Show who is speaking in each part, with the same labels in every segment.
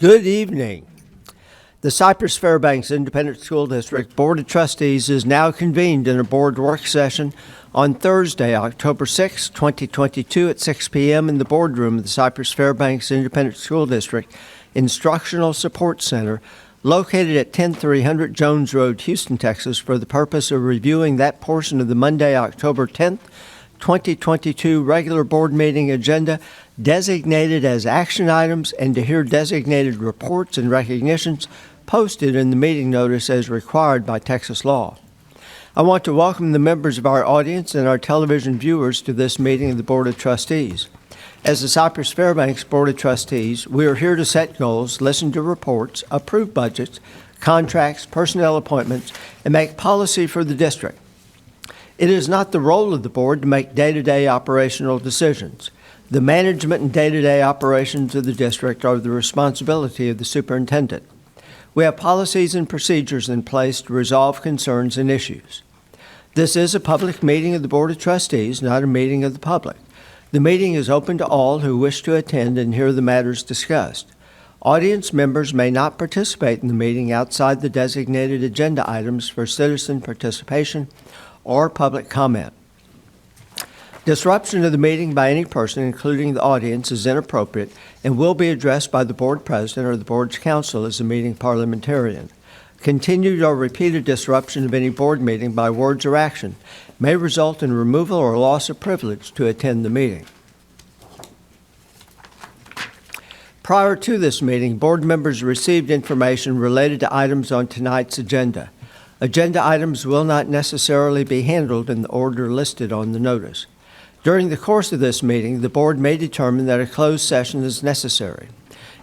Speaker 1: Good evening. The Cypress-Fairbanks Independent School District Board of Trustees is now convened in a board work session on Thursday, October 6, 2022 at 6 p.m. in the boardroom of the Cypress-Fairbanks Independent School District Instructional Support Center located at 10300 Jones Road, Houston, Texas, for the purpose of reviewing that portion of the Monday, October 10th, 2022 regular board meeting agenda designated as action items and to hear designated reports and recognitions posted in the meeting notice as required by Texas law. I want to welcome the members of our audience and our television viewers to this meeting of the Board of Trustees. As the Cypress-Fairbanks Board of Trustees, we are here to set goals, listen to reports, approve budgets, contracts, personnel appointments, and make policy for the district. It is not the role of the board to make day-to-day operational decisions. The management and day-to-day operations of the district are the responsibility of the superintendent. We have policies and procedures in place to resolve concerns and issues. This is a public meeting of the Board of Trustees, not a meeting of the public. The meeting is open to all who wish to attend and hear the matters discussed. Audience members may not participate in the meeting outside the designated agenda items for citizen participation or public comment. Disruption of the meeting by any person, including the audience, is inappropriate and will be addressed by the board president or the board's counsel as a meeting parliamentarian. Continued or repeated disruption of any board meeting by words or action may result in removal or loss of privilege to attend the meeting. Prior to this meeting, board members received information related to items on tonight's agenda. Agenda items will not necessarily be handled in the order listed on the notice. During the course of this meeting, the board may determine that a closed session is necessary.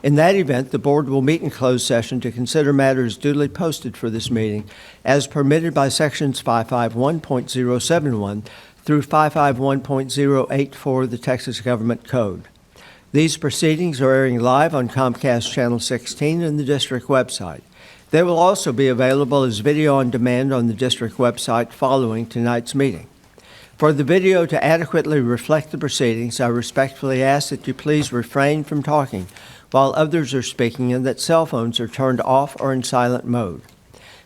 Speaker 1: In that event, the board will meet in closed session to consider matters duly posted for this meeting as permitted by sections 551.071 through 551.084 of the Texas Government Code. These proceedings are airing live on Comcast Channel 16 and the district website. They will also be available as video on demand on the district website following tonight's meeting. For the video to adequately reflect the proceedings, I respectfully ask that you please refrain from talking while others are speaking and that cell phones are turned off or in silent mode.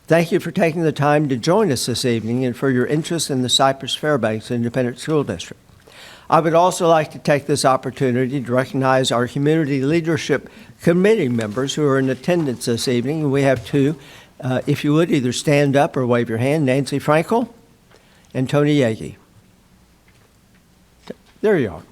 Speaker 1: Thank you for taking the time to join us this evening and for your interest in the Cypress-Fairbanks Independent School District. I would also like to take this opportunity to recognize our Community Leadership Committee members who are in attendance this evening. We have two. If you would, either stand up or wave your hand. Nancy Frankel and Tony Yagi. There you are.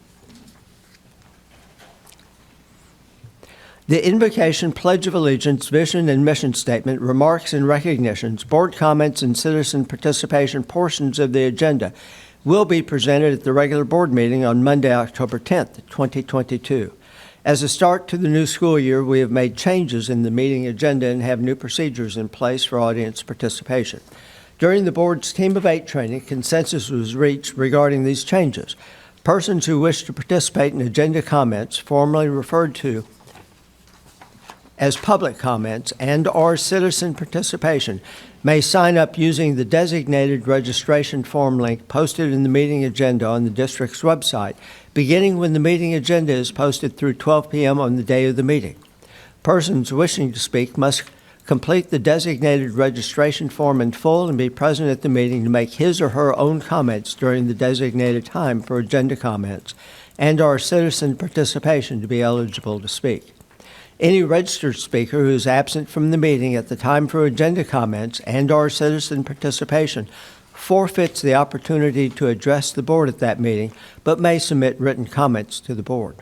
Speaker 1: The Invocation, Pledge of Allegiance, Vision and Mission Statement, Remarks and Recognitions, Board Comments, and Citizen Participation portions of the agenda will be presented at the regular board meeting on Monday, October 10th, 2022. As a start to the new school year, we have made changes in the meeting agenda and have new procedures in place for audience participation. During the board's Team of 8 training, consensus was reached regarding these changes. Persons who wish to participate in agenda comments, formerly referred to as public comments and/or citizen participation, may sign up using the designated registration form link posted in the meeting agenda on the district's website, beginning when the meeting agenda is posted through 12 p.m. on the day of the meeting. Persons wishing to speak must complete the designated registration form in full and be present at the meeting to make his or her own comments during the designated time for agenda comments and/or citizen participation to be eligible to speak. Any registered speaker who is absent from the meeting at the time for agenda comments and/or citizen participation forfeits the opportunity to address the board at that meeting, but may submit written comments to the board.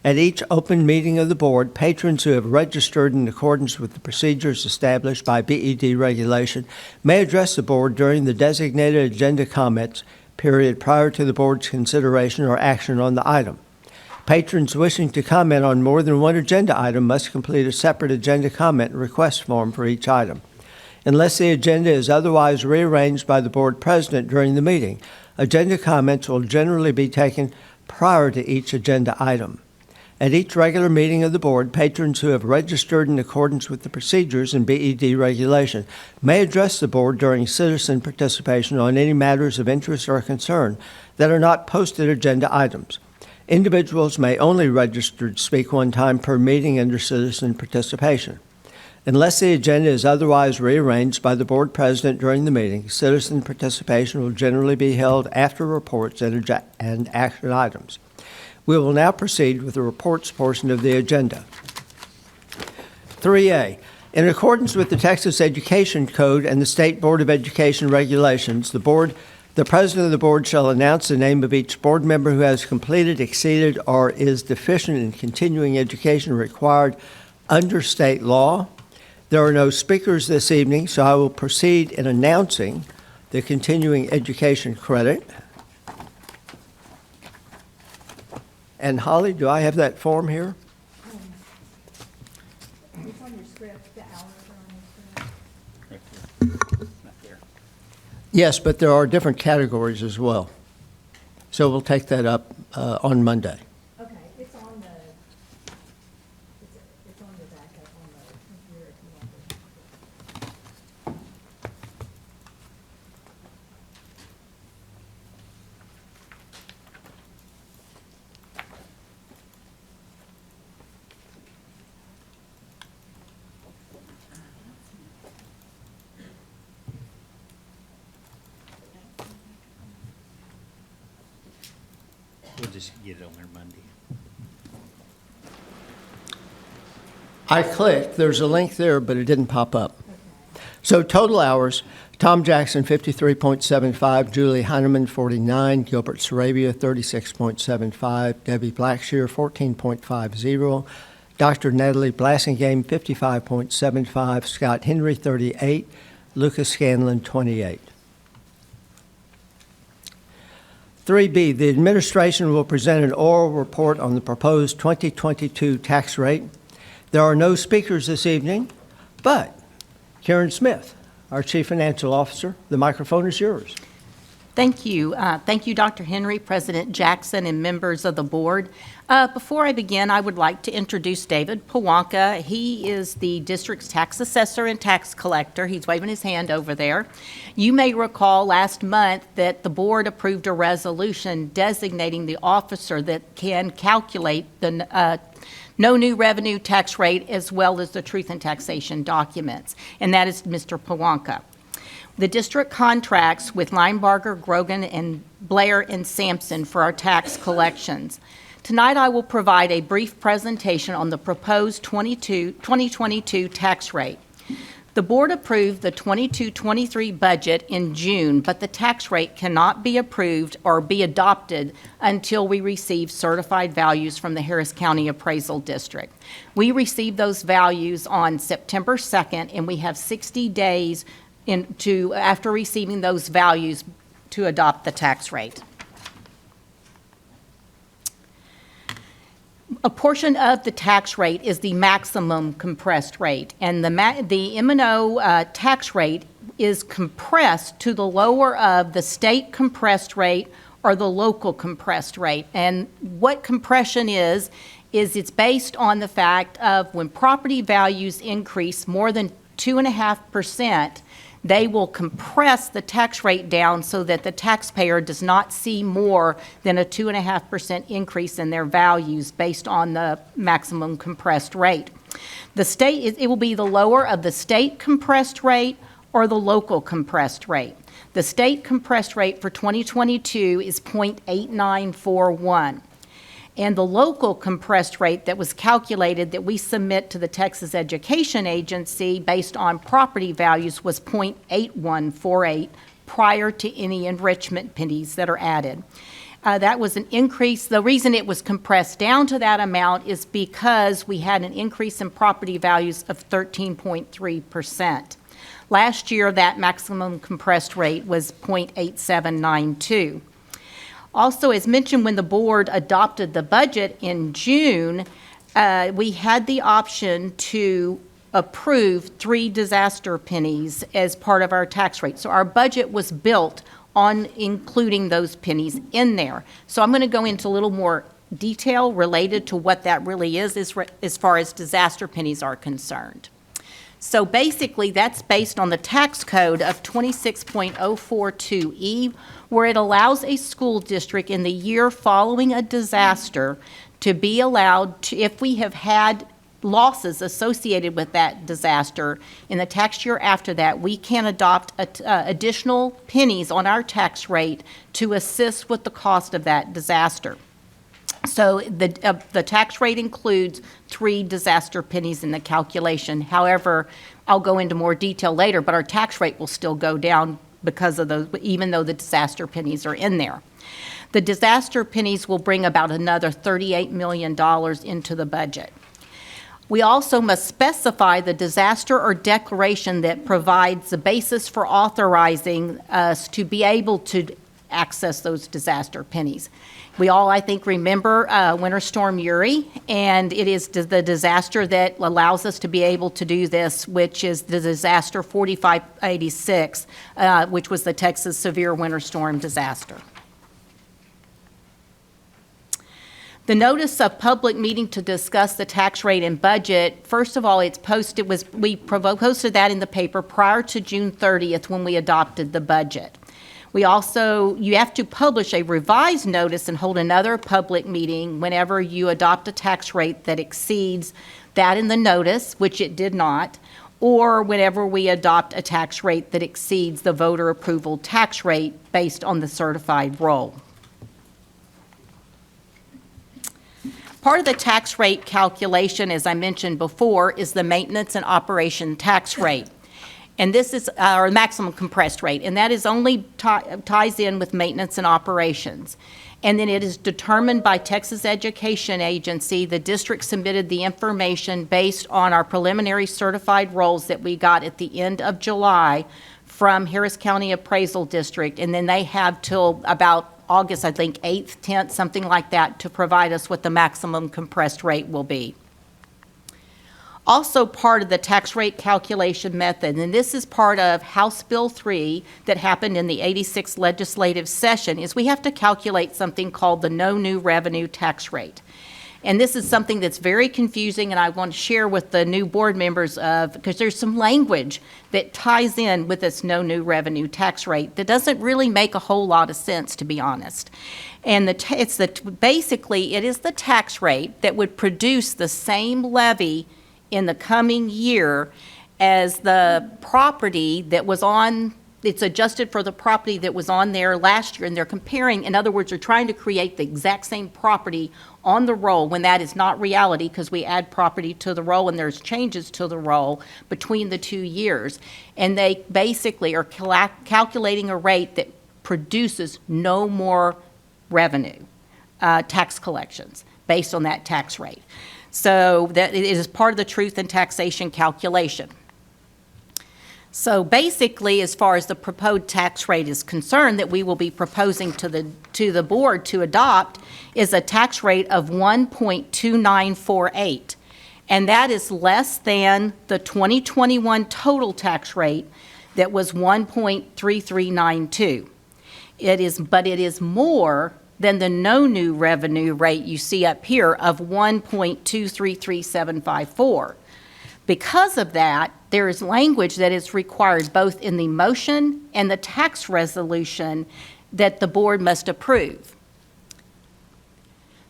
Speaker 1: At each open meeting of the board, patrons who have registered in accordance with the procedures established by BED regulation may address the board during the designated agenda comments period prior to the board's consideration or action on the item. Patrons wishing to comment on more than one agenda item must complete a separate agenda comment request form for each item. Unless the agenda is otherwise rearranged by the board president during the meeting, agenda comments will generally be taken prior to each agenda item. At each regular meeting of the board, patrons who have registered in accordance with the procedures in BED regulation may address the board during citizen participation on any matters of interest or concern that are not posted agenda items. Individuals may only register to speak one time per meeting under citizen participation. Unless the agenda is otherwise rearranged by the board president during the meeting, citizen participation will generally be held after reports and action items. We will now proceed with the reports portion of the agenda. 3A. In accordance with the Texas Education Code and the State Board of Education regulations, the president of the board shall announce the name of each board member who has completed, exceeded, or is deficient in continuing education required under state law. There are no speakers this evening, so I will proceed in announcing the continuing education credit. And Holly, do I have that form here?
Speaker 2: It's on your script, the hours are on your script.
Speaker 3: Right there. Not there.
Speaker 1: Yes, but there are different categories as well. So we'll take that up on Monday.
Speaker 2: Okay, it's on the backup on the computer if you want to.
Speaker 3: We'll just get it on there Monday.
Speaker 1: I clicked, there's a link there, but it didn't pop up. So total hours, Tom Jackson, 53.75, Julie Heineman, 49, Gilbert Sarabia, 36.75, Debbie Blackshear, 14.50, Dr. Natalie Blassingame, 55.75, Scott Henry, 38, Lucas Scanlon, 28. 3B, the administration will present an oral report on the proposed 2022 tax rate. There are no speakers this evening, but Karen Smith, our Chief Financial Officer, the microphone is yours.
Speaker 4: Thank you. Thank you, Dr. Henry, President Jackson, and members of the board. Before I begin, I would like to introduce David Paulka. He is the district's tax assessor and tax collector. He's waving his hand over there. You may recall last month that the board approved a resolution designating the officer that can calculate the no new revenue tax rate as well as the truth in taxation documents, and that is Mr. Paulka. The district contracts with Linebarger, Grogan, and Blair and Sampson for our tax collections. Tonight I will provide a brief presentation on the proposed 2022 tax rate. The board approved the 22-23 budget in June, but the tax rate cannot be approved or be adopted until we receive certified values from the Harris County Appraisal District. We received those values on September 2nd, and we have 60 days after receiving those values to adopt the tax rate. A portion of the tax rate is the maximum compressed rate, and the M&O tax rate is compressed to the lower of the state compressed rate or the local compressed rate. And what compression is it's based on the fact of when property values increase more than 2.5%, they will compress the tax rate down so that the taxpayer does not see more than a 2.5% increase in their values based on the maximum compressed rate. The state, it will be the lower of the state compressed rate or the local compressed rate. The state compressed rate for 2022 is 0.8941. And the local compressed rate that was calculated that we submit to the Texas Education Agency based on property values was 0.8148 prior to any enrichment pennies that are added. That was an increase. The reason it was compressed down to that amount is because we had an increase in property values of 13.3%. Last year, that maximum compressed rate was 0.8792. Also, as mentioned, when the board adopted the budget in June, we had the option to approve 3 disaster pennies as part of our tax rate. So our budget was built on including those pennies in there. So I'm going to go into a little more detail related to what that really is as far as disaster pennies are concerned. So basically, that's based on the tax code of 26.042E, where it allows a school district in the year following a disaster to be allowed to, if we have had losses associated with that disaster, in the tax year after that, we can adopt additional pennies on our tax rate to assist with the cost of that disaster. So the tax rate includes 3 disaster pennies in the calculation. However, I'll go into more detail later, but our tax rate will still go down because of those, even though the disaster pennies are in there. The disaster pennies will bring about another $38 million into the budget. We also must specify the disaster or declaration that provides the basis for authorizing us to be able to access those disaster pennies. We all, I think, remember Winter Storm Uri, and it is the disaster that allows us to be able to do this, which is the disaster 4586, which was the Texas severe winter storm disaster. The notice of public meeting to discuss the tax rate and budget, first of all, it's posted, we posted that in the paper prior to June 30th when we adopted the budget. We also, you have to publish a revised notice and hold another public meeting whenever you adopt a tax rate that exceeds that in the notice, which it did not, or whenever we adopt a tax rate that exceeds the voter approval tax rate based on the certified roll. Part of the tax rate calculation, as I mentioned before, is the maintenance and operation tax rate. And this is our maximum compressed rate, and that is only ties in with maintenance and operations. And then it is determined by Texas Education Agency. The district submitted the information based on our preliminary certified rolls that we got at the end of July from Harris County Appraisal District, and then they have till about August, I think, 8th, 10th, something like that, to provide us what the maximum compressed rate will be. Also part of the tax rate calculation method, and this is part of House Bill 3 that happened in the 86th legislative session, is we have to calculate something called the no new revenue tax rate. And this is something that's very confusing, and I want to share with the new board members because there's some language that ties in with this no new revenue tax rate that doesn't really make a whole lot of sense, to be honest. And basically, it is the tax rate that would produce the same levy in the coming year as the property that was on, it's adjusted for the property that was on there last year, and they're comparing, in other words, they're trying to create the exact same property on the roll when that is not reality, because we add property to the roll and there's changes to the roll between the 2 years. And they basically are calculating a rate that produces no more revenue, tax collections, based on that tax rate. So that it is part of the truth in taxation calculation. So basically, as far as the proposed tax rate is concerned that we will be proposing to the board to adopt is a tax rate of 1.2948. And that is less than the 2021 total tax rate that was 1.3392. But it is more than the no new revenue rate you see up here of 1.233754. Because of that, there is language that is required both in the motion and the tax resolution that the board must approve.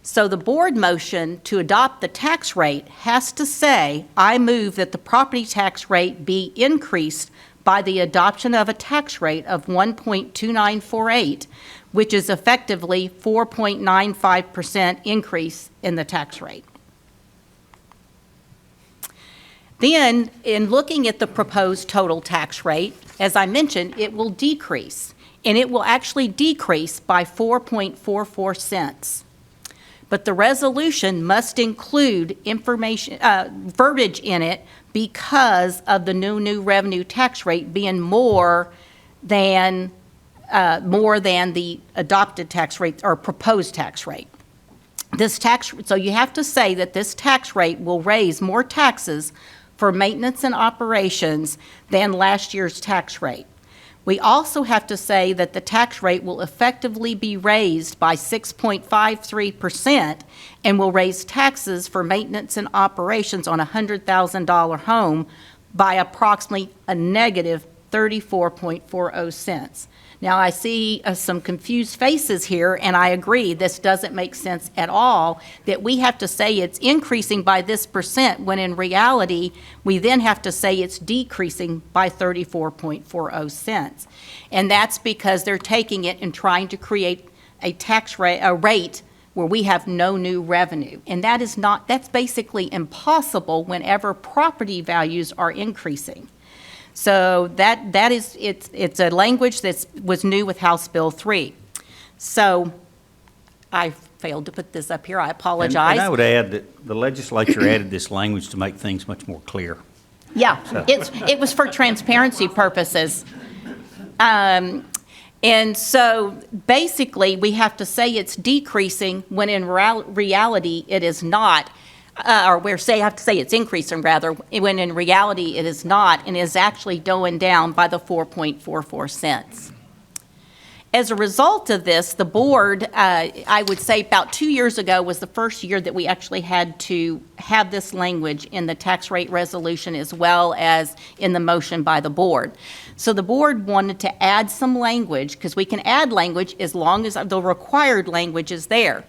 Speaker 4: So the board motion to adopt the tax rate has to say, I move that the property tax rate be increased by the adoption of a tax rate of 1.2948, which is effectively 4.95% increase in the tax rate. Then, in looking at the proposed total tax rate, as I mentioned, it will decrease, and it will actually decrease by 4.44 cents. But the resolution must include information, verbiage in it because of the new revenue tax rate being more than the adopted tax rate or proposed tax rate. So you have to say that this tax rate will raise more taxes for maintenance and operations than last year's tax rate. We also have to say that the tax rate will effectively be raised by 6.53% and will raise taxes for maintenance and operations on a $100,000 home by approximately a negative 34.40 cents. Now, I see some confused faces here, and I agree, this doesn't make sense at all, that we have to say it's increasing by this percent, when in reality, we then have to say it's decreasing by 34.40 cents. And that's because they're taking it and trying to create a tax rate, a rate where we have no new revenue. And that is not, that's basically impossible whenever property values are increasing. So that is, it's a language that was new with House Bill 3. So I failed to put this up here, I apologize.
Speaker 3: And I would add that the legislature added this language to make things much more clear.
Speaker 4: Yeah, it was for transparency purposes. And so basically, we have to say it's decreasing when in reality it is not. Or we have to say it's increasing rather, when in reality it is not, and is actually going down by the 4.44 cents. As a result of this, the board, I would say about 2 years ago was the first year that we actually had to have this language in the tax rate resolution as well as in the motion by the board. So the board wanted to add some language, because we can add language as long as the required language is there.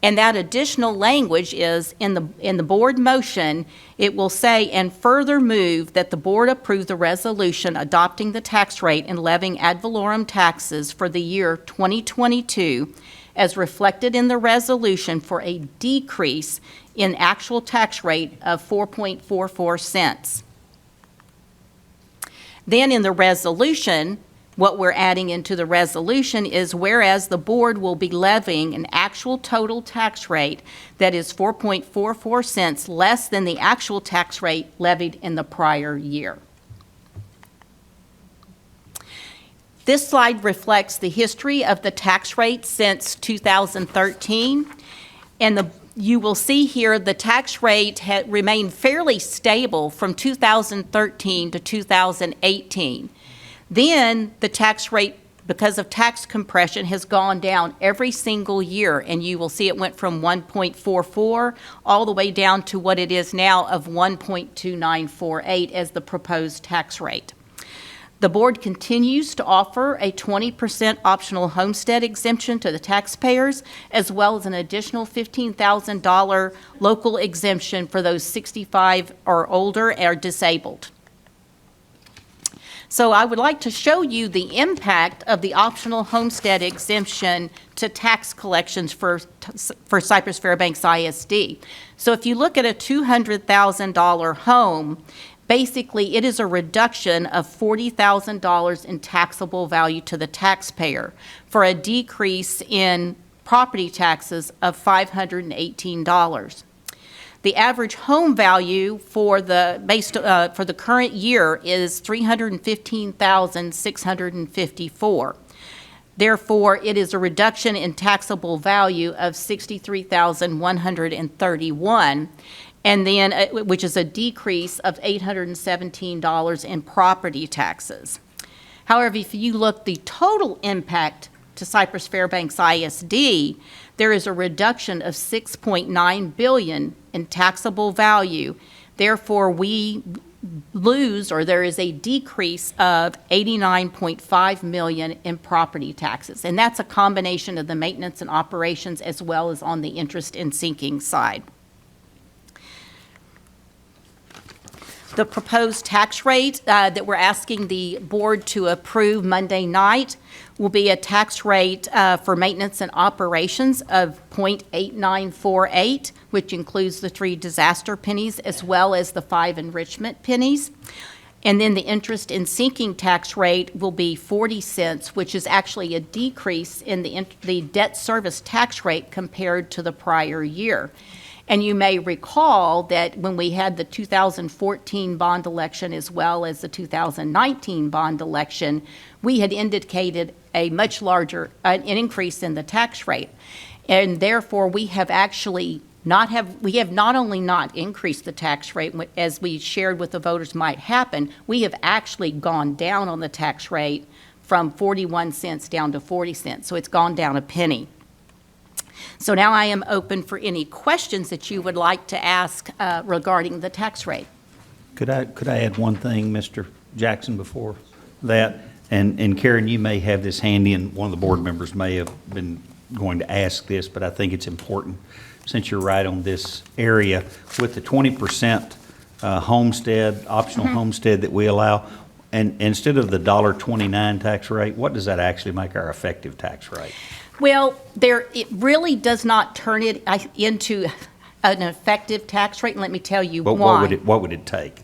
Speaker 4: And that additional language is in the board motion, it will say, and further move that the board approve the resolution adopting the tax rate and levying ad valorem taxes for the year 2022 as reflected in the resolution for a decrease in actual tax rate of 4.44 cents. Then in the resolution, what we're adding into the resolution is whereas the board will be levying an actual total tax rate that is 4.44 cents less than the actual tax rate levied in the prior year. This slide reflects the history of the tax rate since 2013, and you will see here the tax rate had remained fairly stable from 2013 to 2018. Then the tax rate, because of tax compression, has gone down every single year, and you will see it went from 1.44 all the way down to what it is now of 1.2948 as the proposed tax rate. The board continues to offer a 20% optional homestead exemption to the taxpayers, as well as an additional $15,000 local exemption for those 65 or older or disabled. So I would like to show you the impact of the optional homestead exemption to tax collections for Cypress-Fairbanks ISD. So if you look at a $200,000 home, basically it is a reduction of $40,000 in taxable value to the taxpayer for a decrease in property taxes of $518. The average home value for the current year is $315,654. Therefore, it is a reduction in taxable value of $63,131, and then which is a decrease of $817 in property taxes. However, if you look the total impact to Cypress-Fairbanks ISD, there is a reduction of $6.9 billion in taxable value. Therefore, we lose, or there is a decrease of $89.5 million in property taxes. And that's a combination of the maintenance and operations as well as on the interest and sinking side. The proposed tax rate that we're asking the board to approve Monday night will be a tax rate for maintenance and operations of 0.8948, which includes the 3 disaster pennies as well as the 5 enrichment pennies. And then the interest and sinking tax rate will be 40 cents, which is actually a decrease in the debt service tax rate compared to the prior year. And you may recall that when we had the 2014 bond election as well as the 2019 bond election, we had indicated a much larger an increase in the tax rate. And therefore, we have actually not only not increased the tax rate as we shared with the voters might happen, we have actually gone down on the tax rate from 41 cents down to 40 cents. So it's gone down a penny. So now I am open for any questions that you would like to ask regarding the tax rate.
Speaker 3: Could I add one thing, Mr. Jackson, before that? And Karen, you may have this handy, and one of the board members may have been going to ask this, but I think it's important, since you're right on this area, with the 20% homestead, optional homestead that we allow, and instead of the $1.29 tax rate, what does that actually make our effective tax rate?
Speaker 4: Well, it really does not turn it into an effective tax rate, and let me tell you
Speaker 3: What
Speaker 4: why.
Speaker 3: what would it take?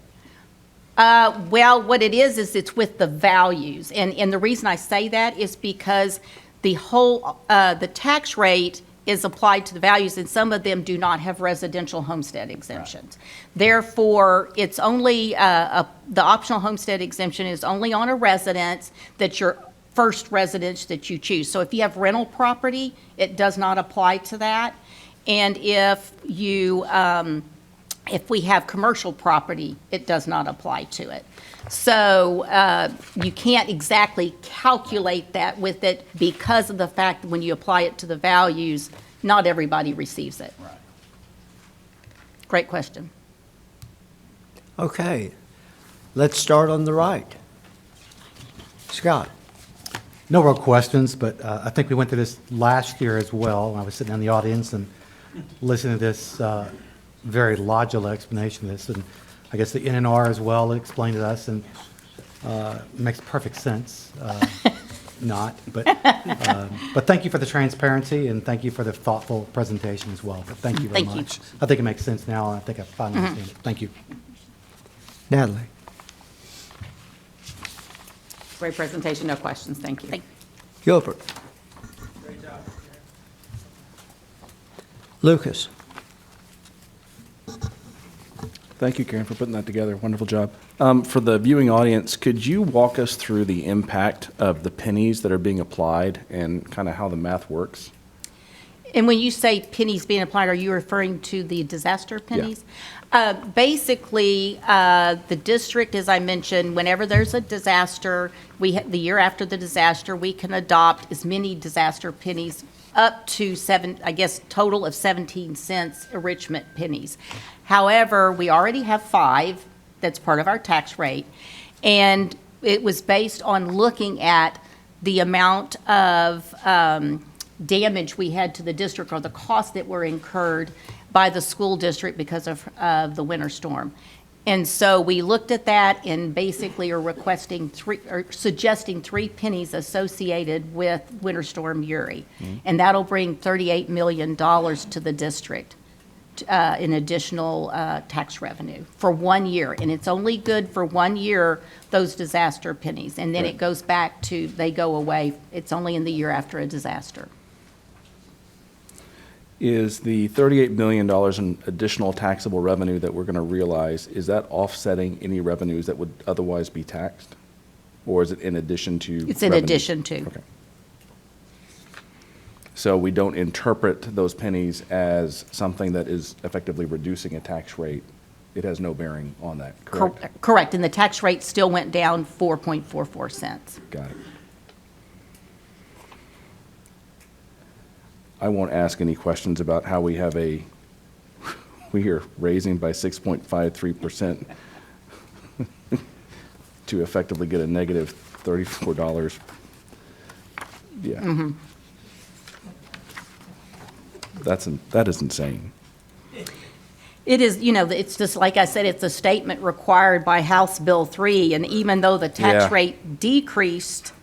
Speaker 4: Well, what it is it's with the values. And the reason I say that is because the tax rate is applied to the values, and some of them do not have residential homestead exemptions. Right. Therefore, it's only, the optional homestead exemption is only on a residence that's your first residence that you choose. So if you have rental property, it does not apply to that. And if we have commercial property, it does not apply to it. So you can't exactly calculate that with it because of the fact that when you apply it to the values, not everybody receives it.
Speaker 3: Right.
Speaker 4: Great question.
Speaker 1: Okay, let's start on the right. Scott?
Speaker 5: No real questions, but I think we went through this last year as well. I was sitting in the audience and listening to this very logical explanation of this, and I guess the NNR as well explained to us, and makes perfect sense. But thank you for the transparency, and thank you for the thoughtful presentation as well. But thank you very
Speaker 4: Thank you.
Speaker 5: much. I think it makes sense now, and I think I finally understand it. Thank you.
Speaker 1: Natalie?
Speaker 4: Great presentation, no questions, thank you.
Speaker 1: Gilbert? Lucas?
Speaker 6: Thank you, Karen, for putting that together. Wonderful job. For the viewing audience, could you walk us through the impact of the pennies that are being applied and kind of how the math works?
Speaker 4: And when you say pennies being applied, are you referring to the disaster pennies? Basically, the district, as I mentioned, whenever there's a disaster, the year after the disaster, we can adopt as many disaster pennies up to total of 17 cents enrichment pennies. However, we already have 5 that's part of our tax rate, and it was based on looking at the amount of damage we had to the district, or the costs that were incurred by the school district because of the winter storm. And so we looked at that and basically are suggesting 3 pennies associated with Winter Storm Uri. And that'll bring $38 million to the district in additional tax revenue for 1 year. And it's only good for 1 year, those disaster pennies. And then it goes back to, they go away. It's only in the year after a disaster.
Speaker 6: Is the $38 million in additional taxable revenue that we're going to realize, is that offsetting any revenues that would otherwise be taxed? Or is it in addition to?
Speaker 4: It's in
Speaker 6: revenues?
Speaker 4: addition to.
Speaker 6: Okay. So we don't interpret those pennies as something that is effectively reducing a tax rate. It has no bearing on that, correct?
Speaker 4: Correct, and the tax rate still went down 4.44 cents.
Speaker 6: Got it. I won't ask any questions about how we are raising by 6.53% to effectively get a negative $34. Yeah. That is insane.
Speaker 4: It is, it's just, like I said, it's a statement required by House Bill 3, and even though the tax
Speaker 6: Yeah.
Speaker 4: rate decreased,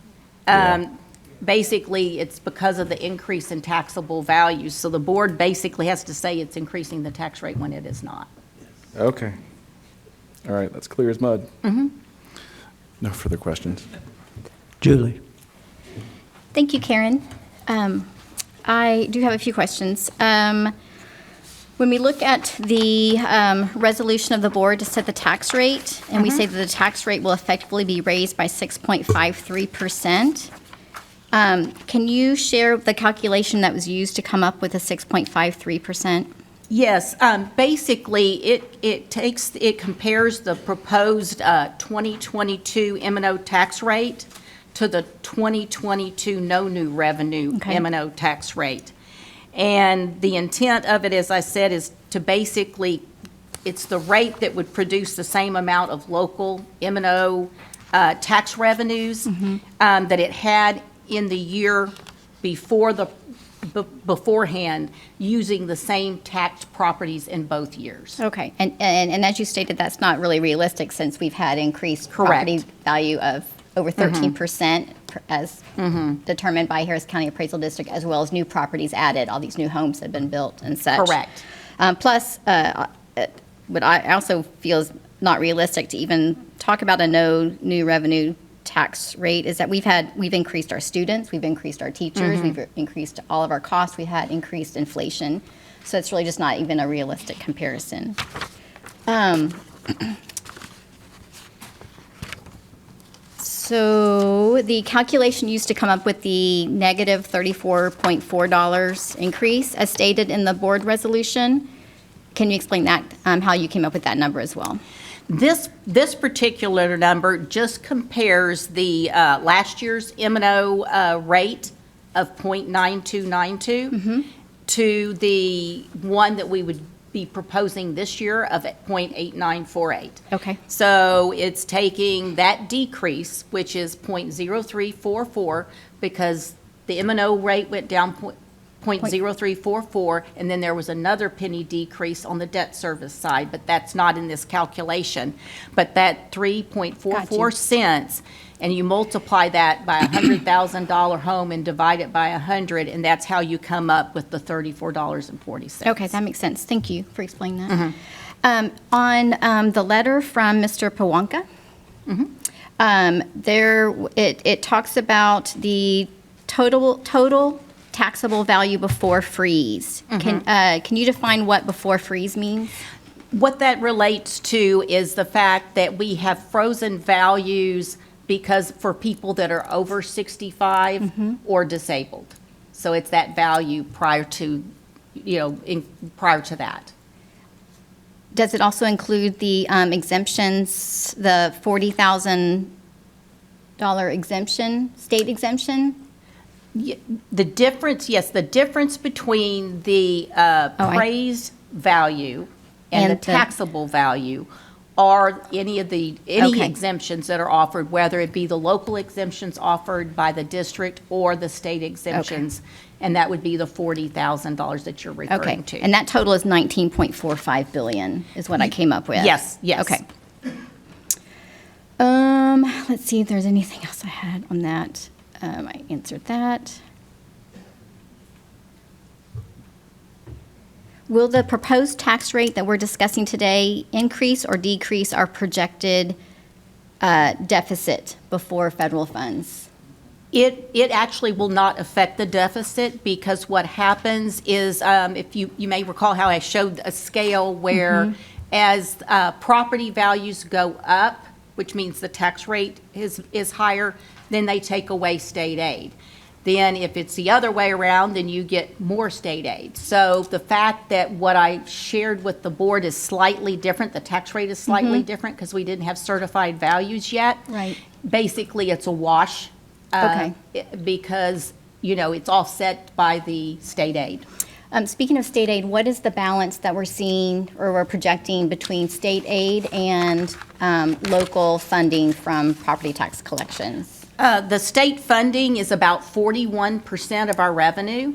Speaker 4: basically, it's because of the increase in taxable values. So the board basically has to say it's increasing the tax rate when it is not.
Speaker 6: Okay. All right, that's clear as mud. No further questions.
Speaker 1: Julie?
Speaker 7: Thank you, Karen. I do have a few questions. When we look at the resolution of the board to set the tax rate, and we say that the tax rate will effectively be raised by 6.53%, can you share the calculation that was used to come up with a 6.53%?
Speaker 4: Yes, basically, it compares the proposed 2022 M&O tax rate to the 2022 no new revenue M&O tax rate. And the intent of it, as I said, is to basically it's the rate that would produce the same amount of local M&O tax revenues that it had in the year before beforehand, using the same taxed properties in both years.
Speaker 7: Okay, and as you stated, that's not really realistic since we've had increased
Speaker 4: Correct.
Speaker 7: property value of over 13% as determined by Harris County Appraisal District, as well as new properties added, all these new homes have been built and such.
Speaker 4: Correct.
Speaker 7: Plus, what I also feel is not realistic to even talk about a no new revenue tax rate is that we've increased our students, we've increased our teachers, we've increased all of our costs, we've had increased inflation. So it's really just not even a realistic comparison. So the calculation used to come up with the negative $34.4 increase as stated in the board resolution. Can you explain that, how you came up with that number as well?
Speaker 4: This particular number just compares the last year's M&O rate of 0.9292 to the one that we would be proposing this year of 0.8948.
Speaker 7: Okay.
Speaker 4: So it's taking that decrease, which is 0.0344, because the M&O rate went down 0.0344, and then there was another penny decrease on the debt service side, but that's not in this calculation. But that 3.44 cents, and you multiply that by a $100,000 home and divide it by 100, and that's how you come up with the $34.40.
Speaker 7: Okay, that makes sense. Thank you for explaining that. On the letter from Mr. Paulka, it talks about the total taxable value before freeze. Can you define what before freeze means?
Speaker 4: What that relates to is the fact that we have frozen values because for people that are over 65 or disabled. So it's that value prior to, prior to that.
Speaker 7: Does it also include the exemptions, the $40,000 exemption, state exemption?
Speaker 4: The difference, yes, the difference between the appraised value and the taxable value are any exemptions that are offered, whether it be the local exemptions offered by the district or the state exemptions, and that would be the $40,000 that you're referring to.
Speaker 7: And that total is 19.45 billion is what I came up with.
Speaker 4: Yes, yes.
Speaker 7: Okay. Let's see if there's anything else I had on that. I answered that. Will the proposed tax rate that we're discussing today increase or decrease our projected deficit before federal funds?
Speaker 4: It actually will not affect the deficit, because what happens is, if you may recall how I showed a scale where as property values go up, which means the tax rate is higher, then they take away state aid. Then if it's the other way around, then you get more state aid. So the fact that what I shared with the board is slightly different, the tax rate is slightly different because we didn't have certified values yet.
Speaker 7: Right.
Speaker 4: Basically, it's a wash. Because, it's offset by the state aid.
Speaker 7: Speaking of state aid, what is the balance that we're seeing or we're projecting between state aid and local funding from property tax collections?
Speaker 4: The state funding is about 41% of our revenue,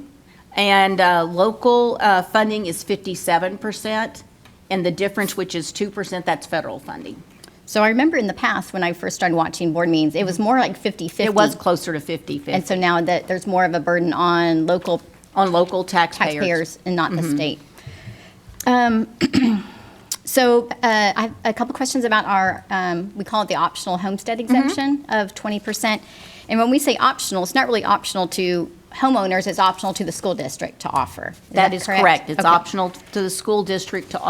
Speaker 4: and local funding is 57%, and the difference, which is 2%, that's federal funding.
Speaker 7: So I remember in the past when I first started watching board meetings, it was more like 50-50.
Speaker 4: It was closer to 50-50.
Speaker 7: And so now that there's more of a burden on local
Speaker 4: taxpayers
Speaker 7: and not the state. So I have a couple questions about our, we call it the optional homestead exemption of 20%. And when we say optional, it's not really optional to homeowners, it's optional to the school district to offer.
Speaker 4: That is correct. It's optional to the school district to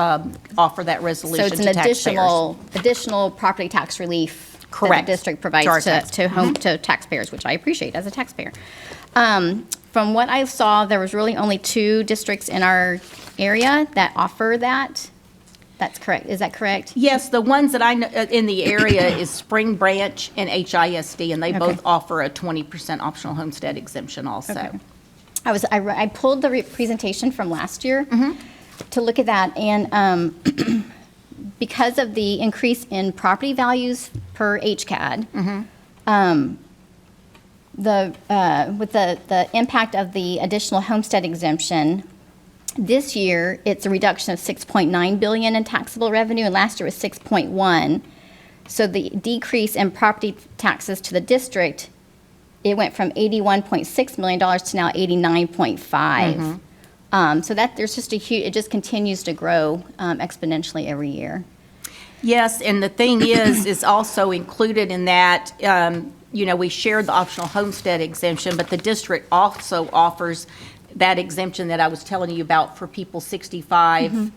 Speaker 4: offer that resolution to taxpayers.
Speaker 7: So it's an additional property tax relief that the district provides to taxpayers, which I appreciate as a taxpayer. From what I saw, there was really only 2 districts in our area that offer that. That's correct. Is that correct?
Speaker 4: Yes, the ones that I know in the area is Spring Branch and HISD, and they both offer a 20% optional homestead exemption also.
Speaker 7: Okay. I pulled the presentation from last year to look at that, and because of the increase in property values per HCAD, with the impact of the additional homestead exemption, this year, it's a reduction of 6.9 billion in taxable revenue, and last year was 6.1. So the decrease in property taxes to the district, it went from $81.6 million to now 89.5. So that there's just a huge, it just continues to grow exponentially every year.
Speaker 4: Yes, and the thing is also included in that, we shared the optional homestead exemption, but the district also offers that exemption that I was telling you about for people 65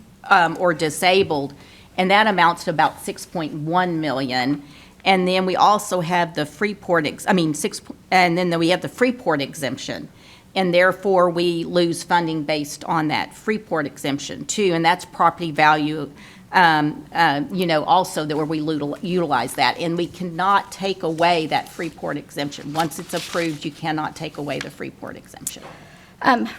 Speaker 4: or disabled, and that amounts to about 6.1 million. And then we also have the Freeport, we have the Freeport exemption, and therefore we lose funding based on that Freeport exemption too, and that's property value. Also that where we utilize that, and we cannot take away that Freeport exemption. Once it's approved, you cannot take away the Freeport exemption.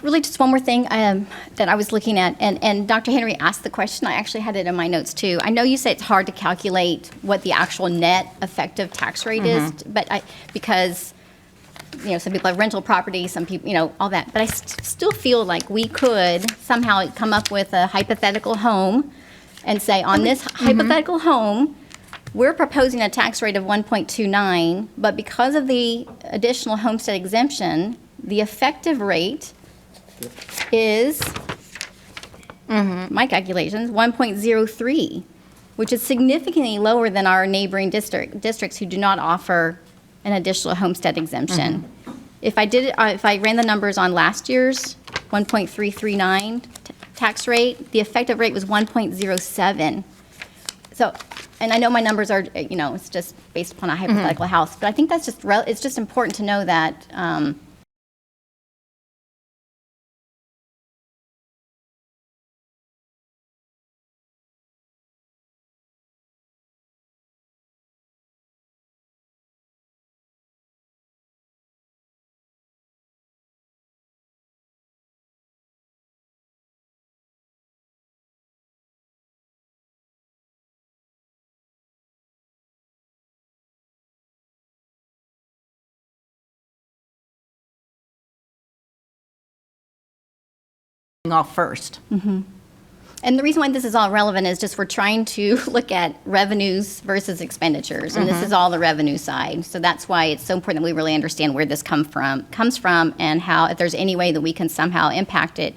Speaker 7: Really, just one more thing that I was looking at, and Dr. Henry asked the question. I actually had it in my notes too. I know you say it's hard to calculate what the actual net effective tax rate is, but because some people have rental property, some people, all that. But I still feel like we could somehow come up with a hypothetical home and say on this hypothetical home, we're proposing a tax rate of 1.29, but because of the additional homestead exemption, the effective rate is, my calculations, 1.03, which is significantly lower than our neighboring districts who do not offer an additional homestead exemption. If I ran the numbers on last year's 1.339 tax rate, the effective rate was 1.07. So, and I know my numbers are, it's just based upon a hypothetical house, but I think that's just, it's just important to know that
Speaker 4: Off first.
Speaker 7: and the reason why this is all relevant is just we're trying to look at revenues versus expenditures, and this is all the revenue side. So that's why it's so important that we really understand where this comes from, and how, if there's any way that we can somehow impact it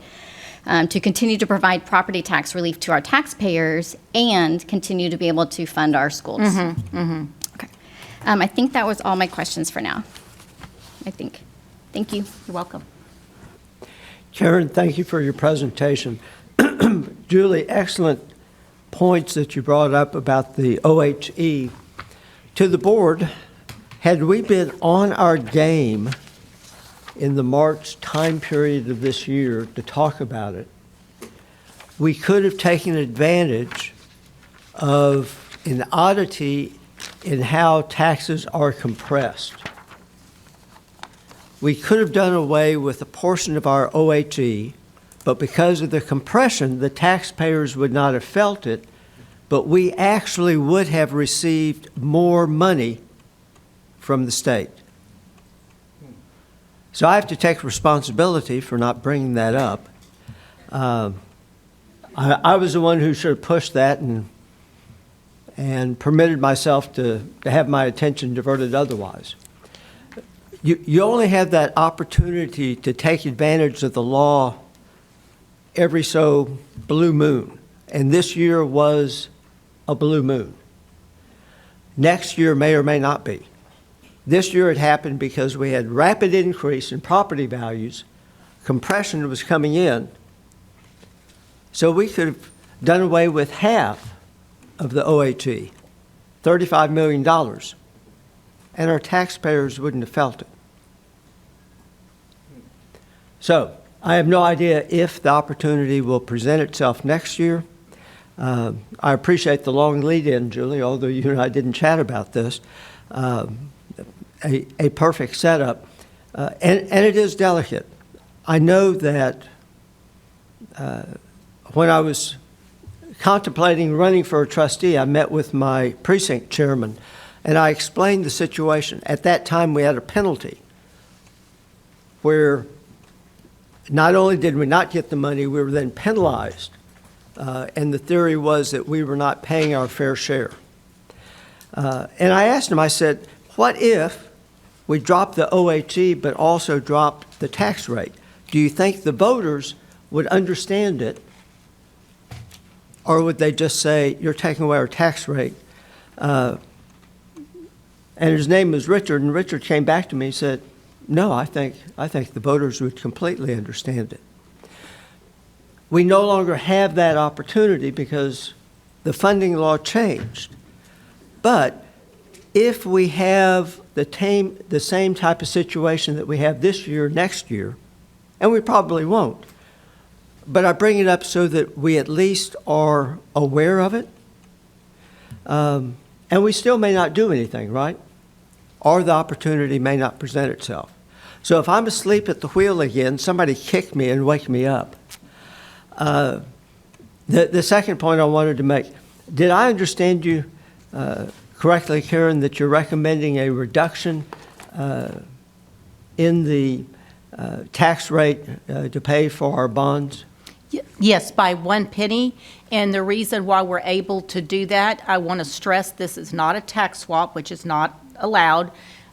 Speaker 7: to continue to provide property tax relief to our taxpayers and continue to be able to fund our schools. Okay. I think that was all my questions for now. Thank you.
Speaker 4: You're welcome.
Speaker 1: Karen, thank you for your presentation. Julie, excellent points that you brought up about the OHE. To the board, had we been on our game in the March time period of this year to talk about it, we could have taken advantage of an oddity in how taxes are compressed. We could have done away with a portion of our OHE, but because of the compression, the taxpayers would not have felt it, but we actually would have received more money from the state. So I have to take responsibility for not bringing that up. I was the one who should have pushed that and permitted myself to have my attention diverted otherwise. You only have that opportunity to take advantage of the law every so blue moon, and this year was a blue moon. Next year may or may not be. This year it happened because we had rapid increase in property values, compression was coming in, so we could have done away with half of the OHE, $35 million, and our taxpayers wouldn't have felt it. So I have no idea if the opportunity will present itself next year. I appreciate the long lead-in, Julie, although you and I didn't chat about this. A perfect setup, and it is delicate. I know that when I was contemplating running for a trustee, I met with my precinct chairman, and I explained the situation. At that time, we had a penalty where not only did we not get the money, we were then penalized. And the theory was that we were not paying our fair share. And I asked him, I said, what if we dropped the OHE but also dropped the tax rate? Do you think the voters would understand it? Or would they just say, you're taking away our tax rate? And his name was Richard, and Richard came back to me and said, no, I think the voters would completely understand it. We no longer have that opportunity because the funding law changed. But if we have the same type of situation that we have this year, next year, and we probably won't, but I bring it up so that we at least are aware of it. And we still may not do anything, right? Or the opportunity may not present itself. So if I'm asleep at the wheel again, somebody kick me and wake me up. The second point I wanted to make, did I understand you correctly, Karen, that you're recommending a reduction in the tax rate to pay for our bonds?
Speaker 4: Yes, by 1 penny. And the reason why we're able to do that, I want to stress this is not a tax swap, which is not allowed.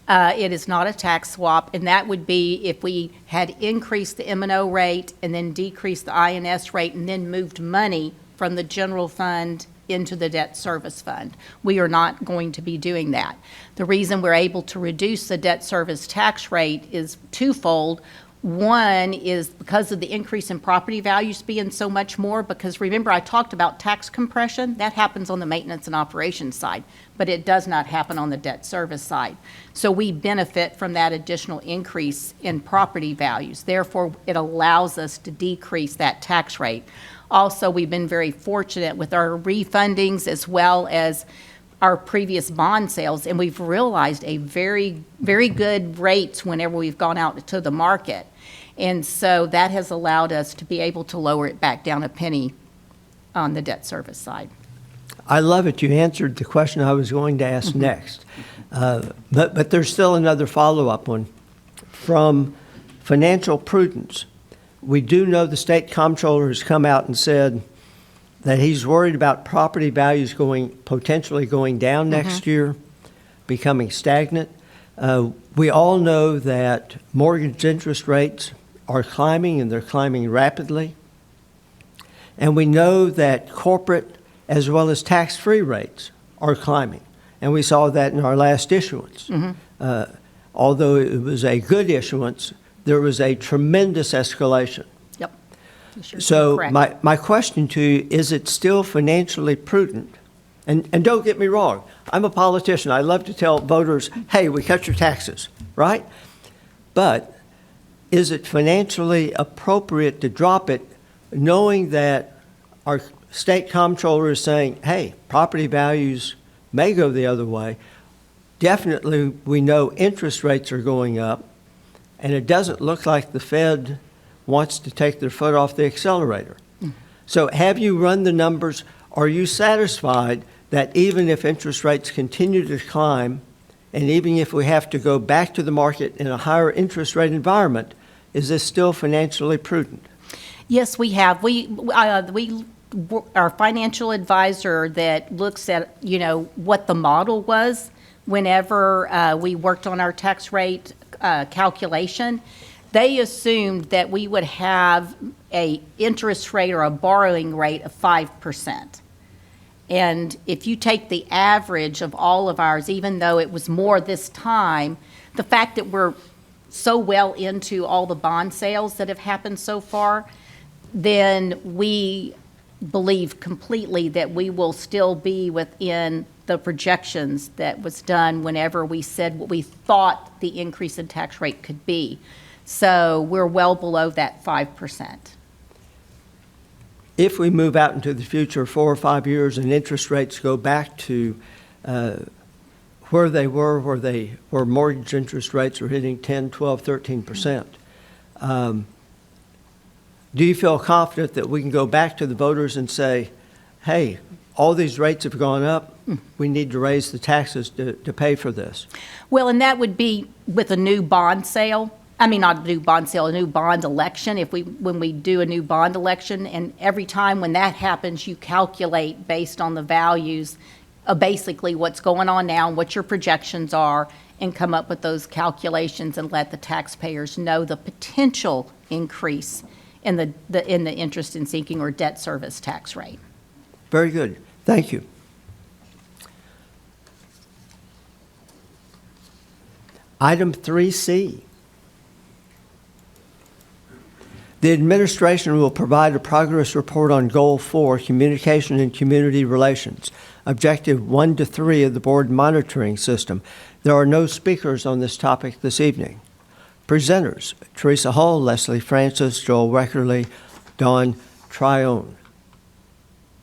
Speaker 4: It is not a tax swap, and that would be if we had increased the M&O rate and then decreased the INS rate and then moved money from the general fund into the debt service fund. We are not going to be doing that. The reason we're able to reduce the debt service tax rate is twofold. One is because of the increase in property values being so much more, because remember I talked about tax compression. That happens on the maintenance and operations side, but it does not happen on the debt service side. So we benefit from that additional increase in property values. Therefore, it allows us to decrease that tax rate. Also, we've been very fortunate with our refundings as well as our previous bond sales, and we've realized a very, very good rates whenever we've gone out to the market. And so that has allowed us to be able to lower it back down a penny on the debt service side.
Speaker 1: I love it. You answered the question I was going to ask next. But there's still another follow-up one. From financial prudence, we do know the state comptroller has come out and said that he's worried about property values potentially going down next year, becoming stagnant. We all know that mortgage interest rates are climbing, and they're climbing rapidly. And we know that corporate as well as tax-free rates are climbing. And we saw that in our last issuance. Although it was a good issuance, there was a tremendous escalation.
Speaker 4: Yep. Sure,
Speaker 1: So
Speaker 4: correct.
Speaker 1: my question to you, is it still financially prudent? And don't get me wrong, I'm a politician. I love to tell voters, hey, we cut your taxes, right? But is it financially appropriate to drop it knowing that our state comptroller is saying, hey, property values may go the other way? Definitely, we know interest rates are going up, and it doesn't look like the Fed wants to take their foot off the accelerator. So have you run the numbers? Are you satisfied that even if interest rates continue to climb, and even if we have to go back to the market in a higher interest rate environment, is this still financially prudent?
Speaker 4: Yes, we have. Our financial advisor that looks at, what the model was whenever we worked on our tax rate calculation, they assumed that we would have a interest rate or a borrowing rate of 5%. And if you take the average of all of ours, even though it was more this time, the fact that we're so well into all the bond sales that have happened so far, then we believe completely that we will still be within the projections that was done whenever we said what we thought the increase in tax rate could be. So we're well below that 5%.
Speaker 1: If we move out into the future 4 or 5 years and interest rates go back to where they were, where mortgage interest rates were hitting 10, 12, 13%, do you feel confident that we can go back to the voters and say, hey, all these rates have gone up, we need to raise the taxes to pay for this.
Speaker 4: Well, and that would be with a new bond sale. I mean, not a new bond sale, a new bond election, when we do a new bond election. And every time when that happens, you calculate based on the values of basically what's going on now and what your projections are, and come up with those calculations and let the taxpayers know the potential increase in the interest in sinking or debt service tax rate.
Speaker 1: Very good. Thank you. Item 3C. The administration will provide a progress report on Goal 4, Communication and Community Relations, Objective 1 to 3 of the Board Monitoring System. There are no speakers on this topic this evening. Presenters, Teresa Hall, Leslie Francis, Joel Weckerly, Dawn Tryon.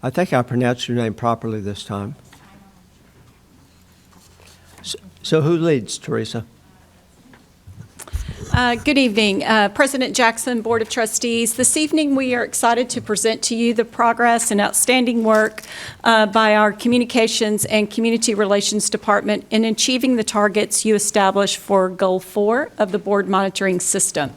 Speaker 1: I think I pronounced your name properly this time. So who leads, Teresa?
Speaker 8: Good evening, President Jackson, Board of Trustees. This evening, we are excited to present to you the progress and outstanding work by our Communications and Community Relations Department in achieving the targets you established for Goal 4 of the Board Monitoring System.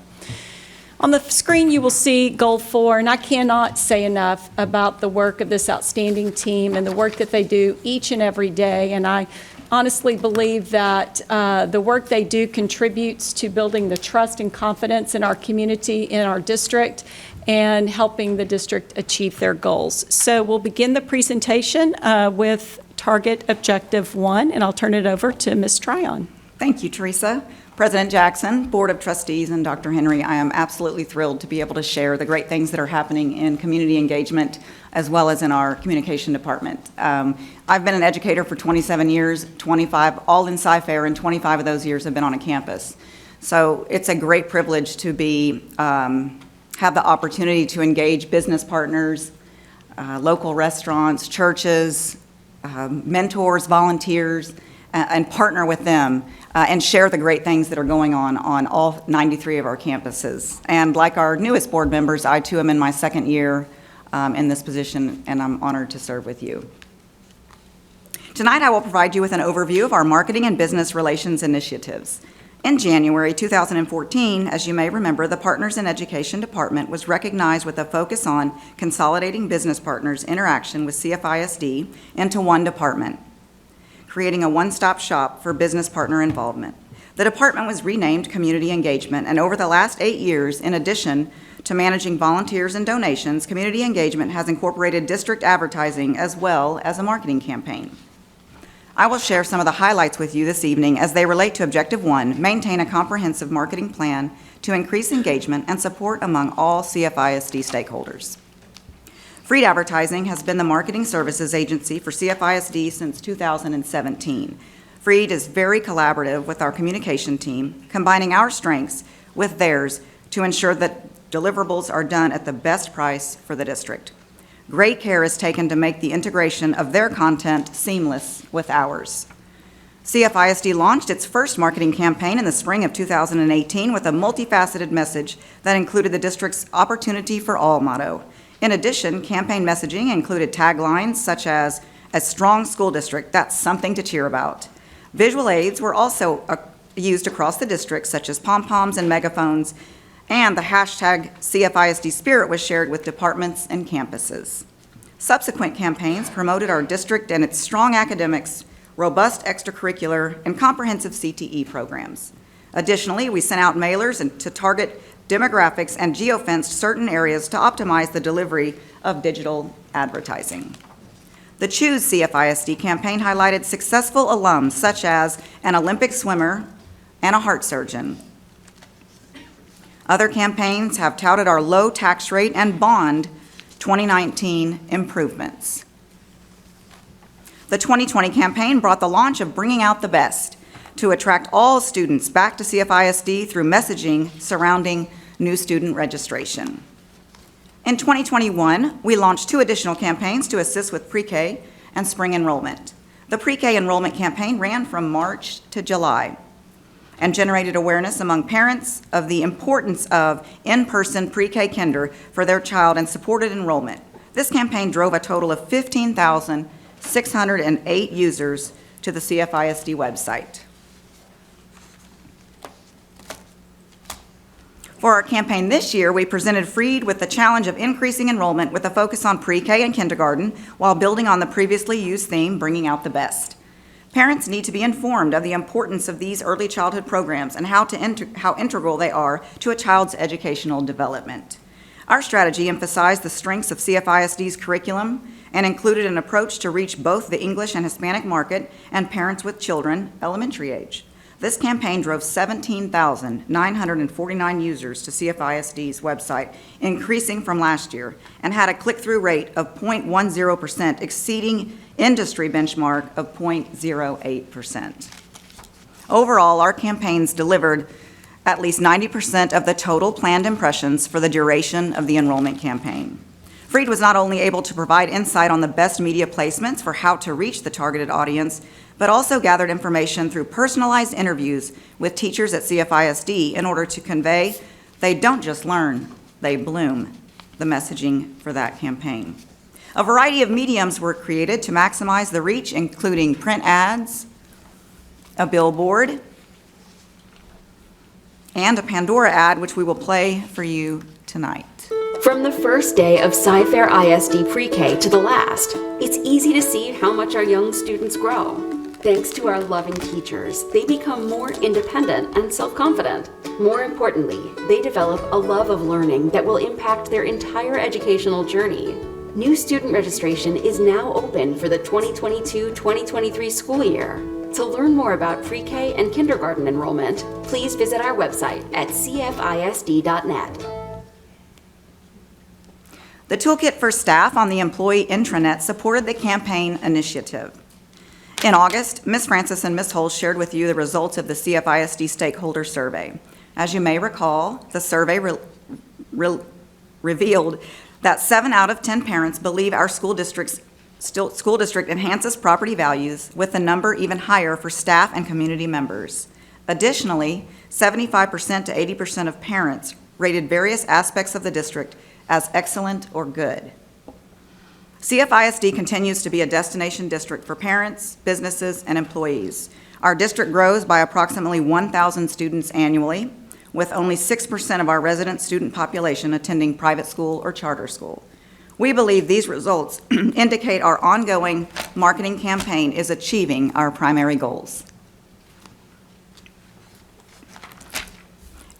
Speaker 8: On the screen, you will see Goal 4, and I cannot say enough about the work of this outstanding team and the work that they do each and every day. And I honestly believe that the work they do contributes to building the trust and confidence in our community, in our district, and helping the district achieve their goals. So we'll begin the presentation with Target Objective 1, and I'll turn it over to Ms. Tryon.
Speaker 9: Thank you, Teresa. President Jackson, Board of Trustees, and Dr. Henry, I am absolutely thrilled to be able to share the great things that are happening in community engagement as well as in our communication department. I've been an educator for 27 years, 25 all in Cy-Fair, and 25 of those years have been on a campus. So it's a great privilege to be have the opportunity to engage business partners, local restaurants, churches, mentors, volunteers, and partner with them and share the great things that are going on all 93 of our campuses. And like our newest board members, I too am in my second year in this position, and I'm honored to serve with you. Tonight, I will provide you with an overview of our marketing and business relations initiatives. In January 2014, as you may remember, the Partners in Education Department was recognized with a focus on consolidating business partners' interaction with Cfisd into one department, creating a one-stop shop for business partner involvement. The department was renamed Community Engagement, and over the last 8 years, in addition to managing volunteers and donations, Community Engagement has incorporated district advertising as well as a marketing campaign. I will share some of the highlights with you this evening as they relate to Objective 1, maintain a comprehensive marketing plan to increase engagement and support among all Cfisd stakeholders. Freed Advertising has been the marketing services agency for Cfisd since 2017. Freed is very collaborative with our communication team, combining our strengths with theirs to ensure that deliverables are done at the best price for the district. Great care is taken to make the integration of their content seamless with ours. Cfisd launched its first marketing campaign in the spring of 2018 with a multifaceted message that included the district's Opportunity for All motto. In addition, campaign messaging included taglines such as, "A strong school district, that's something to cheer about." Visual aids were also used across the district, such as pom-poms and megaphones, and the hashtag Cfisd Spirit was shared with departments and campuses. Subsequent campaigns promoted our district and its strong academics, robust extracurricular, and comprehensive CTE programs. Additionally, we sent out mailers to target demographics and geofenced certain areas to optimize the delivery of digital advertising. The Choose Cfisd campaign highlighted successful alums such as an Olympic swimmer and a heart surgeon. Other campaigns have touted our low tax rate and bond 2019 improvements. The 2020 campaign brought the launch of Bringing Out the Best to attract all students back to Cfisd through messaging surrounding new student registration. In 2021, we launched 2 additional campaigns to assist with pre-K and spring enrollment. The pre-K enrollment campaign ran from March to July and generated awareness among parents of the importance of in-person pre-K kinder for their child and supported enrollment. This campaign drove a total of 15,608 users to the CFISD website. For our campaign this year, we presented Freed with the challenge of increasing enrollment with a focus on pre-K and kindergarten while building on the previously used theme, Bringing Out the Best. Parents need to be informed of the importance of these early childhood programs and how integral they are to a child's educational development. Our strategy emphasized the strengths of CFISD's curriculum and included an approach to reach both the English and Hispanic market and parents with children elementary age. This campaign drove 17,949 users to CFISD's website, increasing from last year, and had a click-through rate of 0.10%, exceeding industry benchmark of 0.08%. Overall, our campaigns delivered at least 90% of the total planned impressions for the duration of the enrollment campaign. Freed was not only able to provide insight on the best media placements for how to reach the targeted audience, but also gathered information through personalized interviews with teachers at CFISD in order to convey they don't just learn, they bloom, the messaging for that campaign. A variety of mediums were created to maximize the reach, including print ads, a billboard, and a Pandora ad, which we will play for you tonight.
Speaker 10: From the first day of Cyfair ISD Pre-K to the last, it's easy to see how much our young students grow. Thanks to our loving teachers, they become more independent and self-confident. More importantly, they develop a love of learning that will impact their entire educational journey. New student registration is now open for the 2022-2023 school year. To learn more about pre-K and kindergarten enrollment, please visit our website at cfisd.net.
Speaker 9: The Toolkit for Staff on the employee intranet supported the campaign initiative. In August, Ms. Francis and Ms. Holz shared with you the results of the CFISD Stakeholder Survey. As you may recall, the survey revealed that 7 out of 10 parents believe our school district enhances property values, with the number even higher for staff and community members. Additionally, 75% to 80% of parents rated various aspects of the district as excellent or good. CFISD continues to be a destination district for parents, businesses, and employees. Our district grows by approximately 1,000 students annually, with only 6% of our resident student population attending private school or charter school. We believe these results indicate our ongoing marketing campaign is achieving our primary goals.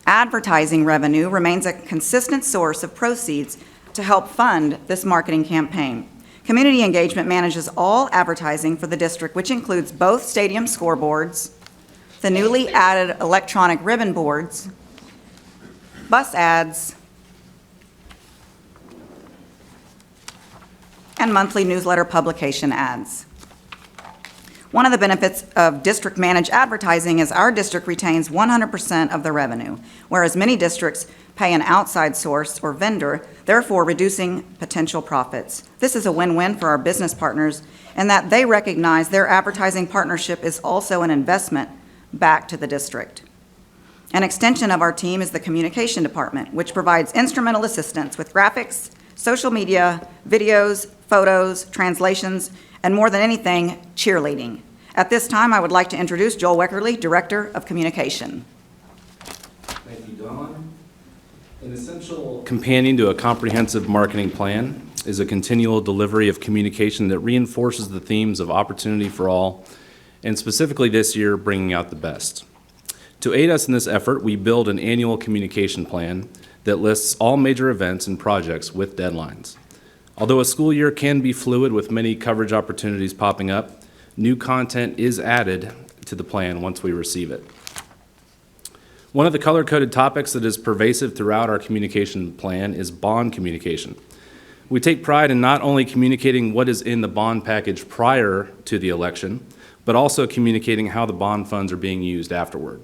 Speaker 9: Advertising revenue remains a consistent source of proceeds to help fund this marketing campaign. Community engagement manages all advertising for the district, which includes both stadium scoreboards, the newly added electronic ribbon boards, bus ads, and monthly newsletter publication ads. One of the benefits of district-managed advertising is our district retains 100% of the revenue, whereas many districts pay an outside source or vendor, therefore reducing potential profits. This is a win-win for our business partners in that they recognize their advertising partnership is also an investment back to the district. An extension of our team is the communication department, which provides instrumental assistance with graphics, social media, videos, photos, translations, and more than anything, cheerleading. At this time, I would like to introduce Joel Weckerly, Director of Communication.
Speaker 6: Thank you, Dawn. An essential companion to a comprehensive marketing plan is a continual delivery of communication that reinforces the themes of opportunity for all, and specifically this year, bringing out the best. To aid us in this effort, we build an annual communication plan that lists all major events and projects with deadlines. Although a school year can be fluid with many coverage opportunities popping up, new content is added to the plan once we receive it. One of the color-coded topics that is pervasive throughout our communication plan is bond communication. We take pride in not only communicating what is in the bond package prior to the election, but also communicating how the bond funds are being used afterward.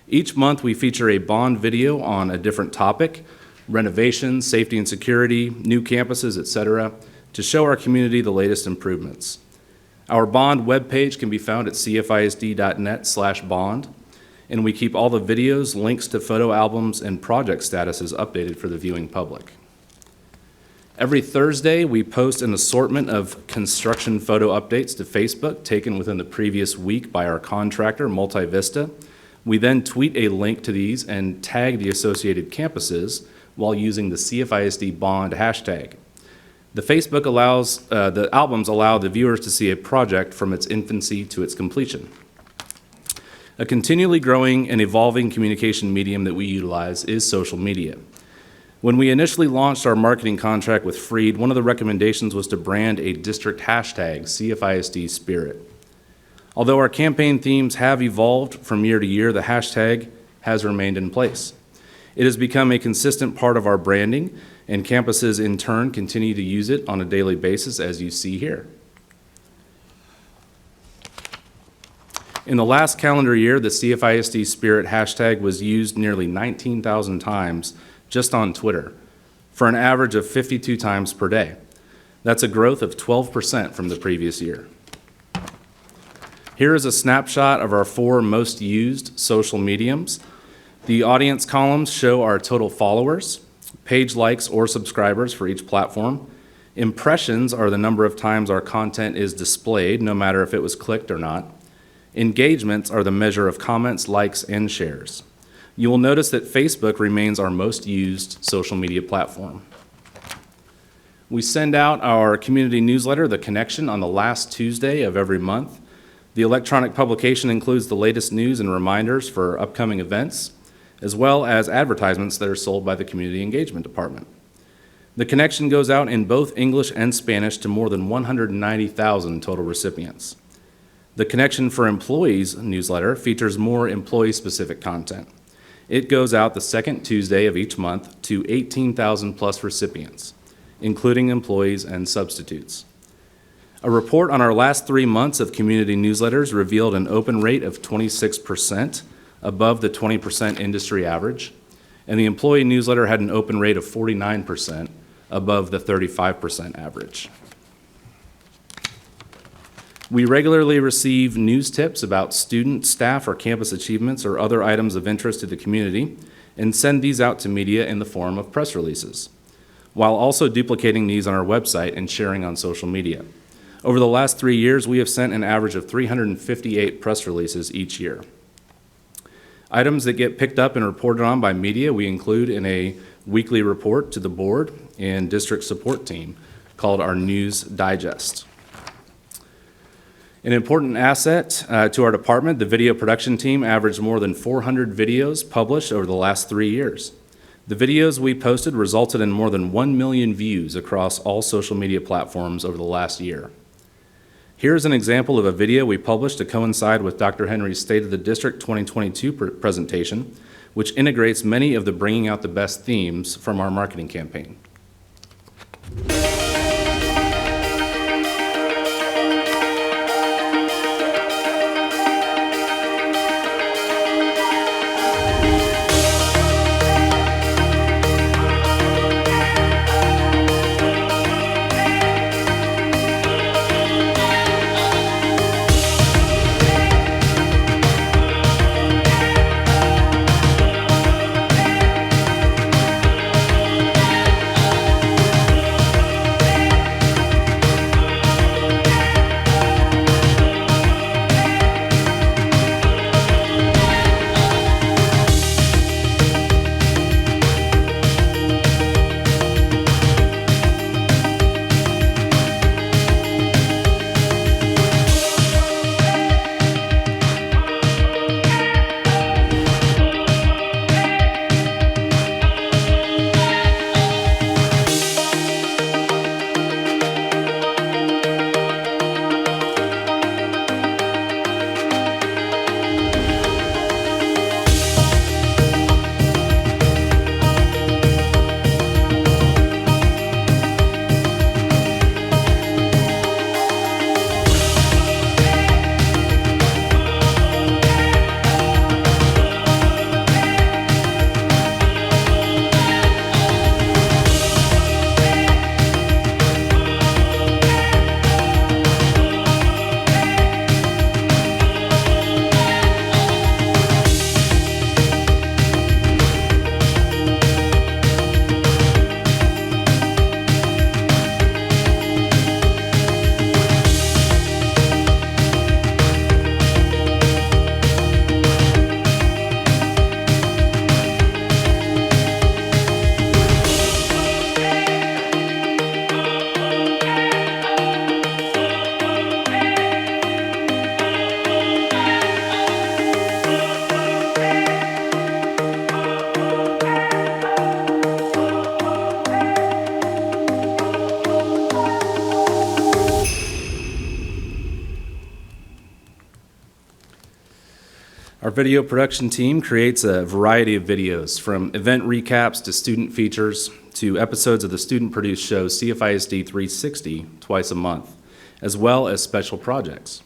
Speaker 6: Each month, we feature a bond video on a different topic, renovations, safety and security, new campuses, etc., to show our community the latest improvements. Our bond webpage can be found at cfisd.net/bond, and we keep all the videos, links to photo albums, and project statuses updated for the viewing public. Every Thursday, we post an assortment of construction photo updates to Facebook taken within the previous week by our contractor, Multivista. We then tweet a link to these and tag the associated campuses while using the Cfisd bond hashtag. The the albums allow the viewers to see a project from its infancy to its completion. A continually growing and evolving communication medium that we utilize is social media. When we initially launched our marketing contract with Freed, one of the recommendations was to brand a district hashtag, Cfisd Spirit. Although our campaign themes have evolved from year to year, the hashtag has remained in place. It has become a consistent part of our branding, and campuses in turn continue to use it on a daily basis, as you see here. In the last calendar year, the Cfisd Spirit hashtag was used nearly 19,000 times just on Twitter, for an average of 52 times per day. That's a growth of 12% from the previous year. Here is a snapshot of our 4 most used social mediums. The audience columns show our total followers, page likes or subscribers for each platform. Impressions are the number of times our content is displayed, no matter if it was clicked or not. Engagements are the measure of comments, likes, and shares. You will notice that Facebook remains our most used social media platform. We send out our community newsletter, The Connection, on the last Tuesday of every month. The electronic publication includes the latest news and reminders for upcoming events, as well as advertisements that are sold by the Community Engagement Department. The Connection goes out in both English and Spanish to more than 190,000 total recipients. The Connection for Employees newsletter features more employee-specific content. It goes out the second Tuesday of each month to 18,000 plus recipients, including employees and substitutes. A report on our last 3 months of community newsletters revealed an open rate of 26%, above the 20% industry average, and the employee newsletter had an open rate of 49%, above the 35% average. We regularly receive news tips about student, staff, or campus achievements or other items of interest to the community and send these out to media in the form of press releases, while also duplicating these on our website and sharing on social media. Over the last 3 years, we have sent an average of 358 press releases each year. Items that get picked up and reported on by media we include in a weekly report to the board and district support team called our News Digest. An important asset to our department, the video production team averaged more than 400 videos published over the last 3 years. The videos we posted resulted in more than 1 million views across all social media platforms over the last year. Here's an example of a video we published to coincide with Dr. Henry's State of the District 2022 presentation, which integrates many of the Bringing Out the Best themes from our marketing campaign. Our video production team creates a variety of videos, from event recaps to student features to episodes of the student-produced show Cfisd 360 twice a month, as well as special projects.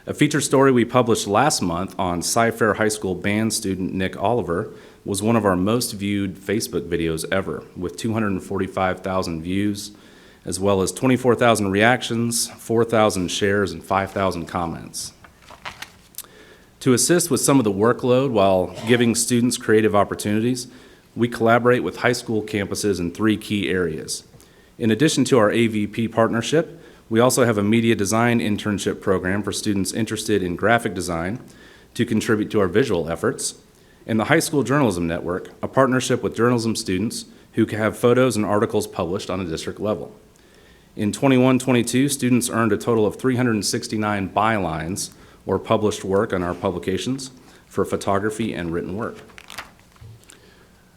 Speaker 6: A feature story we published last month on Cyfair High School band student Nick Oliver was one of our most viewed Facebook videos ever, with 245,000 views, as well as 24,000 reactions, 4,000 shares, and 5,000 comments. To assist with some of the workload while giving students creative opportunities, we collaborate with high school campuses in 3 key areas. In addition to our AVP partnership, we also have a media design internship program for students interested in graphic design to contribute to our visual efforts, and the High School Journalism Network, a partnership with journalism students who can have photos and articles published on a district level. In 21-22, students earned a total of 369 bylines or published work on our publications for photography and written work.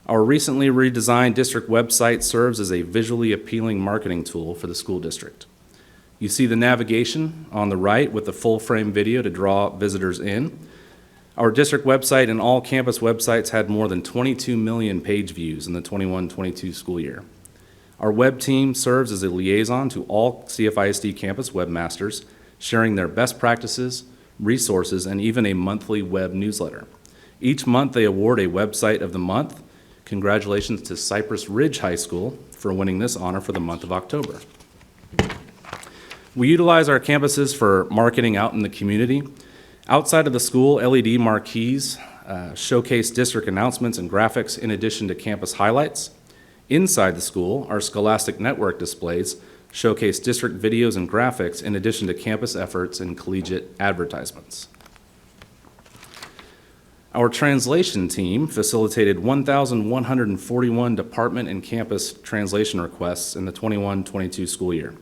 Speaker 6: Our recently redesigned district website serves as a visually appealing marketing tool for the school district. You see the navigation on the right with the full-frame video to draw visitors in. Our district website and all campus websites had more than 22 million page views in the 21-22 school year. Our web team serves as a liaison to all CFISD campus webmasters, sharing their best practices, resources, and even a monthly web newsletter. Each month they award a Website of the Month. Congratulations to Cypress Ridge High School for winning this honor for the month of October. We utilize our campuses for marketing out in the community. Outside of the school, LED marquees showcase district announcements and graphics in addition to campus highlights. Inside the school, our Scholastic Network displays showcase district videos and graphics in addition to campus efforts and collegiate advertisements. Our translation team facilitated 1,141 department and campus translation requests in the 21-22 school year.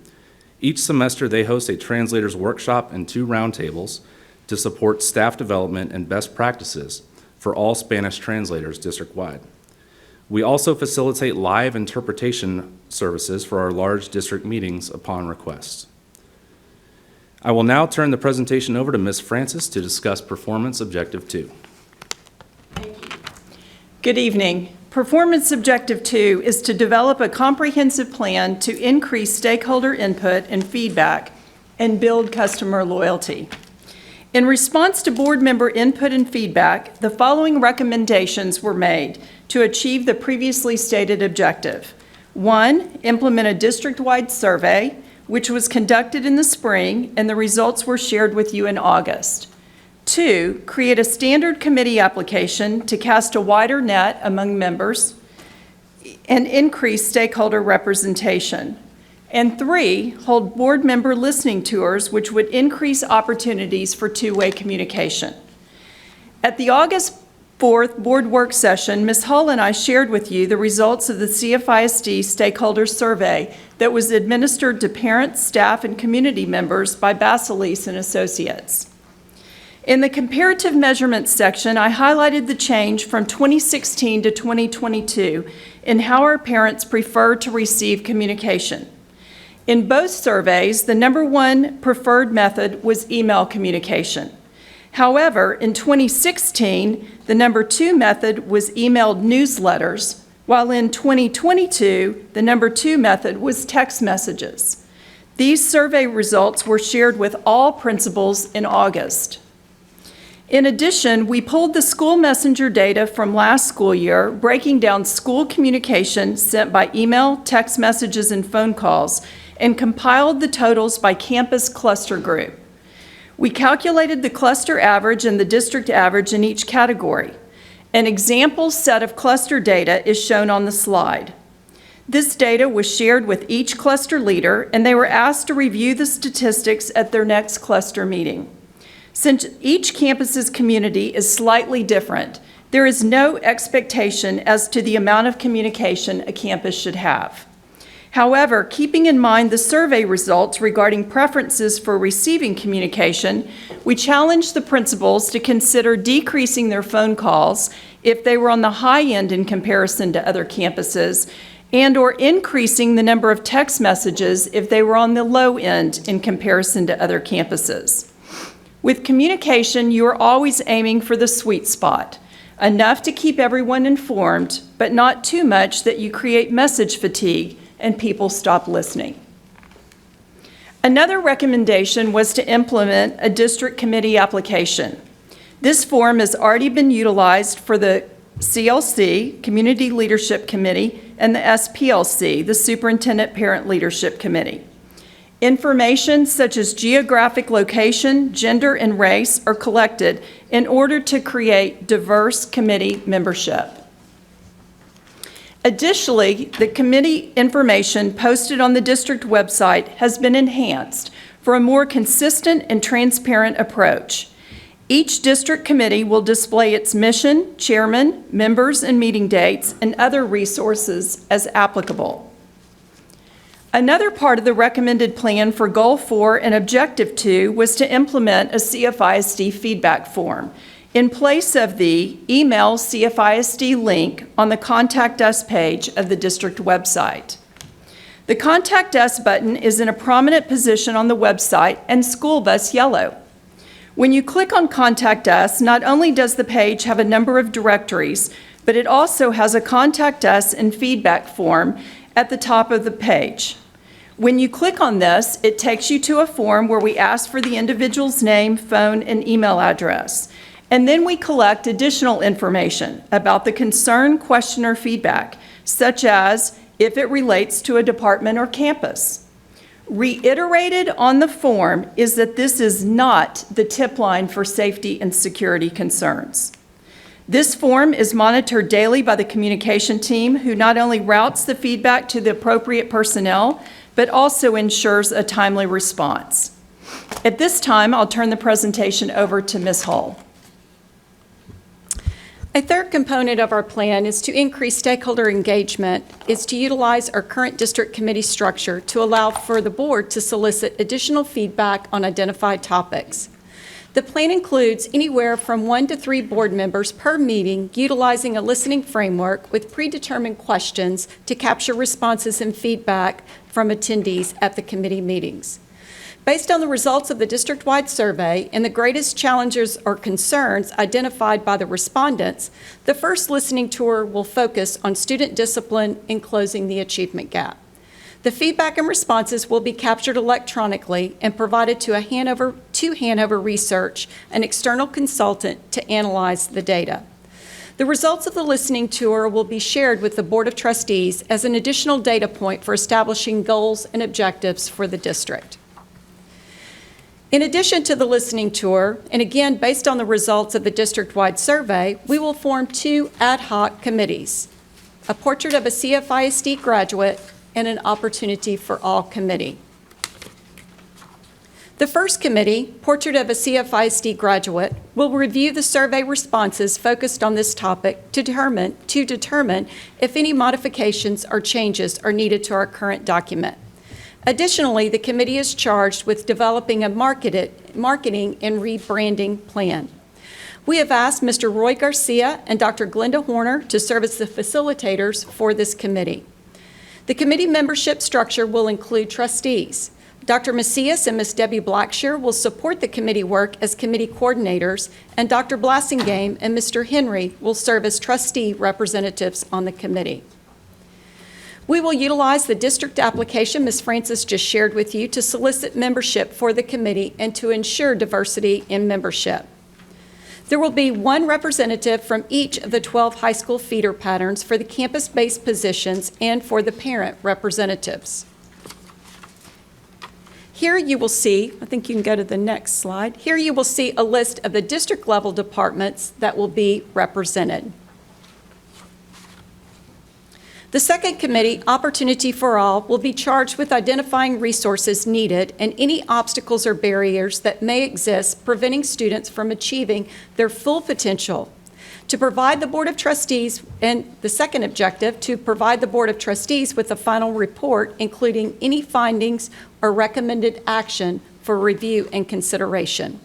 Speaker 6: Each semester, they host a translator's workshop and 2 roundtables to support staff development and best practices for all Spanish translators district-wide. We also facilitate live interpretation services for our large district meetings upon request. I will now turn the presentation over to Ms. Francis to discuss Performance Objective 2.
Speaker 11: Good evening. Performance Objective 2 is to develop a comprehensive plan to increase stakeholder input and feedback and build customer loyalty. In response to board member input and feedback, the following recommendations were made to achieve the previously stated objective. 1, implement a district-wide survey, which was conducted in the spring, and the results were shared with you in August. 2, create a standard committee application to cast a wider net among members and increase stakeholder representation. And 3, hold board member listening tours, which would increase opportunities for two-way communication. At the August 4th board work session, Ms. Hull and I shared with you the results of the CFISD Stakeholder Survey that was administered to parents, staff, and community members by Basilise and Associates. In the comparative measurements section, I highlighted the change from 2016 to 2022 in how our parents prefer to receive communication. In both surveys, the #1 preferred method was email communication. However, in 2016, the #2 method was emailed newsletters, while in 2022, the #2 method was text messages. These survey results were shared with all principals in August. In addition, we pulled the school messenger data from last school year, breaking down school communication sent by email, text messages, and phone calls, and compiled the totals by campus cluster group. We calculated the cluster average and the district average in each category. An example set of cluster data is shown on the slide. This data was shared with each cluster leader, and they were asked to review the statistics at their next cluster meeting. Since each campus's community is slightly different, there is no expectation as to the amount of communication a campus should have. However, keeping in mind the survey results regarding preferences for receiving communication, we challenged the principals to consider decreasing their phone calls if they were on the high end in comparison to other campuses, and/or increasing the number of text messages if they were on the low end in comparison to other campuses. With communication, you are always aiming for the sweet spot, enough to keep everyone informed, but not too much that you create message fatigue and people stop listening. Another recommendation was to implement a district committee application. This form has already been utilized for the CLC, Community Leadership Committee, and the SPLC, the Superintendent Parent Leadership Committee. Information such as geographic location, gender, and race are collected in order to create diverse committee membership. Additionally, the committee information posted on the district website has been enhanced for a more consistent and transparent approach. Each district committee will display its mission, chairman, members, and meeting dates, and other resources as applicable. Another part of the recommended plan for Goal 4 and Objective 2 was to implement a Cfisd feedback form in place of the email Cfisd link on the Contact Us page of the district website. The Contact Us button is in a prominent position on the website and school bus yellow. When you click on Contact Us, not only does the page have a number of directories, but it also has a Contact Us and feedback form at the top of the page. When you click on this, it takes you to a form where we ask for the individual's name, phone, and email address. And then we collect additional information about the concern, question, or feedback, such as if it relates to a department or campus. Reiterated on the form is that this is not the tip line for safety and security concerns. This form is monitored daily by the communication team, who not only routes the feedback to the appropriate personnel, but also ensures a timely response. At this time, I'll turn the presentation over to Ms. Hull.
Speaker 8: A third component of our plan is to increase stakeholder engagement, is to utilize our current district committee structure to allow for the board to solicit additional feedback on identified topics. The plan includes anywhere from 1 to 3 board members per meeting, utilizing a listening framework with predetermined questions to capture responses and feedback from attendees at the committee meetings. Based on the results of the district-wide survey and the greatest challenges or concerns identified by the respondents, the first listening tour will focus on student discipline and closing the achievement gap. The feedback and responses will be captured electronically and provided to Hanover Research, an external consultant, to analyze the data. The results of the listening tour will be shared with the Board of Trustees as an additional data point for establishing goals and objectives for the district. In addition to the listening tour, and again based on the results of the district-wide survey, we will form 2 ad hoc committees, a portrait of a Cfisd graduate and an opportunity for all committee. The first committee, Portrait of a Cfisd Graduate, will review the survey responses focused on this topic to determine if any modifications or changes are needed to our current document. Additionally, the committee is charged with developing a marketing and rebranding plan. We have asked Mr. Roy Garcia and Dr. Glenda Horner to serve as the facilitators for this committee. The committee membership structure will include trustees. Dr. Macias and Ms. Debbie Blackshear will support the committee work as committee coordinators, and Dr. Blassingame and Mr. Henry will serve as trustee representatives on the committee. We will utilize the district application Ms. Francis just shared with you to solicit membership for the committee and to ensure diversity in membership. There will be 1 representative from each of the 12 high school feeder patterns for the campus-based positions and for the parent representatives. Here you will see, I think you can go to the next slide. Here you will see a list of the district-level departments that will be represented. The second committee, Opportunity for All, will be charged with identifying resources needed and any obstacles or barriers that may exist preventing students from achieving their full potential. To provide the Board of Trustees, and the second objective, to provide the Board of Trustees with a final report, including any findings or recommended action for review and consideration.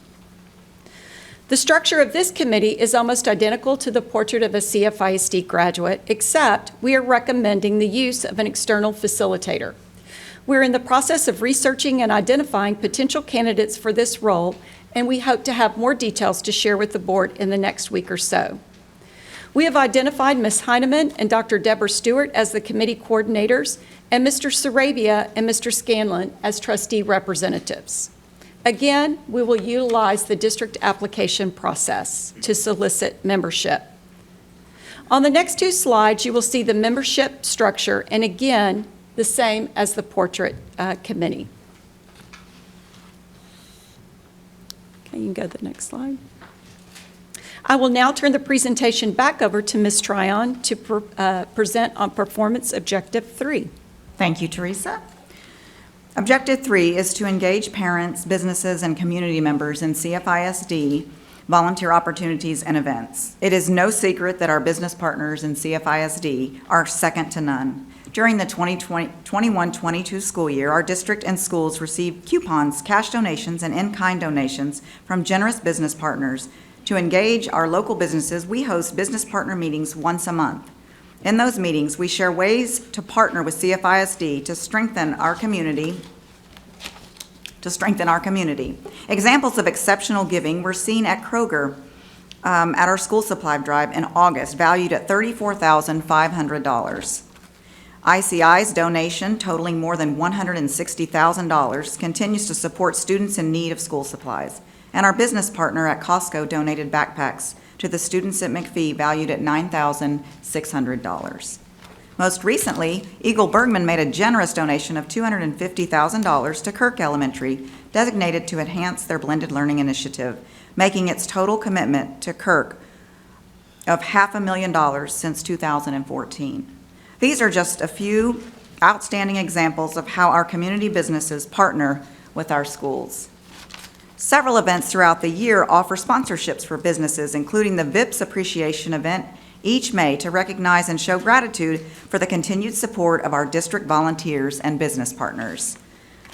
Speaker 8: The structure of this committee is almost identical to the Portrait of a Cfisd Graduate, except we are recommending the use of an external facilitator. We're in the process of researching and identifying potential candidates for this role, and we hope to have more details to share with the board in the next week or so. We have identified Ms. Heineman and Dr. Deborah Stewart as the committee coordinators, and Mr. Sarabia and Mr. Scanlon as trustee representatives. Again, we will utilize the district application process to solicit membership. On the next two slides, you will see the membership structure, and again, the same as the portrait committee. Okay, you can go to the next slide. I will now turn the presentation back over to Ms. Tryon to present on Performance Objective 3.
Speaker 9: Thank you, Teresa. Objective 3 is to engage parents, businesses, and community members in Cfisd volunteer opportunities and events. It is no secret that our business partners in Cfisd are second to none. During the 2021-22 school year, our district and schools received coupons, cash donations, and in-kind donations from generous business partners. To engage our local businesses, we host business partner meetings once a month. In those meetings, we share ways to partner with Cfisd to strengthen our community. Examples of exceptional giving were seen at Kroger at our school supply drive in August, valued at $34,500. ICI's donation, totaling more than $160,000, continues to support students in need of school supplies. And our business partner at Costco donated backpacks to the students at McPhee, valued at $9,600. Most recently, Eagle Bergman made a generous donation of $250,000 to Kirk Elementary, designated to enhance their blended learning initiative, making its total commitment to Kirk of $500,000 since 2014. These are just a few outstanding examples of how our community businesses partner with our schools. Several events throughout the year offer sponsorships for businesses, including the VIPS Appreciation event each May to recognize and show gratitude for the continued support of our district volunteers and business partners.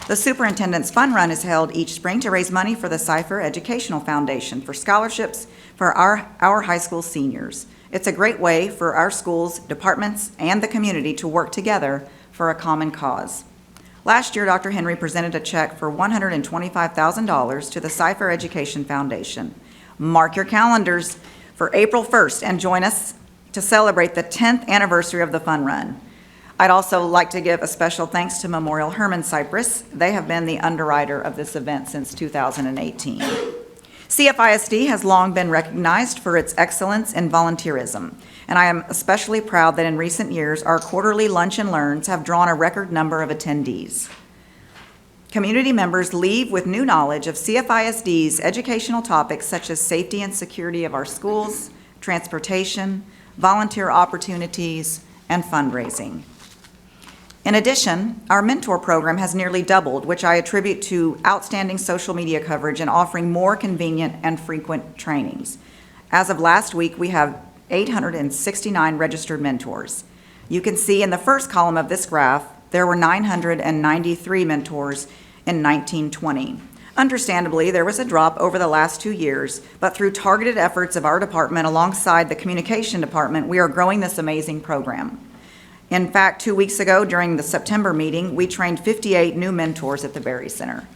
Speaker 9: The Superintendent's Fun Run is held each spring to raise money for the Cypher Educational Foundation for scholarships for our high school seniors. It's a great way for our schools, departments, and the community to work together for a common cause. Last year, Dr. Henry presented a check for $125,000 to the Cypher Education Foundation. Mark your calendars for April 1st and join us to celebrate the 10th anniversary of the Fun Run. I'd also like to give a special thanks to Memorial Herman Cypress. They have been the underwriter of this event since 2018. Cfisd has long been recognized for its excellence in volunteerism, and I am especially proud that in recent years, our quarterly Lunch and Learns have drawn a record number of attendees. Community members leave with new knowledge of Cfisd's educational topics such as safety and security of our schools, transportation, volunteer opportunities, and fundraising. In addition, our mentor program has nearly doubled, which I attribute to outstanding social media coverage and offering more convenient and frequent trainings. As of last week, we have 869 registered mentors. You can see in the first column of this graph, there were 993 mentors in 1920. Understandably, there was a drop over the last 2 years, but through targeted efforts of our department alongside the communication department, we are growing this amazing program. In fact, 2 weeks ago during the September meeting, we trained 58 new mentors at the Berry Center.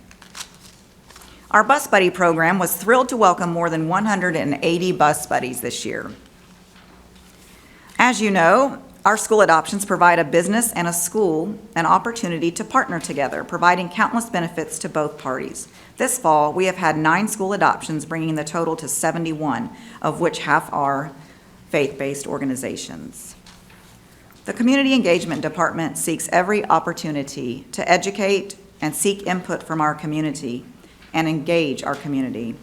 Speaker 9: Our Bus Buddy program was thrilled to welcome more than 180 bus buddies this year. As you know, our school adoptions provide a business and a school an opportunity to partner together, providing countless benefits to both parties. This fall, we have had 9 school adoptions, bringing the total to 71, of which half are faith-based organizations. The Community Engagement Department seeks every opportunity to educate and seek input from our community and engage our community.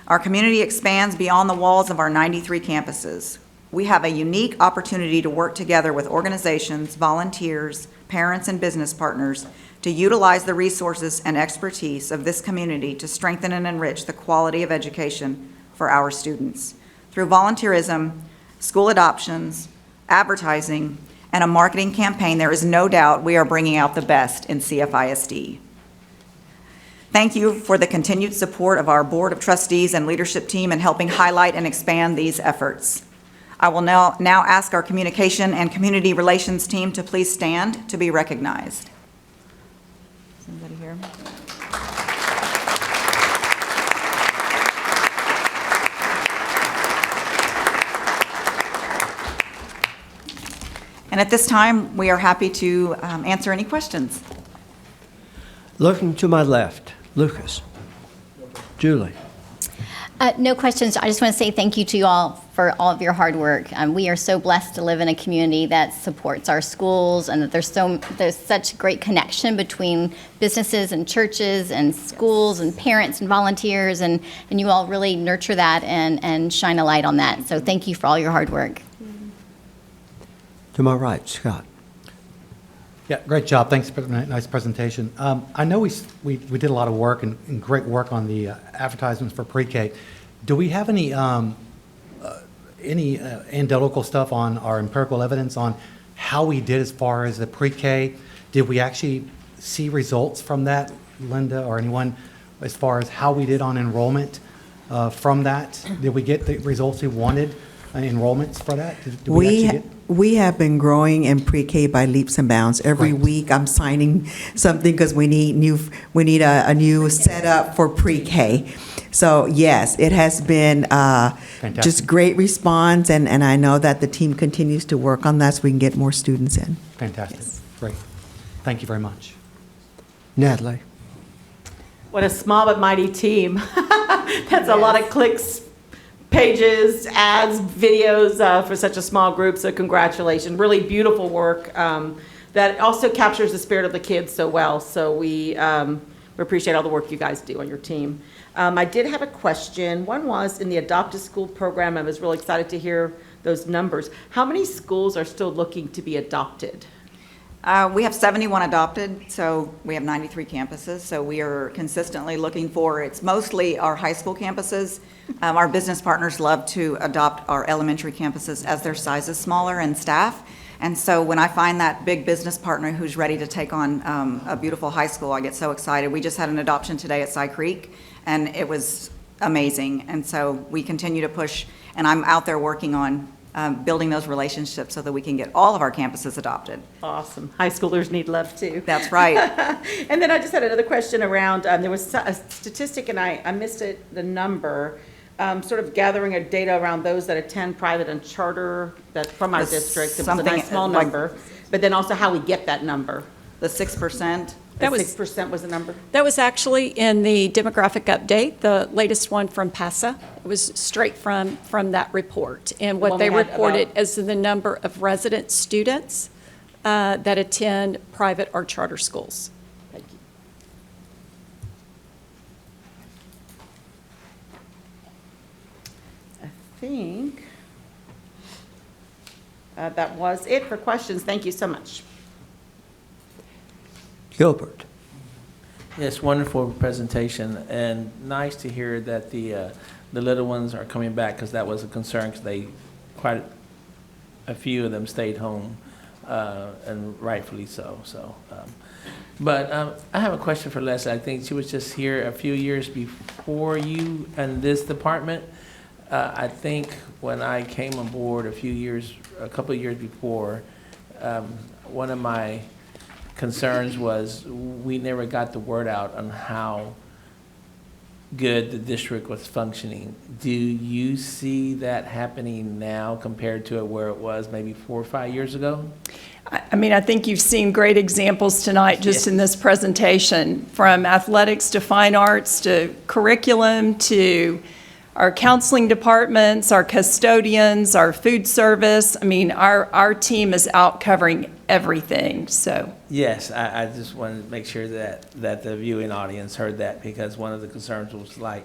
Speaker 9: Our community expands beyond the walls of our 93 campuses. We have a unique opportunity to work together with organizations, volunteers, parents, and business partners to utilize the resources and expertise of this community to strengthen and enrich the quality of education for our students. Through volunteerism, school adoptions, advertising, and a marketing campaign, there is no doubt we are bringing out the best in Cfisd. Thank you for the continued support of our Board of Trustees and leadership team in helping highlight and expand these efforts. I will now ask our Communication and Community Relations team to please stand to be recognized. Anybody here? And at this time, we are happy to answer any questions.
Speaker 1: Looking to my left, Lucas. Julie.
Speaker 7: No questions. I just want to say thank you to you all for all of your hard work. We are so blessed to live in a community that supports our schools, and that there's such great connection between businesses and churches and schools and parents and volunteers, and you all really nurture that and shine a light on that. So thank you for all your hard work.
Speaker 1: To my right, Scott.
Speaker 5: Yeah, great job. Thanks for the nice presentation. I know we did a lot of work and great work on the advertisements for pre-K. Do we have any anecdotal stuff on our empirical evidence on how we did as far as the pre-K? Did we actually see results from that, Linda, or anyone, as far as how we did on enrollment from that? Did we get the results we wanted, enrollments for that? Did we actually get?
Speaker 12: We have been growing in pre-K by leaps and bounds. Every
Speaker 5: Right.
Speaker 12: week, I'm signing something because we need a new setup for pre-K. So yes, it has been just
Speaker 5: Fantastic.
Speaker 12: great response, and I know that the team continues to work on that so we can get more students in.
Speaker 5: Fantastic.
Speaker 12: Yes.
Speaker 5: Great. Thank you very much.
Speaker 1: Natalie.
Speaker 13: What a small but mighty team. That's a lot of clicks, pages, ads, videos for such a small group, so congratulations. Really beautiful work that also captures the spirit of the kids so well, so we appreciate all the work you guys do on your team. I did have a question. One was in the adopted school program. I was really excited to hear those numbers. How many schools are still looking to be adopted?
Speaker 9: We have 71 adopted, so we have 93 campuses, so we are consistently looking for, it's mostly our high school campuses. Our business partners love to adopt our elementary campuses as their size is smaller and staff. And so when I find that big business partner who's ready to take on a beautiful high school, I get so excited. We just had an adoption today at Cy Creek, and it was amazing. And so we continue to push, and I'm out there working on building those relationships so that we can get all of our campuses adopted.
Speaker 13: Awesome. High schoolers need love too.
Speaker 9: That's right.
Speaker 13: And then I just had another question around, there was a statistic, and I missed it, the number, sort of gathering of data around those that attend private and charter that from our
Speaker 9: It's
Speaker 13: district. It was a
Speaker 9: something
Speaker 13: nice small
Speaker 9: like-
Speaker 13: number, but then also how we get that number.
Speaker 9: The 6%.
Speaker 8: That was-
Speaker 13: 6% was the number?
Speaker 8: That was actually in the demographic update, the latest one from PASA. It was straight from that report. And
Speaker 13: The one
Speaker 8: what they
Speaker 13: we had
Speaker 8: reported
Speaker 13: about-
Speaker 8: as the number of resident students that attend private or charter schools.
Speaker 13: Thank you. I think that was it for questions. Thank you so much.
Speaker 1: Gilbert.
Speaker 14: Yes, wonderful presentation, and nice to hear that the little ones are coming back, because that was a concern, because quite a few of them stayed home, and rightfully so. But I have a question for Leslie. I think she was just here a few years before you in this department. I think when I came on board a couple of years before, one of my concerns was we never got the word out on how good the district was functioning. Do you see that happening now compared to where it was maybe 4 or 5 years ago?
Speaker 11: I mean, I think you've seen great examples tonight just in this presentation, from athletics to fine arts to curriculum to our counseling departments, our custodians, our food service. I mean, our team is out covering everything, so.
Speaker 14: Yes, I just wanted to make sure that the viewing audience heard that, because one of the concerns was like,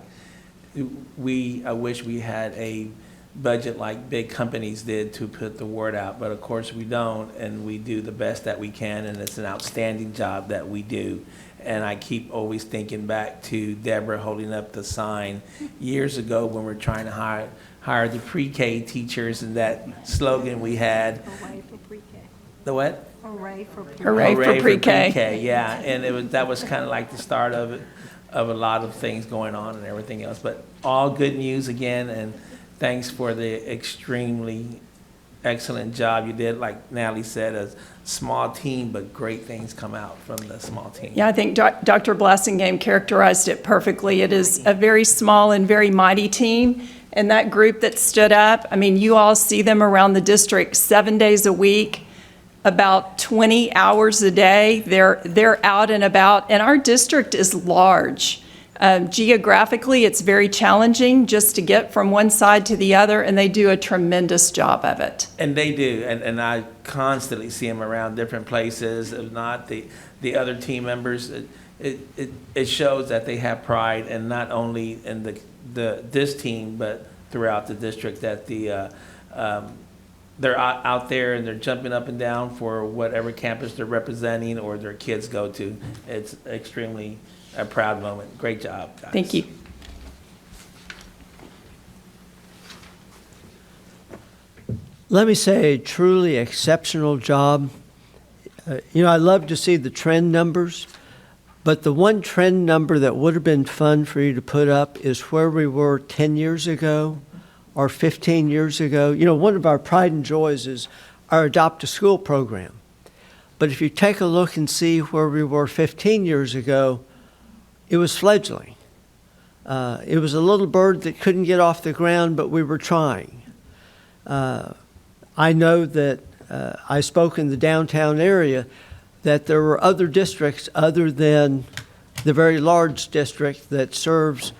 Speaker 14: I wish we had a budget like big companies did to put the word out, but of course we don't, and we do the best that we can, and it's an outstanding job that we do. And I keep always thinking back to Deborah holding up the sign years ago when we were trying to hire the pre-K teachers, and that slogan we had.
Speaker 2: Hooray for pre-K.
Speaker 14: The what?
Speaker 2: Hooray for pre-K.
Speaker 11: Hooray for pre-K.
Speaker 14: Yeah, and that was kind of like the start of a lot of things going on and everything else. But all good news again, and thanks for the extremely excellent job you did. Like Natalie said, a small team, but great things come out from the small team.
Speaker 11: Yeah, I think Dr. Blassingame characterized it perfectly. It is a very small and very mighty team. And that group that stood up, I mean, you all see them around the district 7 days a week, about 20 hours a day. They're out and about, and our district is large. Geographically, it's very challenging just to get from one side to the other, and they do a tremendous job of it.
Speaker 14: And they do, and I constantly see them around different places. If not, the other team members, it shows that they have pride, and not only in this team, but throughout the district, that they're out there and they're jumping up and down for whatever campus they're representing or their kids go to. It's extremely a proud moment. Great job, guys.
Speaker 11: Thank you.
Speaker 1: Let me say a truly exceptional job. I love to see the trend numbers, but the one trend number that would have been fun for you to put up is where we were 10 years ago or 15 years ago. One of our pride and joys is our Adopt a School program. But if you take a look and see where we were 15 years ago, it was fledgling. It was a little bird that couldn't get off the ground, but we were trying. I know that I spoke in the downtown area that there were other districts other than the very large district that serves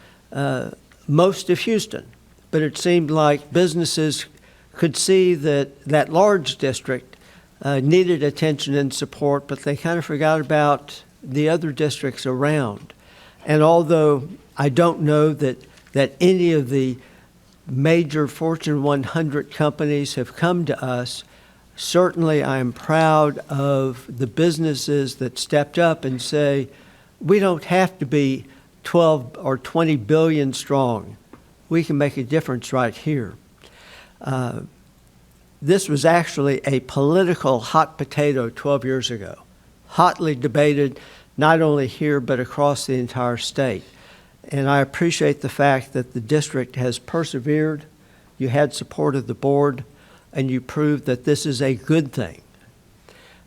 Speaker 1: most of Houston. But it seemed like businesses could see that large district needed attention and support, but they kind of forgot about the other districts around. And although I don't know that any of the major Fortune 100 companies have come to us, certainly I am proud of the businesses that stepped up and say, we don't have to be 12 or 20 billion strong. We can make a difference right here. This was actually a political hot potato 12 years ago, hotly debated not only here but across the entire state. And I appreciate the fact that the district has persevered, you had support of the board, and you proved that this is a good thing.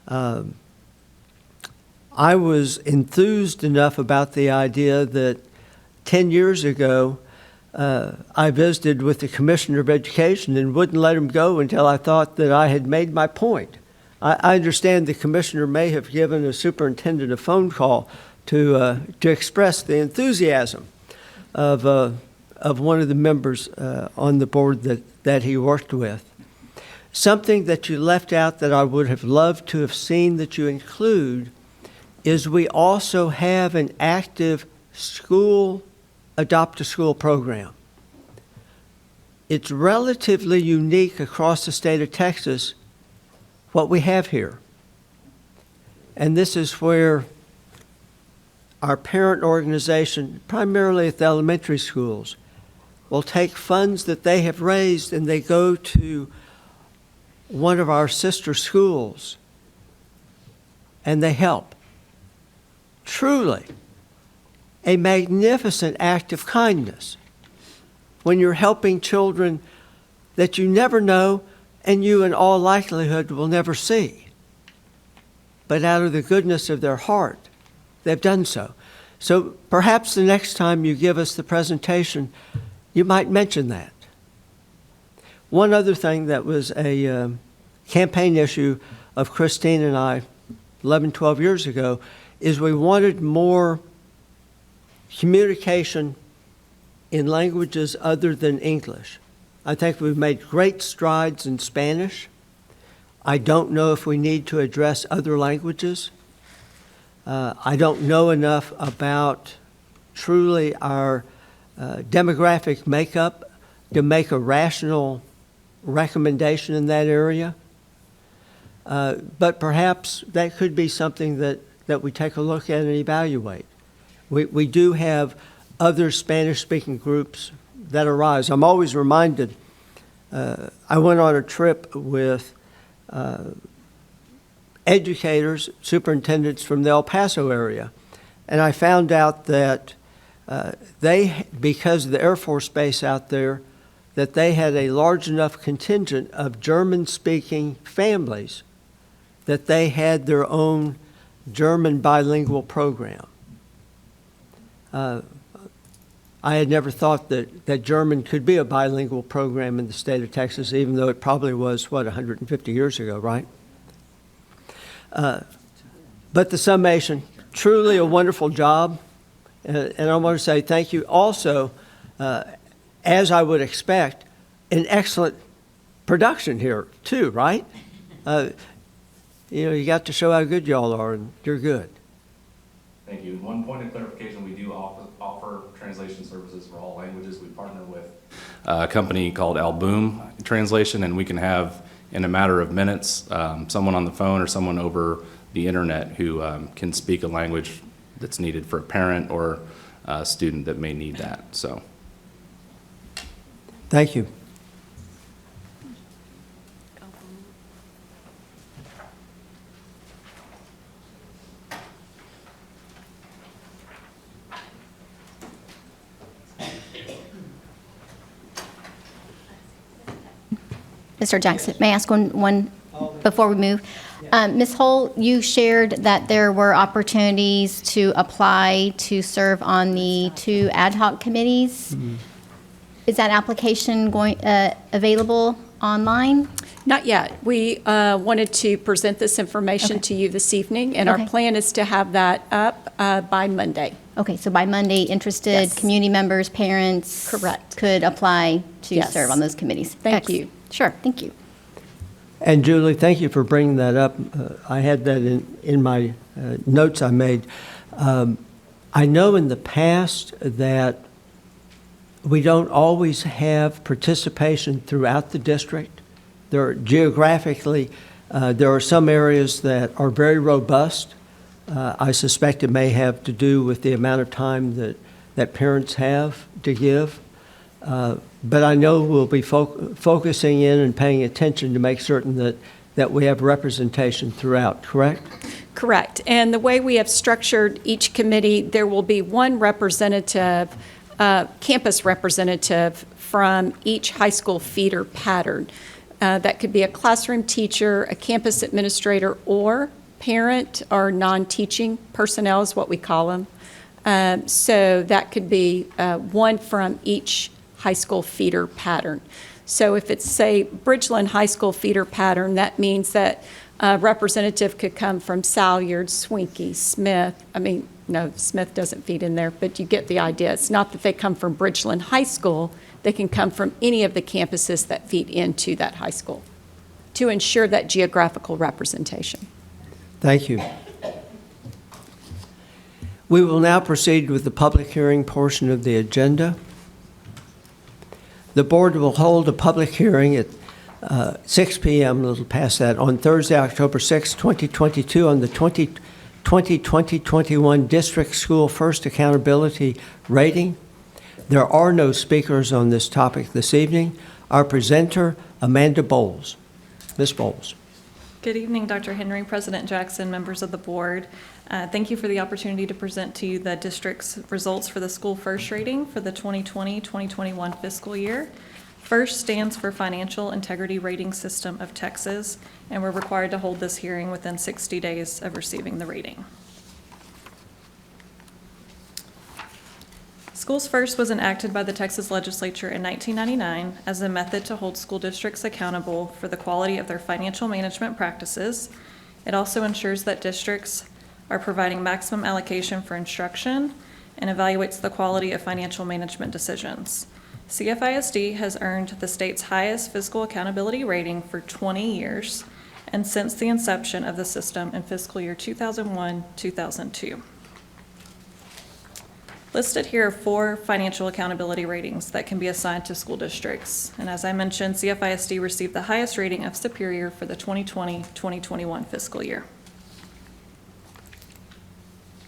Speaker 1: I was enthused enough about the idea that 10 years ago, I visited with the Commissioner of Education and wouldn't let him go until I thought that I had made my point. I understand the Commissioner may have given a superintendent a phone call to express the enthusiasm of one of the members on the board that he worked with. Something that you left out that I would have loved to have seen that you include is we also have an active school Adopt a School program. It's relatively unique across the state of Texas, what we have here. And this is where our parent organization, primarily at the elementary schools, will take funds that they have raised and they go to one of our sister schools and they help. Truly, a magnificent act of kindness when you're helping children that you never know and you in all likelihood will never see. But out of the goodness of their heart, they've done so. So perhaps the next time you give us the presentation, you might mention that. One other thing that was a campaign issue of Christine and I 11, 12 years ago is we wanted more communication in languages other than English. I think we've made great strides in Spanish. I don't know if we need to address other languages. I don't know enough about truly our demographic makeup to make a rational recommendation in that area. But perhaps that could be something that we take a look at and evaluate. We do have other Spanish-speaking groups that arise. I'm always reminded, I went on a trip with educators, superintendents from the El Paso area, and I found out that because of the Air Force Base out there, that they had a large enough contingent of German-speaking families that they had their own German bilingual program. I had never thought that German could be a bilingual program in the state of Texas, even though it probably was, 150 years ago, right? But the summation, truly a wonderful job. And I want to say thank you also, as I would expect, an excellent production here too, right? You got to show how good y'all are, and you're good.
Speaker 6: Thank you. One point of clarification, we do offer translation services for all languages. We partner with a company called Alboom Translation, and we can have, in a matter of minutes, someone on the phone or someone over the internet who can speak a language that's needed for a parent or a student that may need that. So,
Speaker 1: Thank you.
Speaker 7: Mr. Jackson, may I ask one before we move? Ms. Hull, you shared that there were opportunities to apply to serve on the 2 ad hoc committees. Is that application available online?
Speaker 8: Not yet. We wanted to present this information to you this evening, and our plan is to have that up by Monday.
Speaker 7: Okay, so by Monday, interested
Speaker 8: Yes.
Speaker 7: community members, parents.
Speaker 8: Correct.
Speaker 7: Could apply to
Speaker 8: Yes.
Speaker 7: serve on those committees.
Speaker 8: Thank you.
Speaker 7: Sure, thank you.
Speaker 1: And Julie, thank you for bringing that up. I had that in my notes I made. I know in the past that we don't always have participation throughout the district. Geographically, there are some areas that are very robust. I suspect it may have to do with the amount of time that parents have to give. But I know we'll be focusing in and paying attention to make certain that we have representation throughout, correct?
Speaker 8: Correct. And the way we have structured each committee, there will be one representative, campus representative from each high school feeder pattern. That could be a classroom teacher, a campus administrator, or parent or non-teaching personnel is what we call them. So that could be one from each high school feeder pattern. So if it's, say, Bridgeland High School feeder pattern, that means that a representative could come from Salyard, Swinky, Smith. I mean, no, Smith doesn't feed in there, but you get the idea. It's not that they come from Bridgeland High School. They can come from any of the campuses that feed into that high school to ensure that geographical representation.
Speaker 1: Thank you. We will now proceed with the public hearing portion of the agenda. The board will hold a public hearing at 6 p.m., a little past that, on Thursday, October 6, 2022, on the 2020-2021 District School First Accountability Rating. There are no speakers on this topic this evening. Our presenter, Amanda Bowles. Ms. Bowles.
Speaker 15: Good evening, Dr. Henry, President Jackson, members of the board. Thank you for the opportunity to present to you the district's results for the School First rating for the 2020-2021 fiscal year. FIRST stands for Financial Integrity Rating System of Texas, and we're required to hold this hearing within 60 days of receiving the rating. Schools First was enacted by the Texas Legislature in 1999 as a method to hold school districts accountable for the quality of their financial management practices. It also ensures that districts are providing maximum allocation for instruction and evaluates the quality of financial management decisions. Cfisd has earned the state's highest fiscal accountability rating for 20 years and since the inception of the system in fiscal year 2001-2002. Listed here are 4 financial accountability ratings that can be assigned to school districts. And as I mentioned, Cfisd received the highest rating of Superior for the 2020-2021 fiscal year.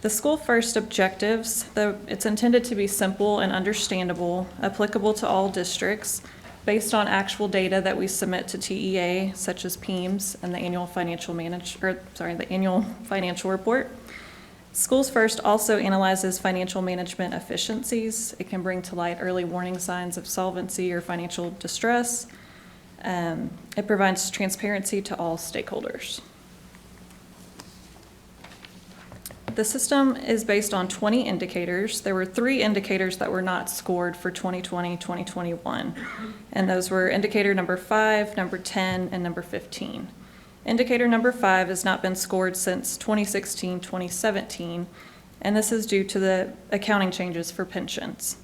Speaker 15: The School First objectives, it's intended to be simple and understandable, applicable to all districts, based on actual data that we submit to TEA, such as PEMS and the annual financial report. Schools First also analyzes financial management efficiencies. It can bring to light early warning signs of solvency or financial distress. It provides transparency to all stakeholders. The system is based on 20 indicators. There were 3 indicators that were not scored for 2020-2021, and those were indicator number 5, number 10, and number 15. Indicator number 5 has not been scored since 2016-2017, and this is due to the accounting changes for pensions.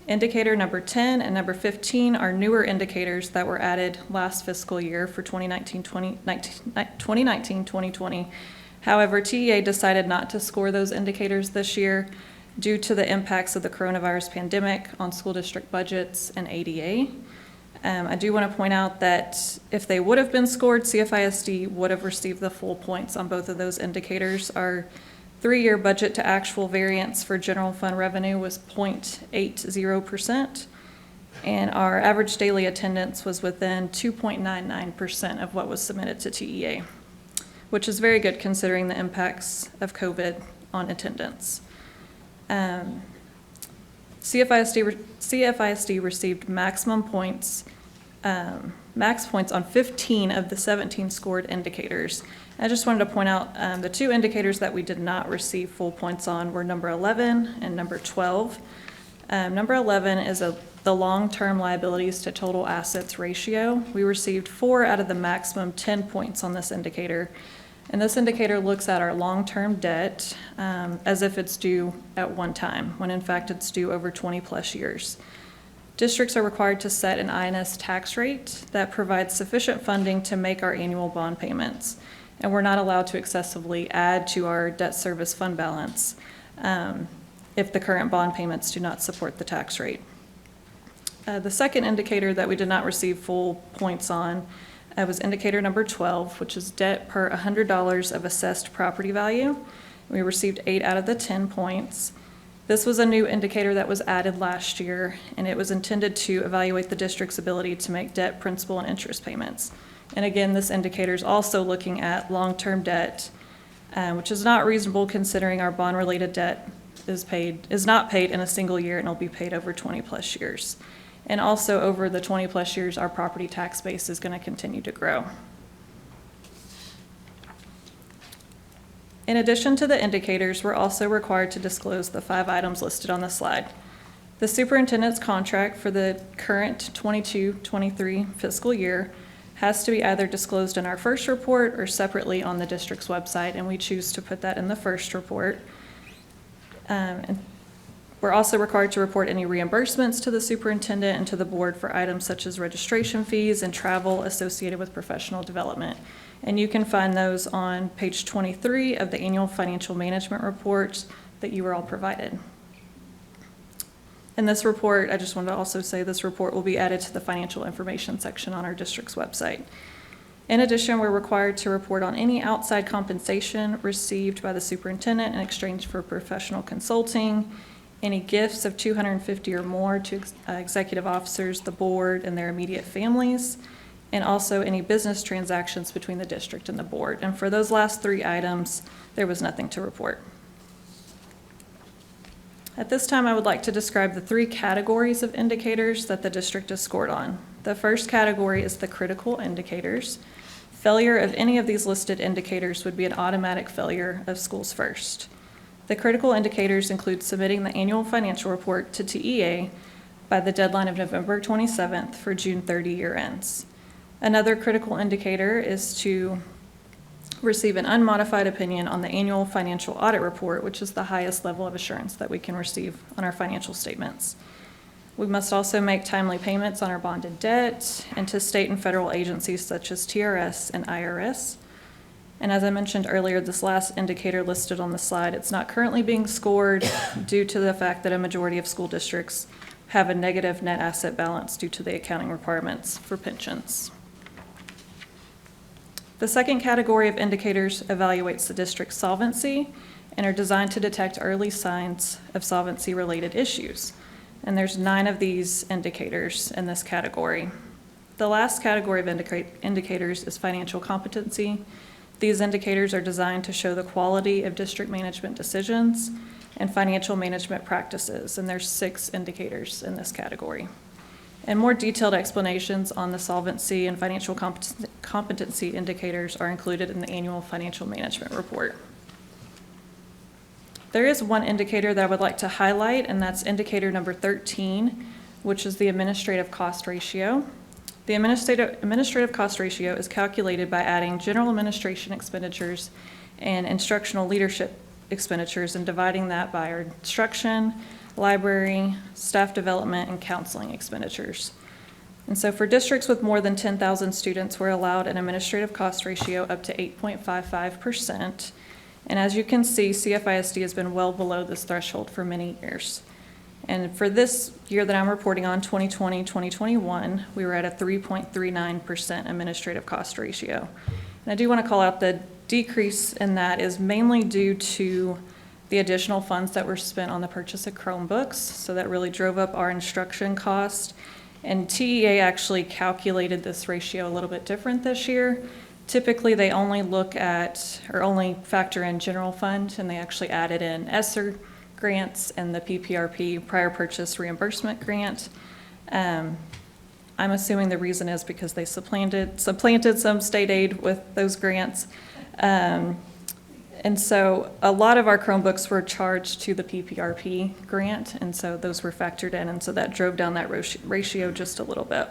Speaker 15: Indicator number 10 and number 15 are newer indicators that were added last fiscal year for 2019-2020. However, TEA decided not to score those indicators this year due to the impacts of the coronavirus pandemic on school district budgets and ADA. I do want to point out that if they would have been scored, Cfisd would have received the full points on both of those indicators. Our 3-year budget to actual variance for general fund revenue was 0.80%, and our average daily attendance was within 2.99% of what was submitted to TEA, which is very good considering the impacts of COVID on attendance. Cfisd received maximum points, max points on 15 of the 17 scored indicators. I just wanted to point out the 2 indicators that we did not receive full points on were number 11 and number 12. Number 11 is the long-term liabilities to total assets ratio. We received 4 out of the maximum 10 points on this indicator. And this indicator looks at our long-term debt as if it's due at one time, when in fact it's due over 20 plus years. Districts are required to set an INS tax rate that provides sufficient funding to make our annual bond payments. And we're not allowed to excessively add to our debt service fund balance if the current bond payments do not support the tax rate. The second indicator that we did not receive full points on was indicator number 12, which is debt per $100 of assessed property value. We received 8 out of the 10 points. This was a new indicator that was added last year, and it was intended to evaluate the district's ability to make debt, principal, and interest payments. And again, this indicator is also looking at long-term debt, which is not reasonable considering our bond-related debt is not paid in a single year and will be paid over 20 plus years. And also over the 20 plus years, our property tax base is going to continue to grow. In addition to the indicators, we're also required to disclose the 5 items listed on the slide. The superintendent's contract for the current 22-23 fiscal year has to be either disclosed in our first report or separately on the district's website, and we choose to put that in the first report. And we're also required to report any reimbursements to the superintendent and to the board for items such as registration fees and travel associated with professional development. And you can find those on page 23 of the annual financial management report that you were all provided. And this report, I just wanted to also say this report will be added to the financial information section on our district's website. In addition, we're required to report on any outside compensation received by the superintendent in exchange for professional consulting, any gifts of $250 or more to executive officers, the board, and their immediate families, and also any business transactions between the district and the board. And for those last 3 items, there was nothing to report. At this time, I would like to describe the 3 categories of indicators that the district is scored on. The first category is the critical indicators. Failure of any of these listed indicators would be an automatic failure of Schools First. The critical indicators include submitting the annual financial report to TEA by the deadline of November 27th for June 30 year ends. Another critical indicator is to receive an unmodified opinion on the annual financial audit report, which is the highest level of assurance that we can receive on our financial statements. We must also make timely payments on our bonded debt and to state and federal agencies such as TRS and IRS. And as I mentioned earlier, this last indicator listed on the slide, it's not currently being scored due to the fact that a majority of school districts have a negative net asset balance due to the accounting requirements for pensions. The second category of indicators evaluates the district's solvency and are designed to detect early signs of solvency-related issues. And there's 9 of these indicators in this category. The last category of indicators is financial competency. These indicators are designed to show the quality of district management decisions and financial management practices, and there's 6 indicators in this category. And more detailed explanations on the solvency and financial competency indicators are included in the annual financial management report. There is one indicator that I would like to highlight, and that's indicator number 13, which is the administrative cost ratio. The administrative cost ratio is calculated by adding general administration expenditures and instructional leadership expenditures and dividing that by our instruction, library, staff development, and counseling expenditures. And so for districts with more than 10,000 students, we're allowed an administrative cost ratio up to 8.55%. And as you can see, Cfisd has been well below this threshold for many years. And for this year that I'm reporting on, 2020, 2021, we were at a 3.39% administrative cost ratio. And I do want to call out the decrease in that is mainly due to the additional funds that were spent on the purchase of Chromebooks. So that really drove up our instruction cost. And TEA actually calculated this ratio a little bit different this year. Typically, they only look at, or only factor in general fund, and they actually added in ESSER grants and the PPRP, prior purchase reimbursement grant. I'm assuming the reason is because they supplanted some state aid with those grants. And so a lot of our Chromebooks were charged to the PPRP grant, and so those were factored in, and so that drove down that ratio just a little bit.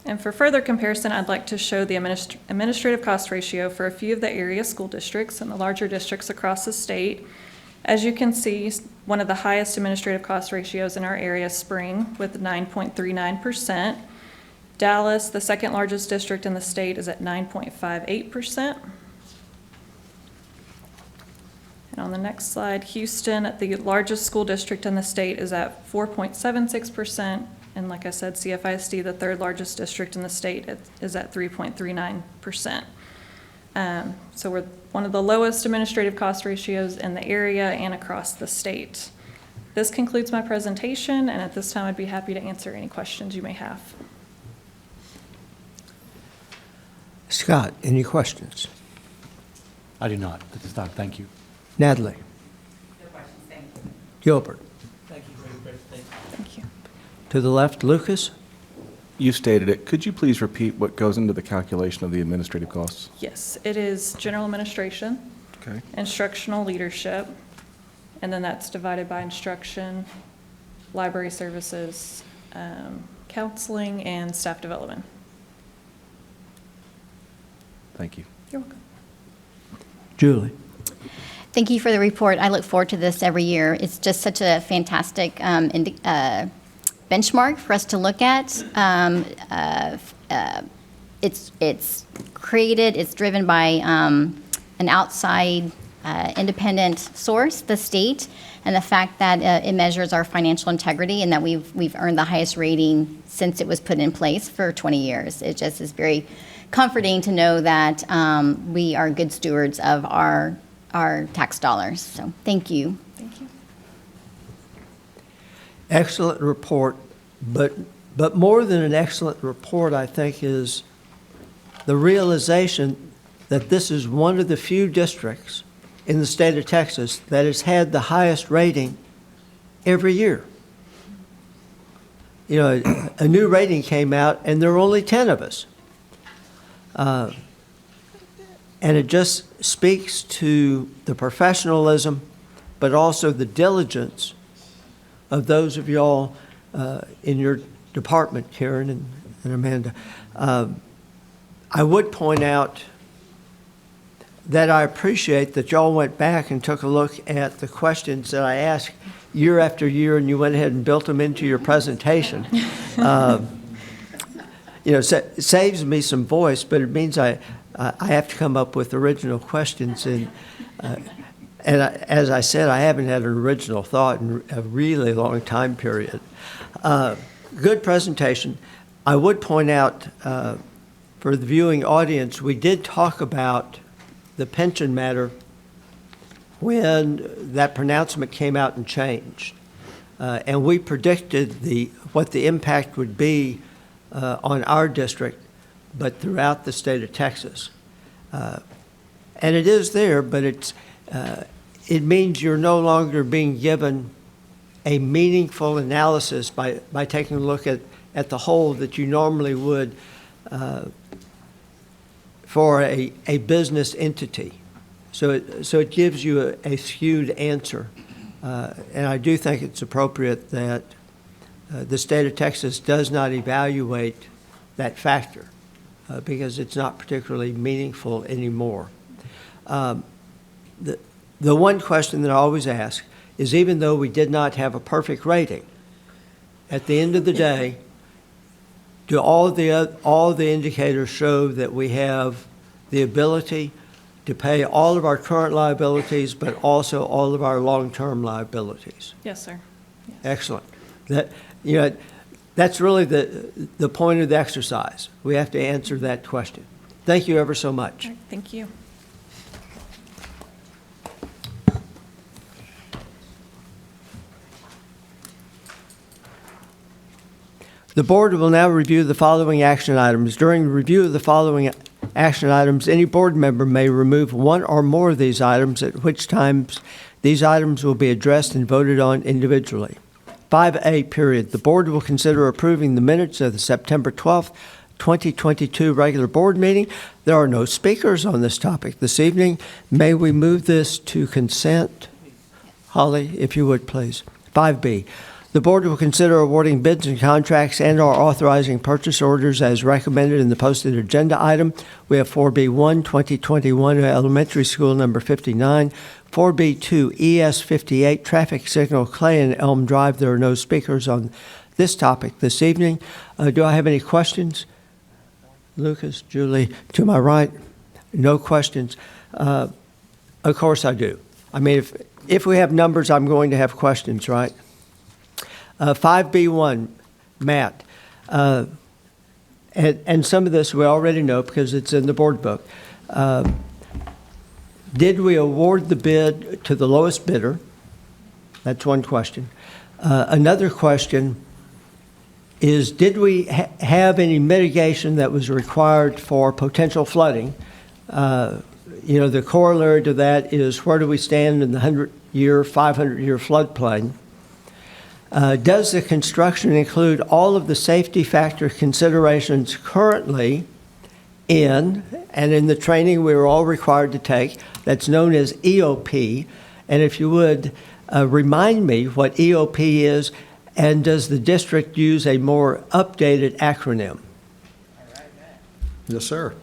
Speaker 15: And for further comparison, I'd like to show the administrative cost ratio for a few of the area school districts and the larger districts across the state. As you can see, one of the highest administrative cost ratios in our area is Spring with 9.39%. Dallas, the second largest district in the state, is at 9.58%. And on the next slide, Houston, the largest school district in the state, is at 4.76%. And like I said, Cfisd, the third largest district in the state, is at 3.39%. So we're one of the lowest administrative cost ratios in the area and across the state. This concludes my presentation, and at this time I'd be happy to answer any questions you may have.
Speaker 1: Scott, any questions?
Speaker 5: I do not at this time. Thank you.
Speaker 1: Natalie?
Speaker 9: No questions, thank you.
Speaker 1: Gilbert?
Speaker 14: Thank you for your presentation.
Speaker 15: Thank you.
Speaker 1: To the left, Lucas?
Speaker 16: You stated it. Could you please repeat what goes into the calculation of the administrative costs?
Speaker 15: Yes, it is general administration,
Speaker 16: Okay.
Speaker 15: instructional leadership, and then that's divided by instruction, library services, counseling, and staff development.
Speaker 16: Thank you.
Speaker 15: You're welcome.
Speaker 1: Julie?
Speaker 7: Thank you for the report. I look forward to this every year. It's just such a fantastic benchmark for us to look at. It's created, it's driven by an outside independent source, the state, and the fact that it measures our financial integrity and that we've earned the highest rating since it was put in place for 20 years. It just is very comforting to know that we are good stewards of our tax dollars. So thank you.
Speaker 15: Thank you.
Speaker 1: Excellent report, but more than an excellent report, I think, is the realization that this is one of the few districts in the state of Texas that has had the highest rating every year. You know, a new rating came out, and there were only 10 of us. And it just speaks to the professionalism, but also the diligence of those of y'all in your department, Karen and Amanda. I would point out that I appreciate that y'all went back and took a look at the questions that I asked year after year, and you went ahead and built them into your presentation. You know, it saves me some voice, but it means I have to come up with original questions. And as I said, I haven't had an original thought in a really long time period. Good presentation. I would point out for the viewing audience, we did talk about the pension matter when that pronouncement came out and changed. And we predicted what the impact would be on our district, but throughout the state of Texas. And it is there, but it means you're no longer being given a meaningful analysis by taking a look at the whole that you normally would for a business entity. So it gives you a skewed answer. And I do think it's appropriate that the state of Texas does not evaluate that factor because it's not particularly meaningful anymore. The one question that I always ask is, even though we did not have a perfect rating, at the end of the day, do all the indicators show that we have the ability to pay all of our current liabilities, but also all of our long-term liabilities?
Speaker 15: Yes, sir.
Speaker 1: Excellent. That's really the point of the exercise. We have to answer that question. Thank you ever so much.
Speaker 15: All right, thank you.
Speaker 1: The board will now review the following action items. During the review of the following action items, any board member may remove one or more of these items, at which times these items will be addressed and voted on individually. 5A, period. The board will consider approving the minutes of the September 12th, 2022 regular board meeting. There are no speakers on this topic this evening. May we move this to consent? Holly, if you would, please. 5B. The board will consider awarding bids and contracts and/or authorizing purchase orders as recommended in the posted agenda item. We have 4B1, 2021 Elementary School number 59, 4B2, ES 58, Traffic Signal Clay and Elm Drive. There are no speakers on this topic this evening. Do I have any questions? Lucas, Julie, to my right, no questions. Of course I do. I mean, if we have numbers, I'm going to have questions, right? 5B1, Matt, and some of this we already know because it's in the board book. Did we award the bid to the lowest bidder? That's one question. Another question is, did we have any mitigation that was required for potential flooding? The corollary to that is, where do we stand in the 100-year, 500-year floodplain? Does the construction include all of the safety factor considerations currently in the training we were all required to take, that's known as EOP? And if you would, remind me what EOP is, and does the district use a more updated acronym?
Speaker 17: Yes, sir.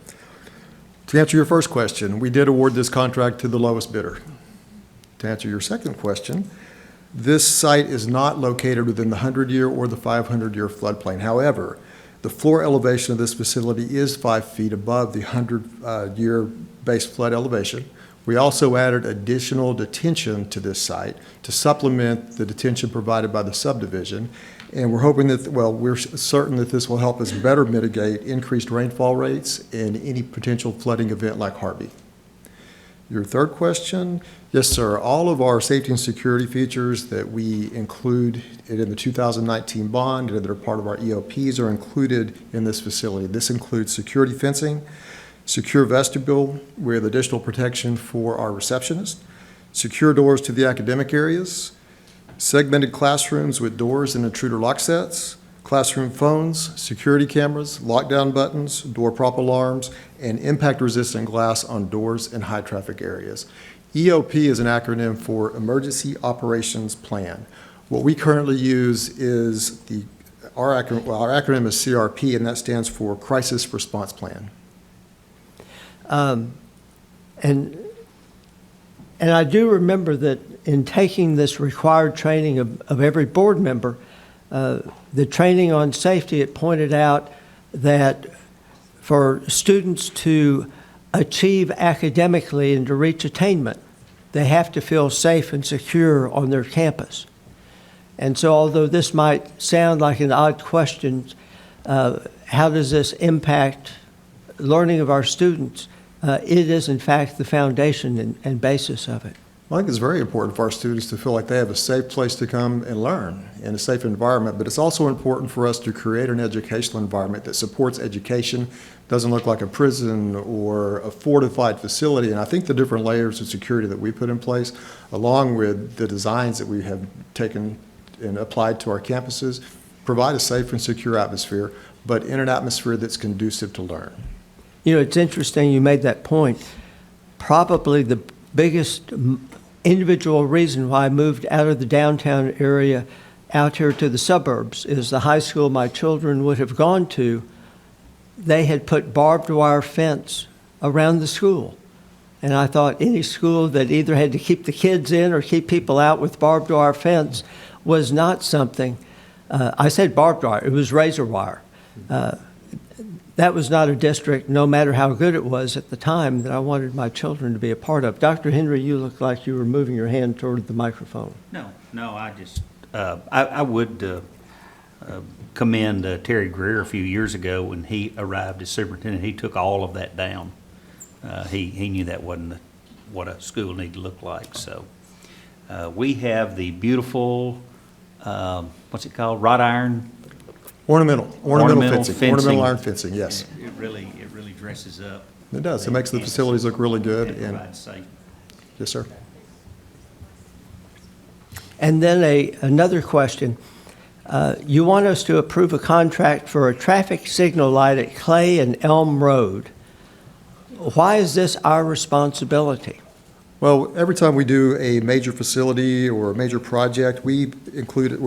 Speaker 17: To answer your first question, we did award this contract to the lowest bidder. To answer your second question, this site is not located within the 100-year or the 500-year floodplain. However, the floor elevation of this facility is 5 feet above the 100-year base flood elevation. We also added additional detention to this site to supplement the detention provided by the subdivision. And we're hoping that, we're certain that this will help us better mitigate increased rainfall rates and any potential flooding event like Harvey. Your third question, yes, sir. All of our safety and security features that we include in the 2019 bond and that are part of our EOPs are included in this facility. This includes security fencing, secure vestibule with additional protection for our receptionists, secure doors to the academic areas, segmented classrooms with doors and intruder lock sets, classroom phones, security cameras, lockdown buttons, door prop alarms, and impact-resistant glass on doors in high-traffic areas. EOP is an acronym for Emergency Operations Plan. What we currently use is our acronym is CRP, and that stands for Crisis Response Plan.
Speaker 1: And I do remember that in taking this required training of every board member, the training on safety, it pointed out that for students to achieve academically and to reach attainment, they have to feel safe and secure on their campus. And so although this might sound like an odd question, how does this impact learning of our students? It is, in fact, the foundation and basis of it.
Speaker 17: I think it's very important for our students to feel like they have a safe place to come and learn in a safe environment, but it's also important for us to create an educational environment that supports education, doesn't look like a prison or a fortified facility. And I think the different layers of security that we put in place, along with the designs that we have taken and applied to our campuses, provide a safe and secure atmosphere, but in an atmosphere that's conducive to learn.
Speaker 1: You know, it's interesting you made that point. Probably the biggest individual reason why I moved out of the downtown area out here to the suburbs is the high school my children would have gone to. They had put barbed wire fence around the school. And I thought any school that either had to keep the kids in or keep people out with barbed wire fence was not something. I said barbed wire, it was razor wire. That was not a district, no matter how good it was at the time, that I wanted my children to be a part of. Dr. Henry, you look like you were moving your hand toward the microphone.
Speaker 3: No, I just, I would commend Terry Greer a few years ago when he arrived as superintendent. He took all of that down. He knew that wasn't what a school needed to look like. So we have the beautiful, what's it called, wrought iron?
Speaker 17: Ornamental fencing. Ornamental iron fencing, yes.
Speaker 3: It really dresses up.
Speaker 17: It does. It makes the facilities look really good. And
Speaker 3: provides safe.
Speaker 17: yes, sir.
Speaker 1: And then another question. You want us to approve a contract for a traffic signal light at Clay and Elm Road. Why is this our responsibility?
Speaker 17: Well, every time we do a major facility or a major project, we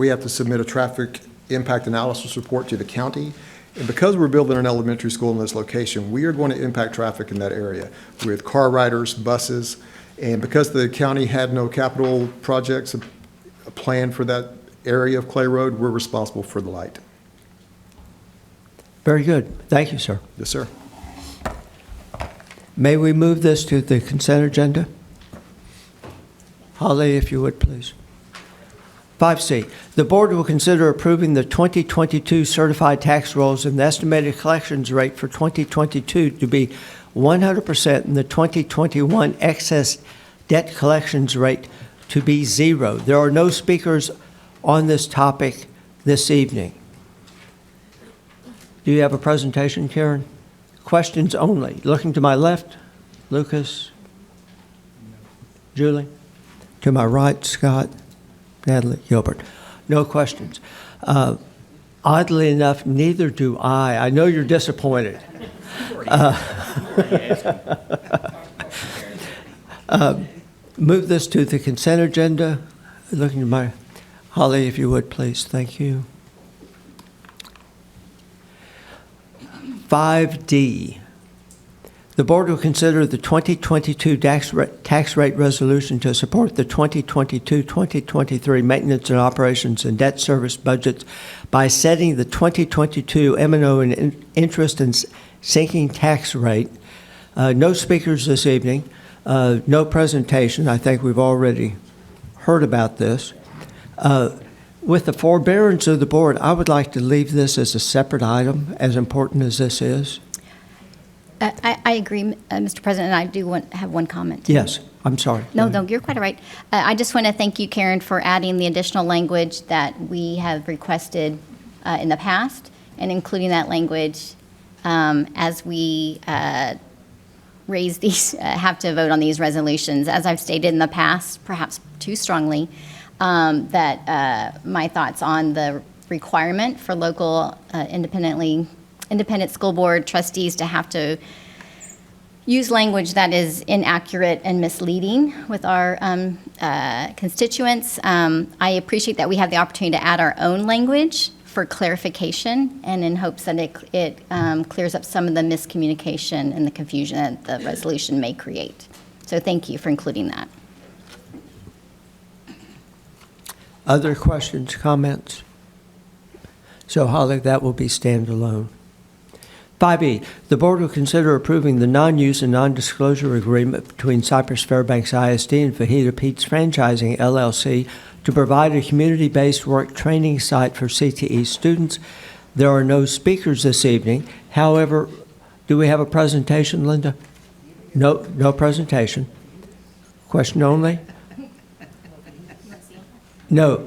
Speaker 17: have to submit a traffic impact analysis report to the county. And because we're building an elementary school in this location, we are going to impact traffic in that area with car riders, buses. And because the county had no capital projects planned for that area of Clay Road, we're responsible for the light.
Speaker 1: Very good. Thank you, sir.
Speaker 17: Yes, sir.
Speaker 1: May we move this to the consent agenda? Holly, if you would, please. 5C, the board will consider approving the 2022 certified tax rolls and the estimated collections rate for 2022 to be 100% and the 2021 excess debt collections rate to be 0. There are no speakers on this topic this evening. Do you have a presentation, Karen? Questions only. Looking to my left, Lucas, Julie. To my right, Scott, Natalie, Gilbert. No questions. Oddly enough, neither do I. I know you're disappointed. Move this to the consent agenda. Looking to my Holly, if you would, please. Thank you. 5D. The board will consider the 2022 tax rate resolution to support the 2022-2023 maintenance and operations and debt service budgets by setting the 2022 M&O and interest and sinking tax rate. No speakers this evening. No presentation. I think we've already heard about this. With the forbearance of the board, I would like to leave this as a separate item, as important as this is.
Speaker 7: I agree, Mr. President, and I do have one comment.
Speaker 1: Yes, I'm sorry.
Speaker 7: No, you're quite all right. I just want to thank you, Karen, for adding the additional language that we have requested in the past and including that language as we raise these, have to vote on these resolutions. As I've stated in the past, perhaps too strongly, that my thoughts on the requirement for local independent school board trustees to have to use language that is inaccurate and misleading with our constituents. I appreciate that we have the opportunity to add our own language for clarification and in hopes that it clears up some of the miscommunication and the confusion that the resolution may create. So thank you for including that.
Speaker 1: Other questions, comments? So, Holly, that will be standalone. 5E, the board will consider approving the non-use and non-disclosure agreement between Cypress-Fairbanks ISD and Fajita Pete's Franchising, LLC, to provide a community-based work training site for CTE students. There are no speakers this evening. However, do we have a presentation, Linda? No presentation. Question only? No.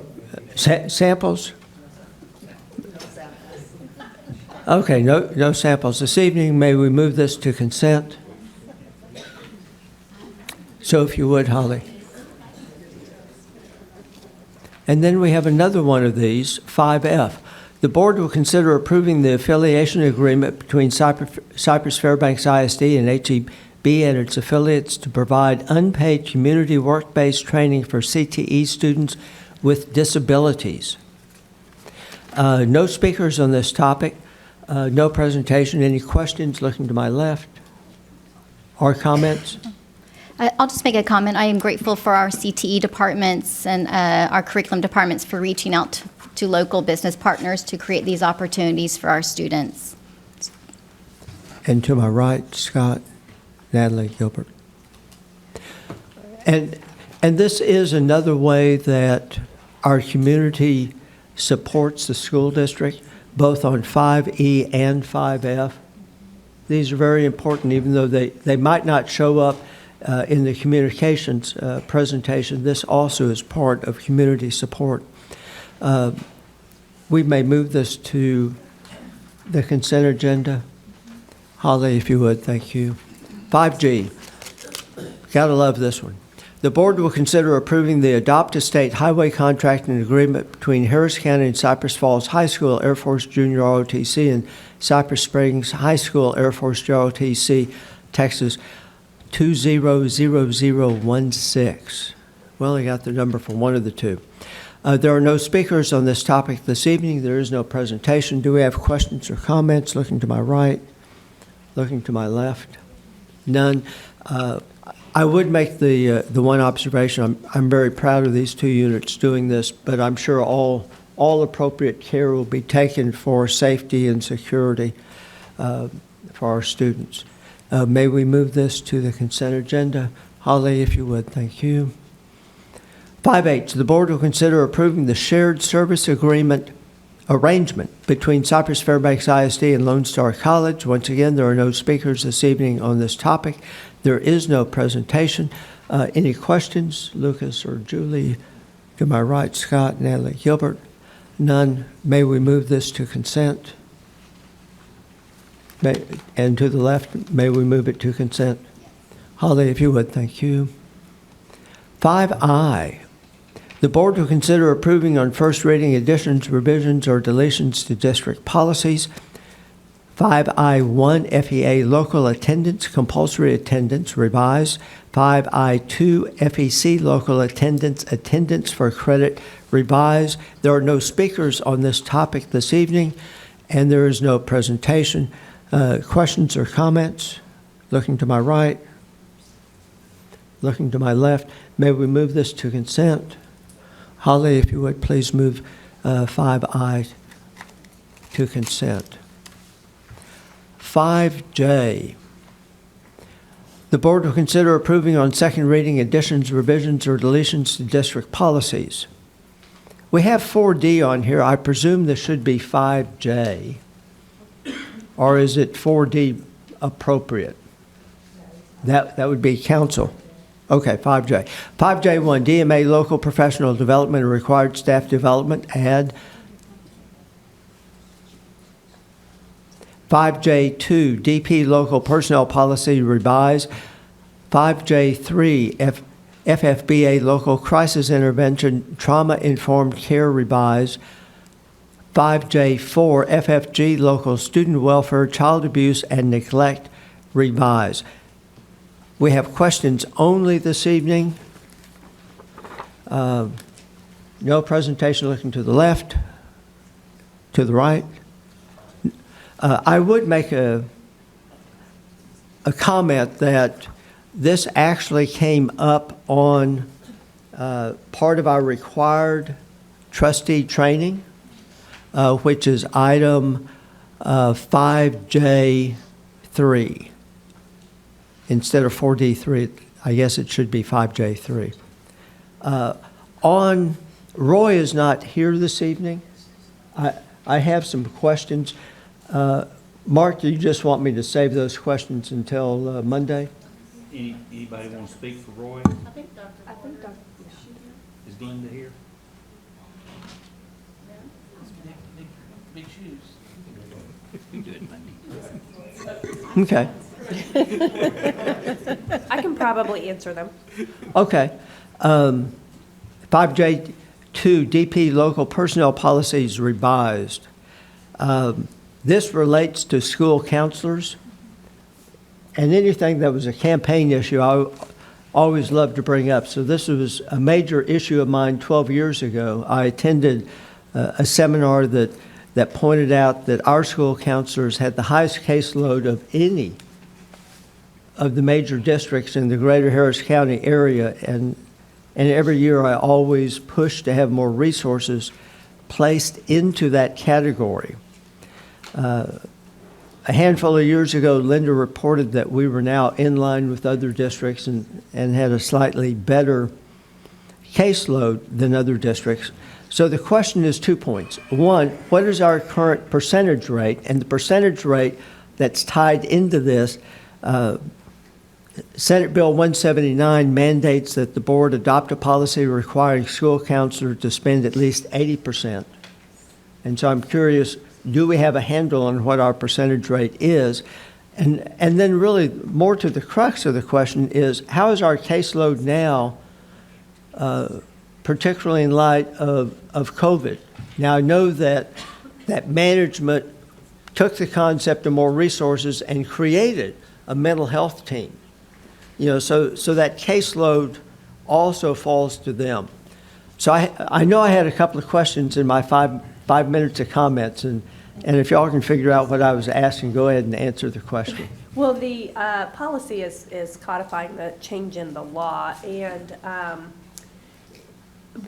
Speaker 1: Samples? Okay, no samples this evening. May we move this to consent? So if you would, Holly. And then we have another one of these, 5F. The board will consider approving the affiliation agreement between Cypress-Fairbanks ISD and HEB and its affiliates to provide unpaid community work-based training for CTE students with disabilities. No speakers on this topic, no presentation. Any questions? Looking to my left. Or comments?
Speaker 7: I'll just make a comment. I am grateful for our CTE departments and our curriculum departments for reaching out to local business partners to create these opportunities for our students.
Speaker 1: And to my right, Scott, Natalie, Gilbert. And this is another way that our community supports the school district, both on 5E and 5F. These are very important, even though they might not show up in the communications presentation. This also is part of community support. We may move this to the consent agenda. Holly, if you would, thank you. 5G, gotta love this one. The board will consider approving the Adopt-a-State Highway Contracting Agreement between Harris County and Cypress Falls High School Air Force Junior ROTC and Cypress Springs High School Air Force ROTC, Texas 200016. Well, I got the number for one of the two. There are no speakers on this topic this evening. There is no presentation. Do we have questions or comments? Looking to my right, looking to my left. None. I would make the one observation. I'm very proud of these two units doing this, but I'm sure all appropriate care will be taken for safety and security for our students. May we move this to the consent agenda? Holly, if you would, thank you. 5H, the board will consider approving the shared service agreement arrangement between Cypress-Fairbanks ISD and Lone Star College. Once again, there are no speakers this evening on this topic. There is no presentation. Any questions, Lucas or Julie? To my right, Scott, Natalie, Gilbert. None. May we move this to consent? And to the left, may we move it to consent? Holly, if you would, thank you. 5I, the board will consider approving on first reading additions, revisions, or deletions to district policies. 5I1, FEA local attendance, compulsory attendance, revised. 5I2, FEC local attendance, attendance for credit, revised. There are no speakers on this topic this evening, and there is no presentation. Questions or comments? Looking to my right, looking to my left. May we move this to consent? Holly, if you would, please move 5I to consent. 5J, the board will consider approving on second reading additions, revisions, or deletions to district policies. We have 4D on here. I presume this should be 5J. Or is it 4D appropriate? That would be council. Okay, 5J. 5J1, DMA local professional development and required staff development, add. 5J2, DP local personnel policy, revise. 5J3, FFBA local crisis intervention trauma-informed care, revise. 5J4, FFG local student welfare, child abuse, and neglect, revise. We have questions only this evening. No presentation. Looking to the left, to the right. I would make a comment that this actually came up on part of our required trustee training, which is item 5J3. Instead of 4D3, I guess it should be 5J3. Roy is not here this evening. I have some questions. Mark, do you just want me to save those questions until Monday?
Speaker 3: Anybody want to speak for Roy?
Speaker 2: I think Dr.
Speaker 3: Is Glenda here?
Speaker 14: Big shoes.
Speaker 1: Okay,
Speaker 18: I can probably answer them.
Speaker 1: okay. 5J2, DP local personnel policies revised. This relates to school counselors. And anything that was a campaign issue, I always loved to bring up. So this was a major issue of mine 12 years ago. I attended a seminar that pointed out that our school counselors had the highest caseload of any of the major districts in the greater Harris County area. And every year I always push to have more resources placed into that category. A handful of years ago, Linda reported that we were now in line with other districts and had a slightly better caseload than other districts. So the question is 2 points. One, what is our current percentage rate? And the percentage rate that's tied into this, Senate Bill 179 mandates that the board adopt a policy requiring school counselors to spend at least 80%. And so I'm curious, do we have a handle on what our percentage rate is? And then really more to the crux of the question is, how is our caseload now, particularly in light of COVID? Now, I know that management took the concept of more resources and created a mental health team. So that caseload also falls to them. So I know I had a couple of questions in my five minutes of comments, and if y'all can figure out what I was asking, go ahead and answer the question.
Speaker 18: Well, the policy is codifying the change in the law, and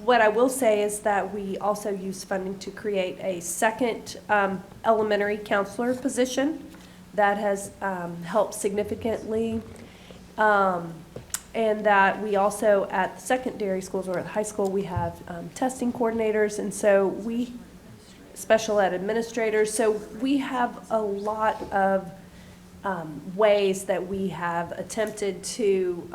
Speaker 18: what I will say is that we also use funding to create a second elementary counselor position that has helped significantly, and that we also at the secondary schools or at the high school, we have testing coordinators, and so special ed administrators. So we have a lot of ways that we have attempted to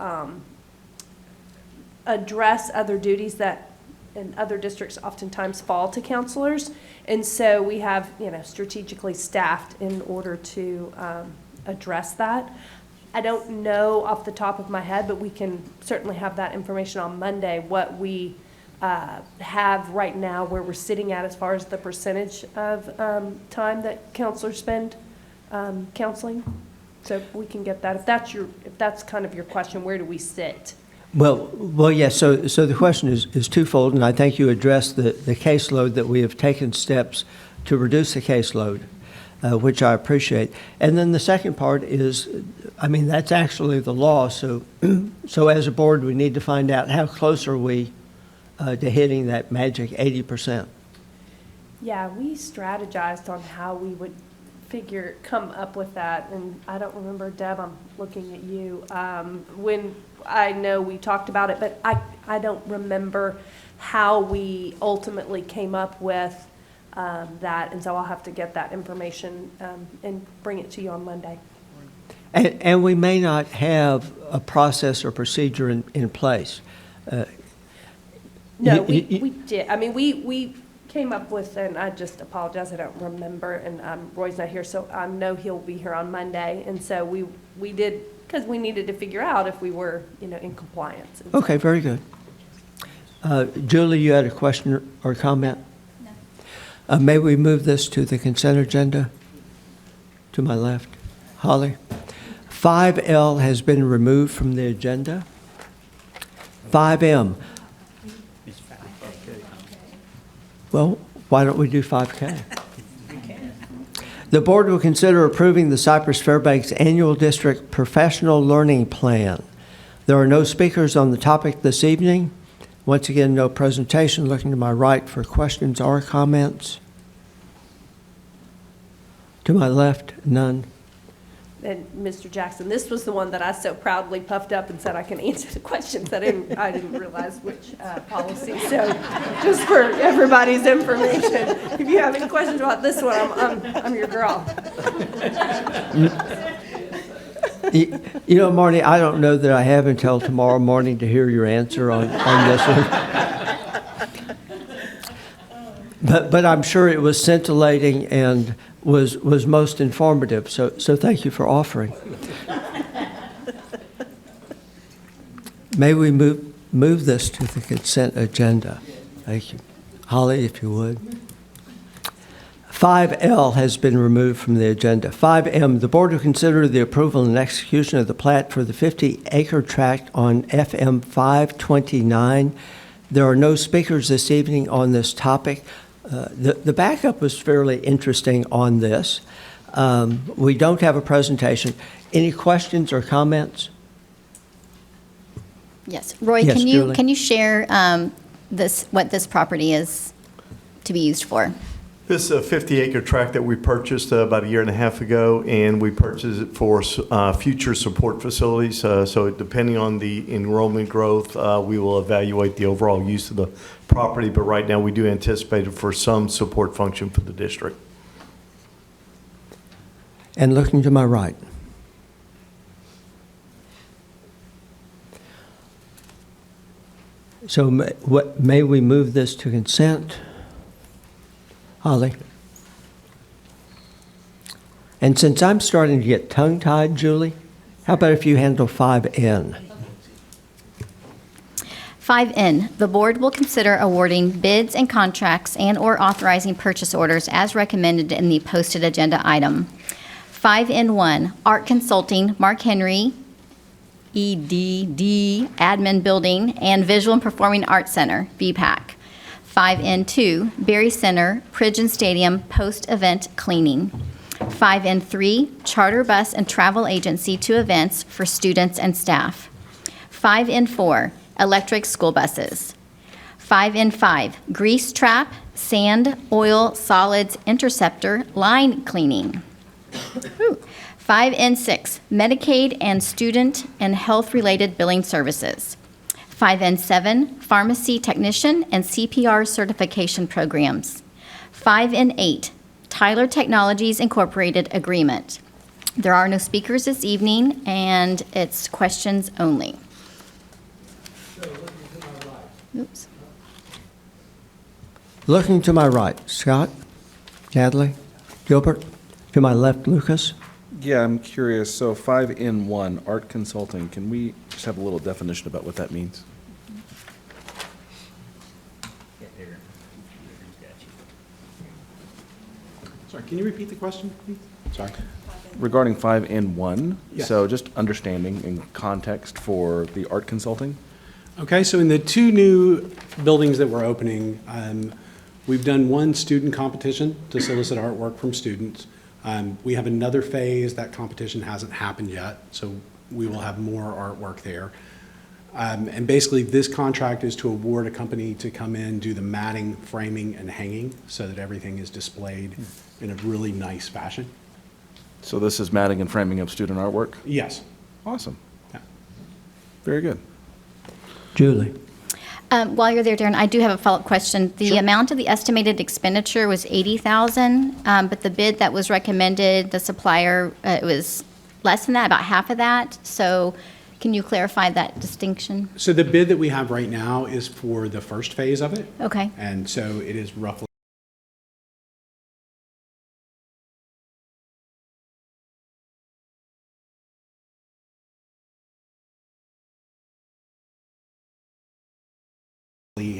Speaker 18: address other duties that in other districts oftentimes fall to counselors. And so we have, strategically staffed in order to address that. I don't know off the top of my head, but we can certainly have that information on Monday, what we have right now, where we're sitting at as far as the percentage of time that counselors spend counseling. So we can get that. If that's kind of your question, where do we sit?
Speaker 1: Well, yes. So the question is twofold, and I think you addressed the caseload, that we have taken steps to reduce the caseload, which I appreciate. And then the second part is, that's actually the law. So as a board, we need to find out how close are we to hitting that magic 80%.
Speaker 18: Yeah, we strategized on how we would come up with that, and I don't remember, Deb, I'm looking at you, when I know we talked about it, but I don't remember how we ultimately came up with that, and so I'll have to get that information and bring it to you on Monday.
Speaker 1: And we may not have a process or procedure in place.
Speaker 18: No, we did. We came up with, and I just apologize, I don't remember, and Roy's not here, so I know he'll be here on Monday, and so we did, because we needed to figure out if we were, in compliance.
Speaker 1: Okay, very good. Julie, you had a question or comment? No. May we move this to the consent agenda? To my left. Holly? 5L has been removed from the agenda. 5M. Well, why don't we do 5K? The board will consider approving the Cypress-Fairbanks Annual District Professional Learning Plan. There are no speakers on the topic this evening. Once again, no presentation. Looking to my right for questions or comments. To my left, none.
Speaker 18: And Mr. Jackson, this was the one that I so proudly puffed up and said I can answer the questions. I didn't realize which policy. So just for everybody's information, if you have any questions about this one, I'm your girl.
Speaker 1: Marnie, I don't know that I have until tomorrow morning to hear your answer on this one. But I'm sure it was scintillating and was most informative, so thank you for offering. May we move this to the consent agenda? Thank you. Holly, if you would. 5L has been removed from the agenda. 5M, the board will consider the approval and execution of the plat for the 50-acre tract on FM 529. There are no speakers this evening on this topic. The backup was fairly interesting on this. We don't have a presentation. Any questions or comments?
Speaker 7: Yes. Roy,
Speaker 1: Yes, Julie.
Speaker 7: can you share what this property is to be used for?
Speaker 19: This is a 50-acre tract that we purchased about a year and a half ago, and we purchased it for future support facilities. So depending on the enrollment growth, we will evaluate the overall use of the property, but right now we do anticipate it for some support function for the district.
Speaker 1: And looking to my right. So may we move this to consent? Holly? And since I'm starting to get tongue-tied, Julie, how about if you handle 5N?
Speaker 7: 5N, the board will consider awarding bids and contracts and/or authorizing purchase orders as recommended in the posted agenda item. 5N1, Art Consulting, Mark Henry, EDD, Admin Building, and Visual and Performing Arts Center, VPAC. 5N2, Berry Center, Pridge and Stadium, Post-Event Cleaning. 5N3, Charter Bus and Travel Agency to events for students and staff. 5N4, Electric School Buses. 5N5, Grease Trap, Sand, Oil, Solids, Interceptor, Line Cleaning. 5N6, Medicaid and Student and Health-Related Billing Services. 5N7, Pharmacy Technician and CPR Certification Programs. 5N8, Tyler Technologies Incorporated Agreement. There are no speakers this evening, and it's questions only. Oops.
Speaker 1: Looking to my right, Scott, Natalie, Gilbert. To my left, Lucas.
Speaker 16: Yeah, I'm curious. So 5N1, art consulting, can we just have a little definition about what that means?
Speaker 20: Sorry, can you repeat the question, please? Sorry.
Speaker 16: Regarding 5N1,
Speaker 20: Yes.
Speaker 16: so just understanding in context for the art consulting?
Speaker 20: Okay, so in the two new buildings that we're opening, we've done one student competition to solicit artwork from students. We have another phase. That competition hasn't happened yet, so we will have more artwork there. And basically, this contract is to award a company to come in, do the matting, framing, and hanging so that everything is displayed in a really nice fashion.
Speaker 16: So this is matting and framing of student artwork?
Speaker 20: Yes.
Speaker 16: Awesome.
Speaker 20: Yeah.
Speaker 16: Very good.
Speaker 1: Julie.
Speaker 7: While you're there, Darren, I do have a follow-up question. The amount of the estimated expenditure was $80,000, but the bid that was recommended, the supplier, it was less than that, about half of that. So can you clarify that distinction?
Speaker 20: So the bid that we have right now is for the first phase of it.
Speaker 7: Okay.
Speaker 20: And so it is roughly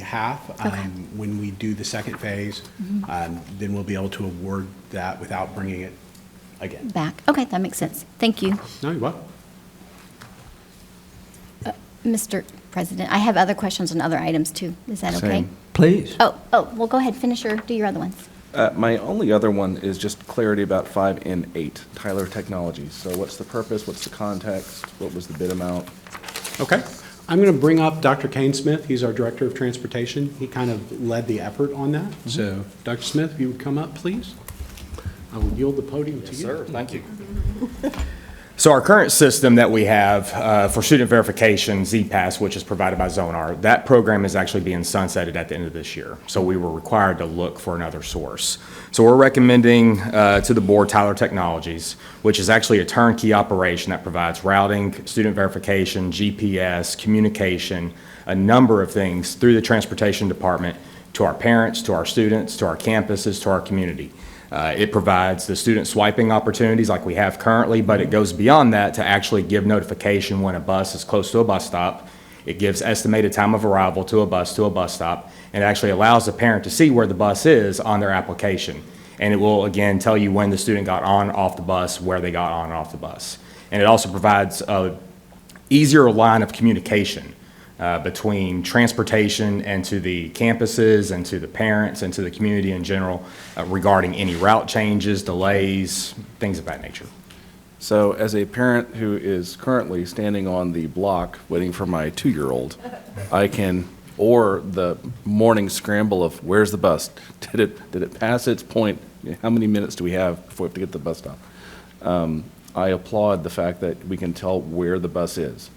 Speaker 20: half.
Speaker 7: Okay.
Speaker 20: When we do the second phase, then we'll be able to award that without bringing it again.
Speaker 7: Back. Okay, that makes sense. Thank you.
Speaker 20: No, you're welcome.
Speaker 7: Mr. President, I have other questions on other items too. Is that okay?
Speaker 16: Same.
Speaker 1: Please.
Speaker 7: Oh, well, go ahead, do your other ones.
Speaker 16: My only other one is just clarity about 5N8, Tyler Technologies. So what's the purpose, what's the context, what was the bid amount?
Speaker 20: Okay. I'm going to bring up Dr. Kane Smith. He's our Director of Transportation. He kind of led the effort on that. So, Dr. Smith, if you would come up, please. I will yield the podium to you.
Speaker 21: Sir, thank you. So our current system that we have for student verification, ZPass, which is provided by Zonar, that program is actually being sunsetted at the end of this year. So we were required to look for another source. So we're recommending to the board Tyler Technologies, which is actually a turnkey operation that provides routing, student verification, GPS, communication, a number of things through the transportation department to our parents, to our students, to our campuses, to our community. It provides the student swiping opportunities like we have currently, but it goes beyond that to actually give notification when a bus is close to a bus stop. It gives estimated time of arrival to a bus stop, and it actually allows the parent to see where the bus is on their application. And it will, again, tell you when the student got on, off the bus, where they got on and off the bus. And it also provides a easier line of communication between transportation and to the campuses and to the parents and to the community in general regarding any route changes, delays, things of that nature.
Speaker 16: So as a parent who is currently standing on the block waiting for my 2-year-old, I can, or the morning scramble of where's the bus? Did it pass its point? How many minutes do we have before we have to get to the bus stop? I applaud the fact that we can tell where the bus is,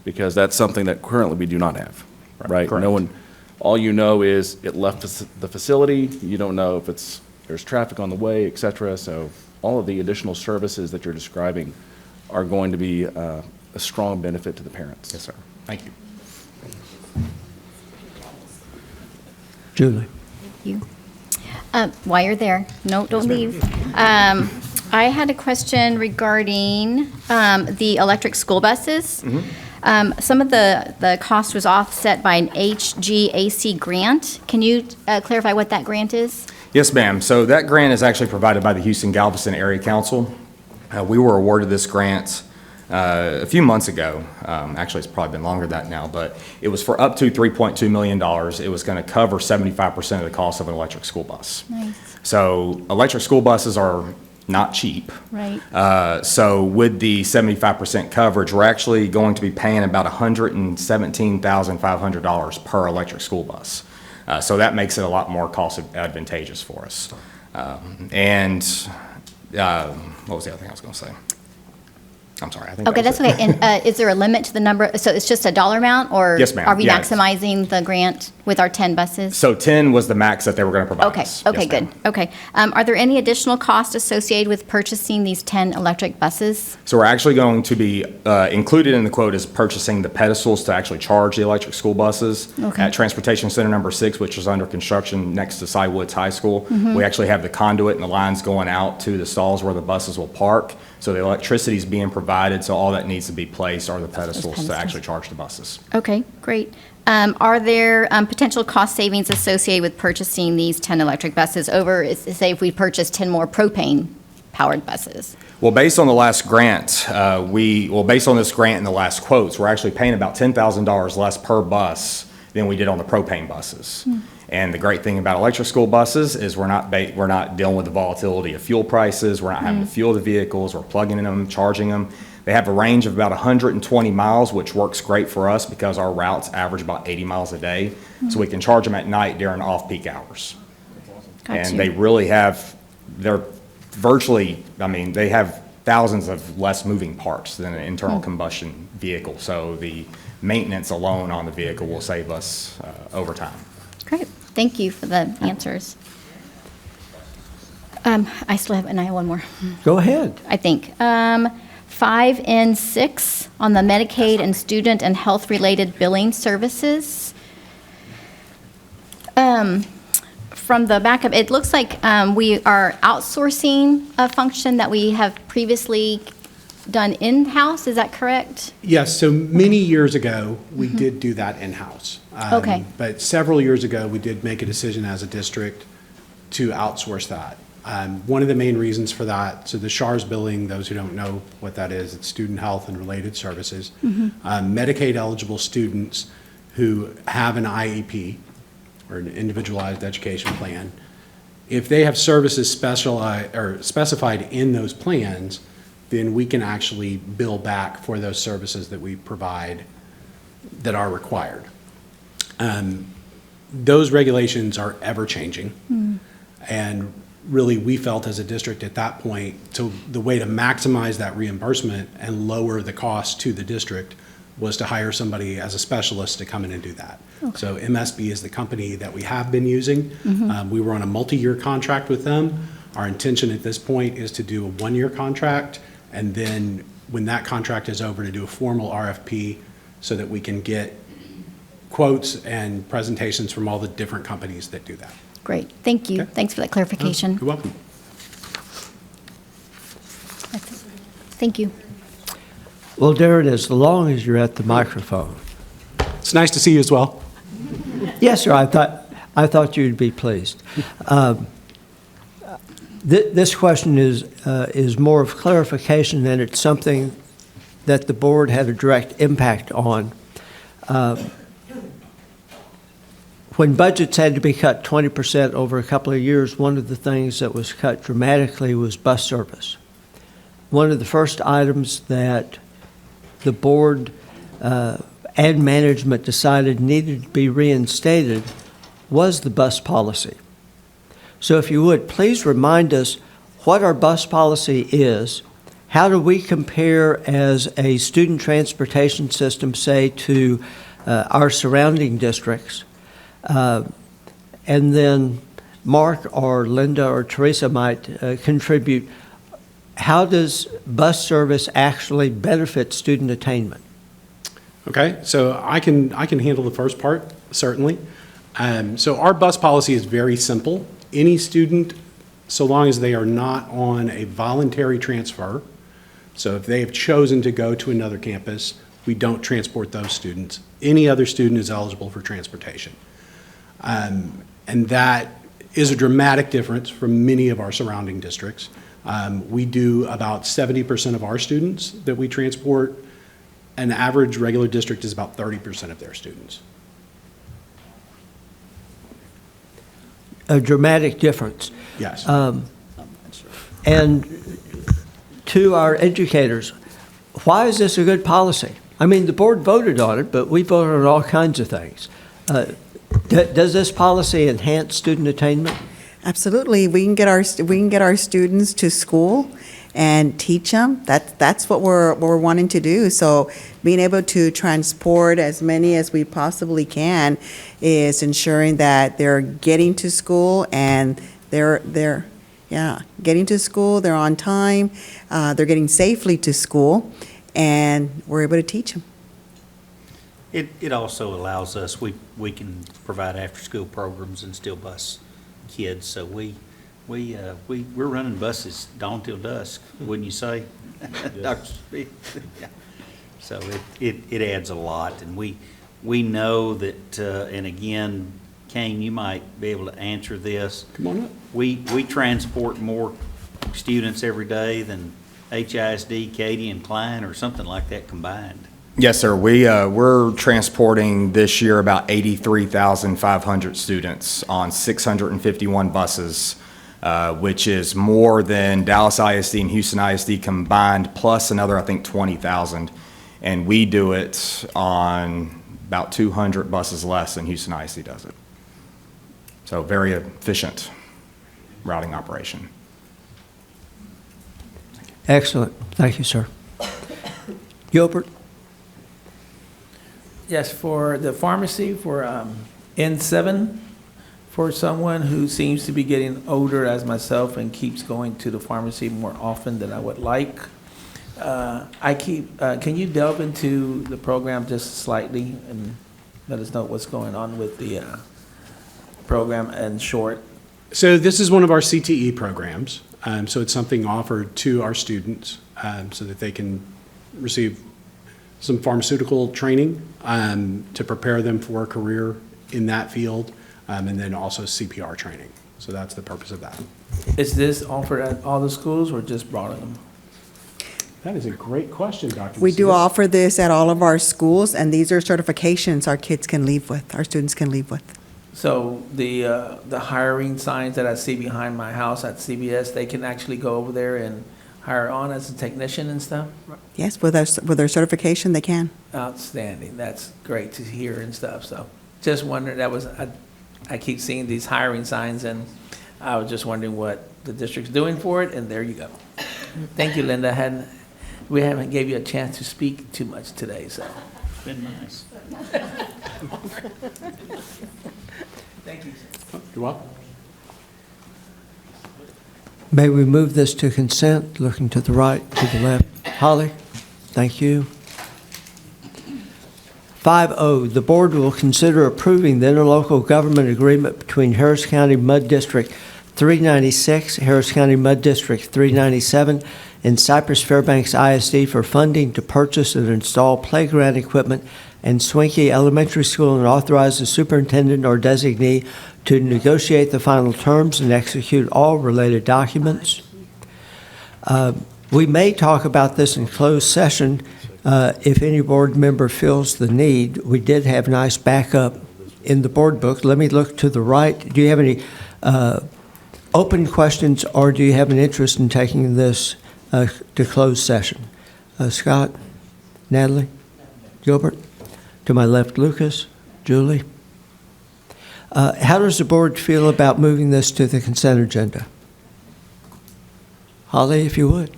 Speaker 16: because that's something that currently we do not have, right?
Speaker 21: Correct.
Speaker 16: No one, all you know is it left the facility. You don't know if there's traffic on the way, et cetera. So all of the additional services that you're describing are going to be a strong benefit to the parents.
Speaker 21: Yes, sir. Thank you.
Speaker 1: Julie.
Speaker 7: Thank you. While you're there, no, don't leave. I had a question regarding the electric school buses. Some of the cost was offset by an HGAC grant. Can you clarify what that grant is?
Speaker 21: Yes, ma'am. So that grant is actually provided by the Houston-Galveston Area Council. We were awarded this grant a few months ago. Actually, it's probably been longer than that now, but it was for up to $3.2 million. It was going to cover 75% of the cost of an electric school bus.
Speaker 7: Nice.
Speaker 21: So electric school buses are not cheap.
Speaker 7: Right.
Speaker 21: So with the 75% coverage, we're actually going to be paying about $117,500 per electric school bus. So that makes it a lot more cost advantageous for us. And what was the other thing I was going to say? I'm sorry. I think
Speaker 7: Okay,
Speaker 21: that
Speaker 7: that's
Speaker 21: was it.
Speaker 7: okay. And is there a limit to the number? So it's just a dollar amount, or
Speaker 21: Yes, ma'am.
Speaker 7: are we
Speaker 21: Yeah.
Speaker 7: maximizing the grant with our 10 buses?
Speaker 21: So 10 was the max that they were going to provide
Speaker 7: Okay,
Speaker 21: us.
Speaker 7: okay,
Speaker 21: Yes,
Speaker 7: good.
Speaker 21: ma'am.
Speaker 7: Okay. Are there any additional costs associated with purchasing these 10 electric buses?
Speaker 21: So we're actually going to be included in the quote is purchasing the pedestals to actually charge the electric school buses
Speaker 7: Okay.
Speaker 21: at Transportation Center number 6, which is under construction next to Cy Woods High School.
Speaker 7: Mhm.
Speaker 21: We actually have the conduit and the lines going out to the stalls where the buses will park. So the electricity is being provided, so all that needs to be placed are the pedestals to
Speaker 7: pedestals.
Speaker 21: actually charge the buses.
Speaker 7: Okay, great. Are there potential cost savings associated with purchasing these 10 electric buses over, say, if we purchased 10 more propane-powered buses?
Speaker 21: Well, based on the last grant, based on this grant and the last quotes, we're actually paying about $10,000 less per bus than we did on the propane buses. And the great thing about electric school buses is we're not dealing with the volatility of fuel prices. We're not having to fuel the vehicles. We're plugging in them, charging them. They have a range of about 120 miles, which works great for us because our routes average about 80 miles a day. So we can charge them at night during off-peak hours.
Speaker 7: Got
Speaker 21: And
Speaker 7: you.
Speaker 21: they really they're virtually, they have thousands of less moving parts than an internal combustion vehicle. So the maintenance alone on the vehicle will save us over time.
Speaker 7: Great. Thank you for the answers. I have one more.
Speaker 1: Go ahead.
Speaker 7: I think. 5 and 6 on the Medicaid and student and health-related billing services. From the backup, it looks like we are outsourcing a function that we have previously done in-house. Is that correct?
Speaker 20: Yes, so many years ago, we did do that in-house.
Speaker 7: Okay.
Speaker 20: But several years ago, we did make a decision as a district to outsource that. One of the main reasons for that, so the SHARS billing, those who don't know what that is, it's student health and related services. Medicaid-eligible students who have an IEP, or an individualized education plan, if they have services specified in those plans, then we can actually bill back for those services that we provide that are required. Those regulations are ever-changing. And really, we felt as a district at that point, so the way to maximize that reimbursement and lower the cost to the district was to hire somebody as a specialist to come in and do that.
Speaker 7: Okay.
Speaker 20: So MSB is the company that we have been using. We were on a multi-year contract with them. Our intention at this point is to do a one-year contract, and then when that contract is over, to do a formal RFP so that we can get quotes and presentations from all the different companies that do that.
Speaker 7: Great, thank you.
Speaker 20: Okay.
Speaker 7: Thanks for that clarification.
Speaker 20: You're welcome.
Speaker 7: Thank you.
Speaker 1: Well, Darren, as long as you're at the microphone.
Speaker 20: It's nice to see you as well.
Speaker 1: Yes, sir, I thought you'd be pleased. This question is more of clarification, and it's something that the board had a direct impact on. When budgets had to be cut 20% over a couple of years, one of the things that was cut dramatically was bus service. One of the first items that the board and management decided needed to be reinstated was the bus policy. So if you would, please remind us what our bus policy is. How do we compare as a student transportation system, say, to our surrounding districts? And then Mark or Linda or Teresa might contribute. How does bus service actually benefit student attainment?
Speaker 20: Okay, so I can handle the first part, certainly. So our bus policy is very simple. Any student, so long as they are not on a voluntary transfer, so if they have chosen to go to another campus, we don't transport those students. Any other student is eligible for transportation. And that is a dramatic difference from many of our surrounding districts. We do about 70% of our students that we transport. An average regular district is about 30% of their students.
Speaker 1: A dramatic difference.
Speaker 20: Yes.
Speaker 1: And to our educators, why is this a good policy? I mean, the board voted on it, but we voted on all kinds of things. Does this policy enhance student attainment?
Speaker 12: Absolutely. We can get our students to school and teach them. That's what we're wanting to do. So being able to transport as many as we possibly can is ensuring that they're getting to school and they're getting to school, they're on time, they're getting safely to school, and we're able to teach them.
Speaker 3: It also allows us, we can provide after-school programs and still bus kids, so we're running buses dawn till dusk, wouldn't you say? Dr. Smith? Yeah. So it adds a lot, and we know that, and again, Kane, you might be able to answer this.
Speaker 20: Come on up.
Speaker 3: We transport more students every day than HISD, Katy, and Klein, or something like that combined.
Speaker 21: Yes, sir. We're transporting this year about 83,500 students on 651 buses, which is more than Dallas ISD and Houston ISD combined, plus another, I think, 20,000. And we do it on about 200 buses less than Houston ISD does it. So very efficient routing operation.
Speaker 1: Excellent. Thank you, sir. Gilbert?
Speaker 14: Yes, for the pharmacy, for N7, for someone who seems to be getting older as myself and keeps going to the pharmacy more often than I would like, can you delve into the program just slightly and let us know what's going on with the program in short?
Speaker 20: So this is one of our CTE programs. So it's something offered to our students so that they can receive some pharmaceutical training to prepare them for a career in that field, and then also CPR training. So that's the purpose of that.
Speaker 14: Is this offered at all the schools or just Broughton?
Speaker 20: That is a great question, Dr.
Speaker 12: We do
Speaker 20: Smith.
Speaker 12: offer this at all of our schools, and these are certifications our kids can leave with, our students can leave with.
Speaker 14: So the hiring signs that I see behind my house at CBS, they can actually go over there and hire on as a technician and stuff?
Speaker 12: Yes, with their certification, they can.
Speaker 14: Outstanding. That's great to hear and stuff. So just wondering, I keep seeing these hiring signs, and I was just wondering what the district's doing for it, and there you go. Thank you, Linda. We haven't gave you a chance to speak too much today, so.
Speaker 3: It's been nice.
Speaker 14: Thank you.
Speaker 20: You're welcome.
Speaker 1: May we move this to consent, looking to the right, to the left? Holly, thank you. 5O, the board will consider approving the interlocal government agreement between Harris County Mud District 396, Harris County Mud District 397, and Cypress-Fairbanks ISD for funding to purchase and install playground equipment and Swinkie Elementary School, and authorize the superintendent or designee to negotiate the final terms and execute all related documents. We may talk about this in closed session if any board member feels the need. We did have nice backup in the board book. Let me look to the right. Do you have any open questions, or do you have an interest in taking this to closed session? Scott? Natalie? Gilbert? To my left, Lucas? Julie? How does the board feel about moving this to the consent agenda? Holly, if you would.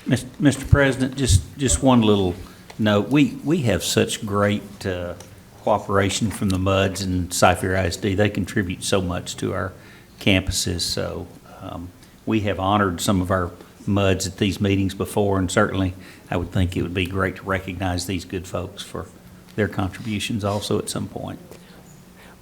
Speaker 3: Mr. President, just one little note. We have such great cooperation from the MUDs and Cypher ISD. They contribute so much to our campuses. So we have honored some of our MUDs at these meetings before, and certainly I would think it would be great to recognize these good folks for their contributions also at some point.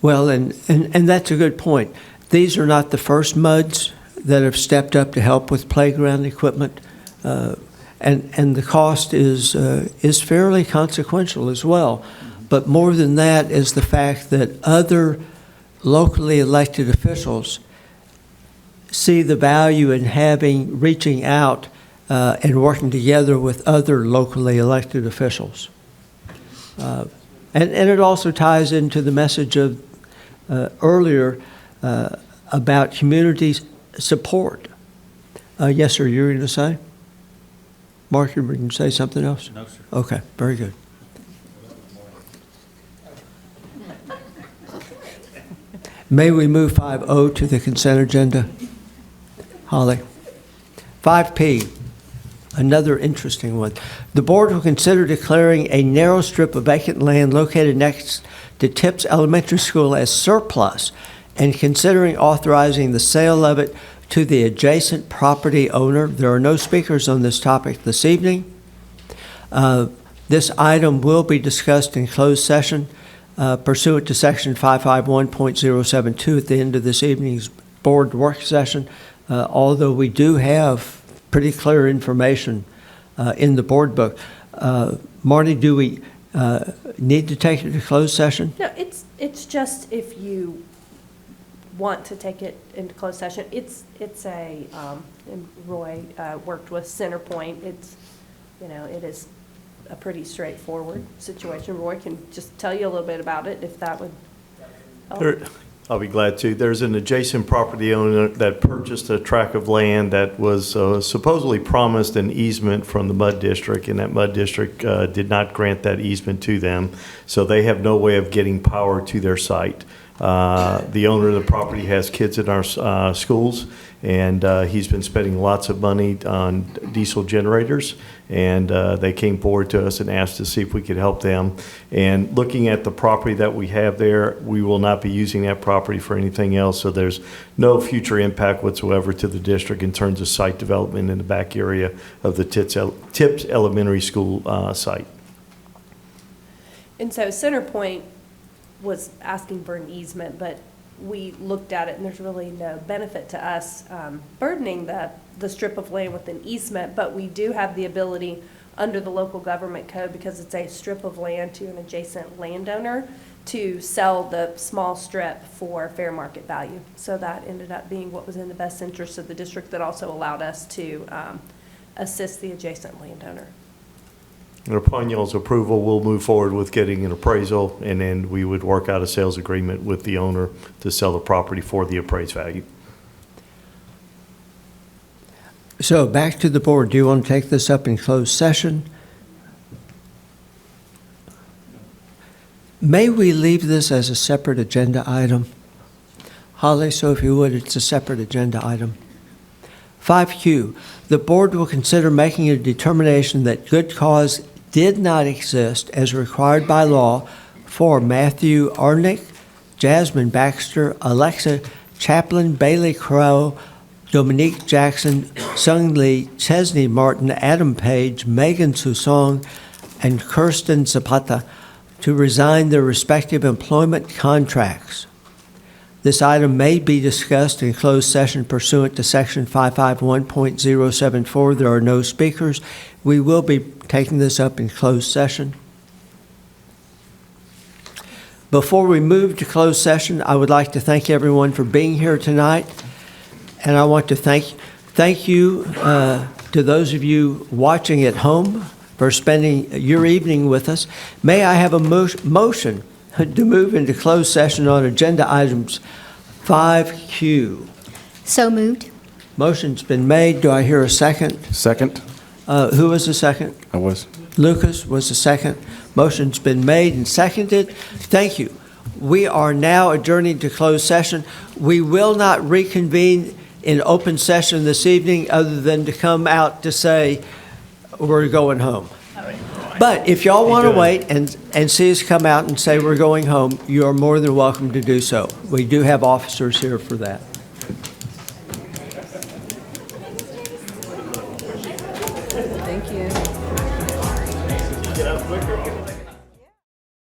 Speaker 1: Well, and that's a good point. These are not the first MUDs that have stepped up to help with playground equipment, and the cost is fairly consequential as well. But more than that is the fact that other locally elected officials see the value in reaching out and working together with other locally elected officials. And it also ties into the message of earlier about community support. Yes, sir, you were going to say? Mark, you were going to say something else?
Speaker 3: No, sir.
Speaker 1: Okay, very good. May we move 5O to the consent agenda? Holly. 5P, another interesting one. The board will consider declaring a narrow strip of vacant land located next to Tips Elementary School as surplus and considering authorizing the sale of it to the adjacent property owner. There are no speakers on this topic this evening. This item will be discussed in closed session pursuant to Section 551.072 at the end of this evening's board work session, although we do have pretty clear information in the board book. Marty, do we need to take it to closed session?
Speaker 18: No, it's just if you want to take it into closed session. It's a, and Roy worked with Centerpoint. It is a pretty straightforward situation. Roy can just tell you a little bit about it if that would help.
Speaker 19: I'll be glad to. There's an adjacent property owner that purchased a tract of land that was supposedly promised an easement from the Mud District, and that Mud District did not grant that easement to them, so they have no way of getting power to their site. The owner of the property has kids in our schools, and he's been spending lots of money on diesel generators, and they came forward to us and asked to see if we could help them. And looking at the property that we have there, we will not be using that property for anything else, so there's no future impact whatsoever to the district in terms of site development in the back area of the Tips Elementary School site.
Speaker 18: And so Centerpoint was asking for an easement, but we looked at it and there's really no benefit to us burdening the strip of land with an easement, but we do have the ability under the local government code, because it's a strip of land to an adjacent landowner, to sell the small strip for fair market value. So that ended up being what was in the best interest of the district, that also allowed us to assist the adjacent landowner.
Speaker 19: And upon y'all's approval, we'll move forward with getting an appraisal, and then we would work out a sales agreement with the owner to sell the property for the appraised value.
Speaker 1: So back to the board. Do you want to take this up in closed session? May we leave this as a separate agenda item? Holly, so if you would, it's a separate agenda item. 5Q, the board will consider making a determination that good cause did not exist as required by law for Matthew Arnick, Jasmine Baxter, Alexa Chaplin, Bailey Crow, Dominique Jackson, Sung Lee, Chesney Martin, Adam Page, Megan Susong, and Kirsten Zapata to resign their respective employment contracts. This item may be discussed in closed session pursuant to Section 551.074. There are no speakers. We will be taking this up in closed session. Before we move to closed session, I would like to thank everyone for being here tonight. And I want to thank you to those of you watching at home for spending your evening with us. May I have a motion to move into closed session on agenda items 5Q?
Speaker 7: So moved.
Speaker 1: Motion's been made. Do I hear a second?
Speaker 16: Second?
Speaker 1: Who was the second?
Speaker 16: I was.
Speaker 1: Lucas was the second. Motion's been made and seconded. Thank you. We are now adjourning to closed session. We will not reconvene in open session this evening other than to come out to say we're going home. But if y'all want to wait and see us come out and say we're going home, you are more than welcome to do so. We do have officers here for that.
Speaker 12: Thank you.
Speaker 19: Get out quicker.